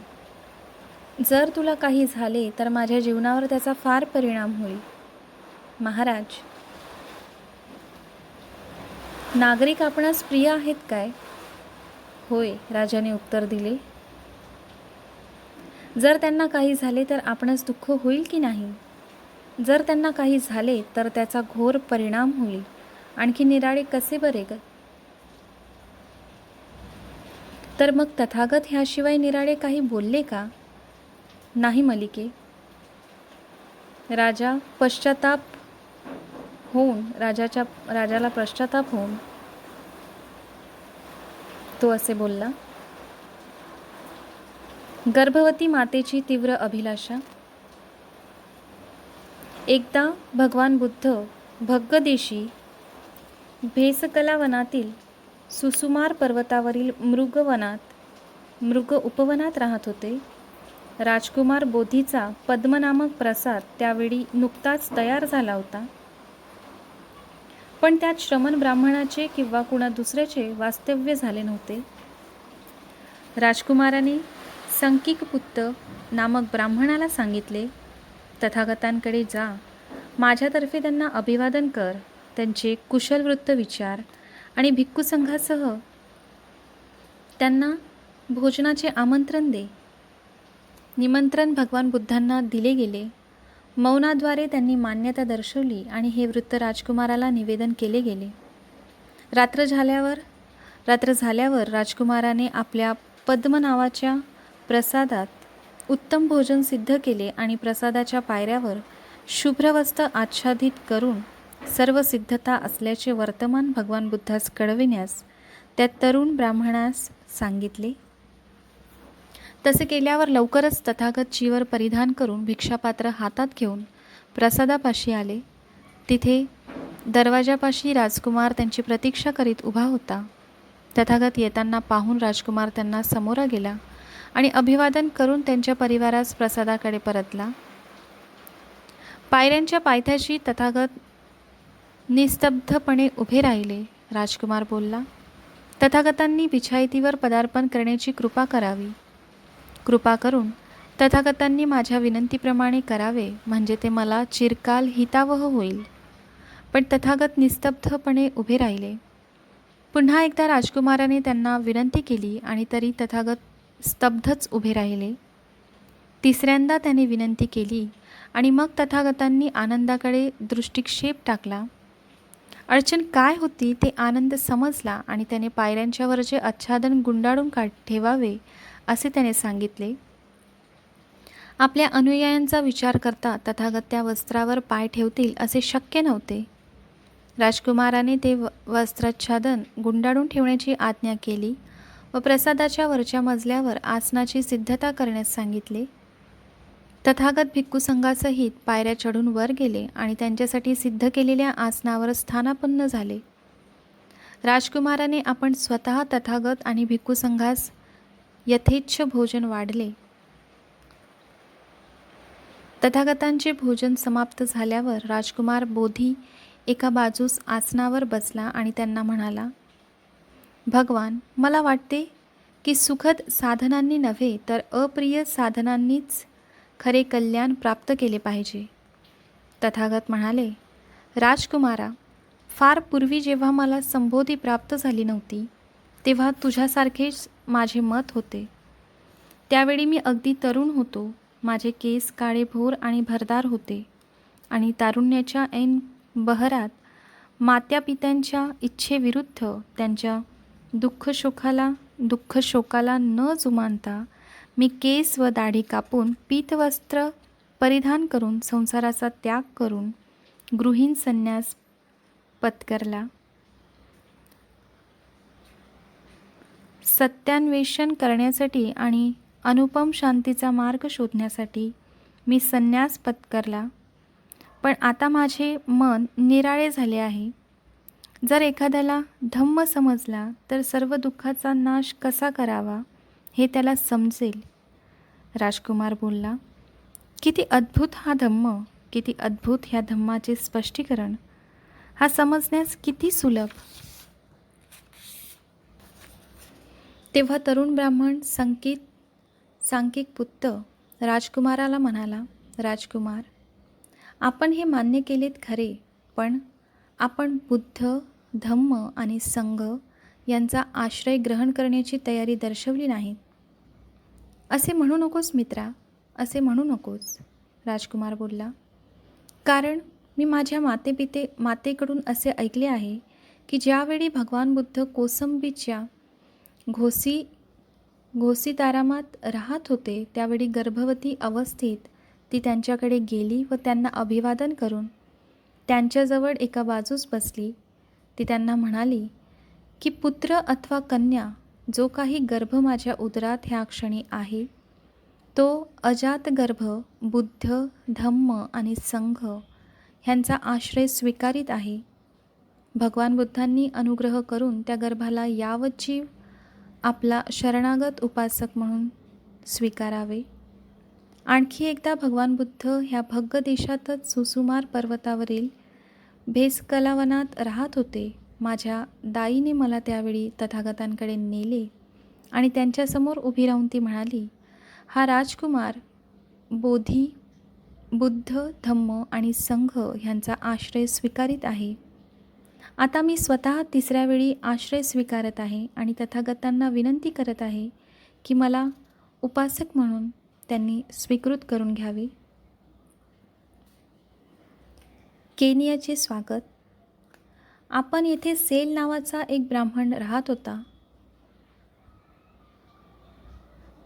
जर तुला काही झाले तर माझ्या जीवनावर त्याचा फार परिणाम होईल. महाराज, नागरिक आपणास प्रिय आहेत काय? होय, राजाने उत्तर दिले. जर त्यांना काही झाले तर आपणास दुःख होईल की नाही? जर त्यांना काही झाले तर त्याचा घोर परिणाम होईल. आणखी निराळे कसे बरे ग? तर मग तथागत ह्याशिवाय निराळे काही बोलले का? नाही मल्लिके. राजाला पश्चाताप होऊन तो असे बोलला. गर्भवती मातेची तीव्र अभिलाषा. एकदा भगवान बुद्ध भग्गदेशी भेसकला वनातील सुसुमार पर्वतावरील मृग उपवनात राहत होते. राजकुमार बोधीचा पद्म नामक प्रसाद त्यावेळी नुकताच तयार झाला होता. पण त्यात श्रमण ब्राह्मणाचे किंवा कुणा दुसऱ्याचे वास्तव्य झाले नव्हते. राजकुमाराने संकीकपुत्त नामक ब्राह्मणाला सांगितले, तथागतांकडे जा, माझ्यातर्फे त्यांना अभिवादन कर, त्यांचे कुशलवृत्त विचार आणि भिक्खुसंघासह त्यांना भोजनाचे आमंत्रण दे. निमंत्रण भगवान बुद्धांना दिले गेले. मौनाद्वारे त्यांनी मान्यता दर्शवली आणि हे वृत्त राजकुमाराला निवेदन केले गेले. रात्र झाल्यावर राजकुमाराने आपल्या पद्म नावाच्या प्रसादात उत्तम भोजन सिद्ध केले आणि प्रसादाच्या पायऱ्यावर शुभ्रवस्त्र आच्छादित करून सर्व सिद्धता असल्याचे वर्तमान भगवान बुद्धास कळविण्यास त्या तरुण ब्राह्मणास सांगितले. तसे केल्यावर लवकरच तथागत चीवर परिधान करून भिक्षापात्र हातात घेऊन प्रसादापाशी आले. तिथे दरवाजापाशी राजकुमार त्यांची प्रतीक्षा करीत उभा होता. तथागत येताना पाहून राजकुमार त्यांना समोर गेला आणि अभिवादन करून त्यांच्या परिवारास प्रसादाकडे परतला. पायऱ्यांच्या पायथ्याशी तथागत निस्तब्धपणे उभे राहिले. राजकुमार बोलला, तथागतांनी बिछाईतीवर पदार्पण करण्याची कृपा करावी. कृपा करून तथागतांनी माझ्या विनंतीप्रमाणे करावे, म्हणजे ते मला चिरकाल हितावह होईल. पण तथागत निस्तब्धपणे उभे राहिले. पुन्हा एकदा राजकुमाराने त्यांना विनंती केली आणि तरी तथागत स्तब्धच उभे राहिले. तिसऱ्यांदा त्याने विनंती केली आणि मग तथागतांनी आनंदाकडे दृष्टिक्षेप टाकला. अडचण काय होती ते आनंद समजला आणि त्याने पायऱ्यांच्यावरचे आच्छादन गुंडाळून ठेवावे असे त्याने सांगितले. आपल्या अनुयायांचा विचार करता तथागत त्या वस्त्रावर पाय ठेवतील असे शक्य नव्हते. राजकुमाराने ते वस्त्राच्छादन गुंडाळून ठेवण्याची आज्ञा केली व प्रसादाच्या वरच्या मजल्यावर आसनाची सिद्धता करण्यास सांगितले. तथागत भिक्खुसंघासहित पायऱ्या चढून वर गेले आणि त्यांच्यासाठी सिद्ध केलेल्या आसनावर स्थानापन्न झाले. राजकुमाराने आपण स्वतः तथागत आणि भिक्खुसंघास यथेच्छ भोजन वाढले. तथागतांचे भोजन समाप्त झाल्यावर राजकुमार बोधी एका बाजूस आसनावर बसला आणि त्यांना म्हणाला, भगवान, मला वाटते की सुखद साधनांनी नव्हे तर अप्रिय साधनांनीच खरे कल्याण प्राप्त केले पाहिजे. तथागत म्हणाले, राजकुमारा, फार पूर्वी जेव्हा मला संबोधी प्राप्त झाली नव्हती तेव्हा तुझ्यासारखेच माझे मत होते. त्यावेळी मी अगदी तरुण होतो. माझे केस काळेभोर आणि भरदार होते आणि तारुण्याच्या ऐन बहरात मात्यापित्यांच्या इच्छेविरुद्ध त्यांच्या दुःखशोकाला न जुमानता मी केस व दाढी कापून पीतवस्त्र परिधान करून संसाराचा त्याग करून गृहीण संन्यास पत्करला. सत्यान्वेषण करण्यासाठी आणि अनुपम शांतीचा मार्ग शोधण्यासाठी मी संन्यास पत्करला. पण आता माझे मन निराळे झाले आहे. जर एखाद्याला धम्म समजला तर सर्व दुःखाचा नाश कसा करावा हे त्याला समजेल. राजकुमार बोलला, किती अद्भुत हा धम्म, किती अद्भुत ह्या धम्माचे स्पष्टीकरण. हा समजण्यास किती सुलभ. तेव्हा तरुण ब्राह्मण सांकीक पुत्त राजकुमाराला म्हणाला, राजकुमार, आपण हे मान्य केलेत खरे, पण आपण बुद्ध, धम्म आणि संघ यांचा आश्रय ग्रहण करण्याची तयारी दर्शवली नाही. असे म्हणू नकोस मित्रा, असे म्हणू नकोस. राजकुमार बोलला, कारण मी माझ्या मातेकडून असे ऐकले आहे की ज्यावेळी भगवान बुद्ध कोसंबीच्या घोसीतारामात राहत होते त्यावेळी गर्भवती अवस्थेत ती त्यांच्याकडे गेली व त्यांना अभिवादन करून त्यांच्याजवळ एका बाजूस बसली. ती त्यांना म्हणाली की पुत्र अथवा कन्या जो काही गर्भ माझ्या उदरात ह्या क्षणी आहे तो अजात गर्भ बुद्ध, धम्म आणि संघ ह्यांचा आश्रय स्वीकारित आहे. भगवान बुद्धांनी अनुग्रह करून त्या गर्भाला यावत जीव आपला शरणागत उपासक म्हणून स्वीकारावे. आणखी एकदा भगवान बुद्ध ह्या भग्ग देशातच सुसुमार पर्वतावरील भेसकलावनात राहत होते. माझ्या दाईने मला त्यावेळी तथागतांकडे नेले आणि त्यांच्यासमोर उभी राहून ती म्हणाली, हा राजकुमार बोधी, बुद्ध, धम्म आणि संघ ह्यांचा आश्रय स्वीकारित आहे. आता मी स्वतः तिसऱ्या वेळी आश्रय स्वीकारत आहे आणि तथागतांना विनंती करत आहे की मला उपासक म्हणून त्यांनी स्वीकृत करून घ्यावे. केनियाचे स्वागत. आपण येथे सेल नावाचा एक ब्राह्मण राहत होता.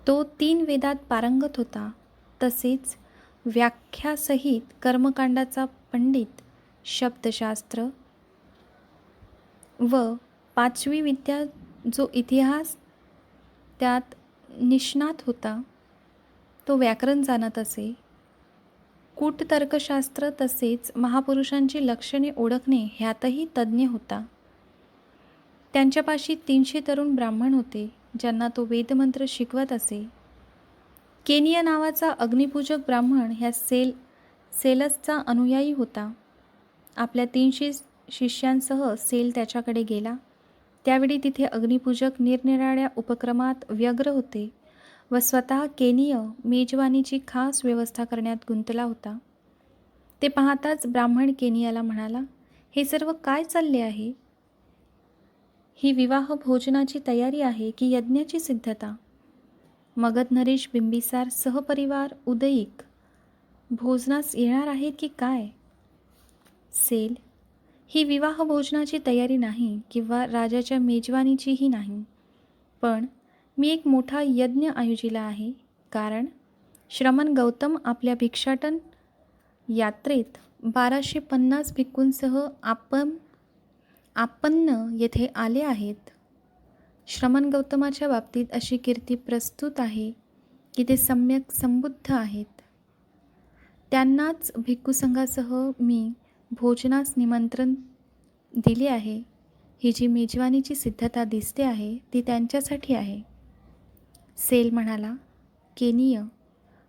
तो 3 वेदात पारंगत होता, तसेच व्याख्यासहित कर्मकांडाचा पंडित, शब्दशास्त्र व 5वी विद्या जो इतिहास त्यात निष्णात होता. तो व्याकरण जाणत असे. कूटतर्कशास्त्र तसेच महापुरुषांची लक्षणे ओळखणे ह्यातही तज्ज्ञ होता. त्यांच्यापाशी 300 तरुण ब्राह्मण होते, ज्यांना तो वेदमंत्र शिकवत असे. केनिया नावाचा अग्निपूजक ब्राह्मण ह्या सेलसचा अनुयायी होता. आपल्या 300 शिष्यांसह सेल त्याच्याकडे गेला. त्यावेळी तिथे अग्निपूजक निरनिराळ्या उपक्रमात व्यग्र होते व स्वतः केनीय मेजवानीची खास व्यवस्था करण्यात गुंतला होता. ते पाहताच ब्राह्मण केनियाला म्हणाला, हे सर्व काय चालले आहे? ही विवाह भोजनाची तयारी आहे की यज्ञाची सिद्धता? मगध नरेश बिंबिसार सहपरिवार उदयिक भोजनास येणार आहेत की काय? सेल, ही विवाह भोजनाची तयारी नाही किंवा राजाच्या मेजवानीचीही नाही, पण मी एक मोठा यज्ञ आयोजिला आहे. कारण श्रमण गौतम आपल्या भिक्षाटन यात्रेत 1250 भिक्खूंसह आपन्न येथे आले आहेत. श्रमण गौतमाच्या बाबतीत अशी कीर्ती प्रस्तुत आहे की ते सम्यक संबुद्ध आहेत. त्यांनाच भिक्खुसंघासह मी भोजनास निमंत्रण दिले आहे. ही जी मेजवानीची सिद्धता दिसते आहे ती त्यांच्यासाठी आहे. सेल म्हणाला, केनिय,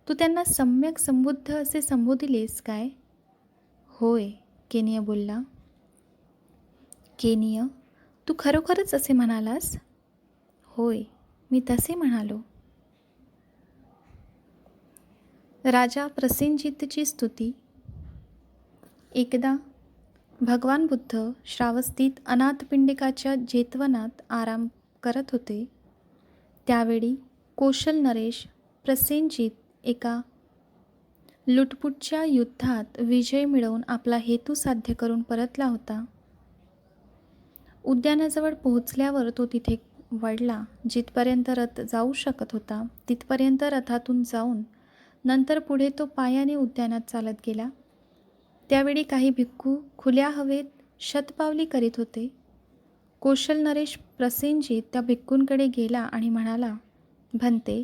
तू त्यांना सम्यक संबुद्ध असे संबोधिलेस काय? होय, केनिय बोलला. केनिय, तू खरोखरच असे म्हणालास? होय, मी तसे म्हणालो. राजा प्रसेनजितची स्तुती. एकदा भगवान बुद्ध श्रावस्तीत अनाथपिंडिकाच्या जेतवनात आराम करत होते. त्यावेळी कौशल नरेश प्रसेनजित एका लुटपूटच्या युद्धात विजय मिळवून आपला हेतू साध्य करून परतला होता. उद्यानाजवळ पोहोचल्यावर तो तिथे वळला. जिथपर्यंत रथ जाऊ शकत होता तिथपर्यंत रथातून जाऊन नंतर पुढे तो पायाने उद्यानात चालत गेला. त्यावेळी काही भिक्खू खुल्या हवेत शतपावली करीत होते. कौशल नरेश प्रसेनजित त्या भिक्खूंकडे गेला आणि म्हणाला, भंते,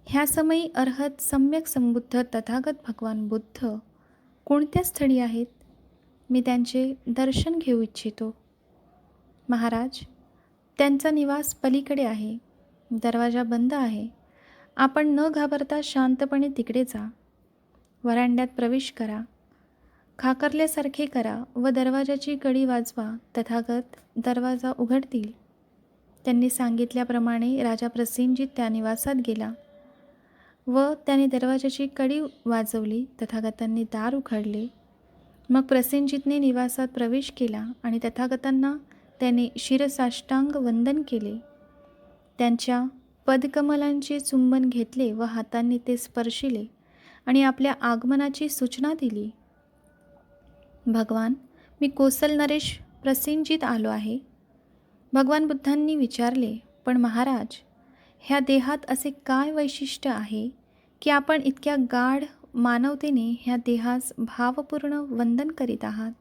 ह्या समयी अर्हत सम्यक संबुद्ध तथागत भगवान बुद्ध कोणत्या स्थळी आहेत? मी त्यांचे दर्शन घेऊ इच्छितो. महाराज, त्यांचा निवास पलीकडे आहे. दरवाजा बंद आहे. आपण न घाबरता शांतपणे तिकडे जा. वरांड्यात प्रवेश करा. खाकरल्यासारखे करा व दरवाजाची कडी वाजवा. तथागत दरवाजा उघडतील. त्यांनी सांगितल्याप्रमाणे राजा प्रसेनजित त्या निवासात गेला व त्याने दरवाजाची कडी वाजवली. तथागतांनी दार उघडले. मग प्रसेनजितने निवासात प्रवेश केला आणि तथागतांना त्याने शिरसाष्टांग वंदन केले. त्यांच्या पदकमलांचे चुंबन घेतले व हातांनी ते स्पर्शिले आणि आपल्या आगमनाची सूचना दिली. भगवान, मी कौशल नरेश प्रसेनजित आलो आहे. भगवान बुद्धांनी विचारले, पण महाराज, ह्या देहात असे काय वैशिष्ट्य आहे की आपण इतक्या गाढ मानवतेने ह्या देहास भावपूर्ण वंदन करीत आहात?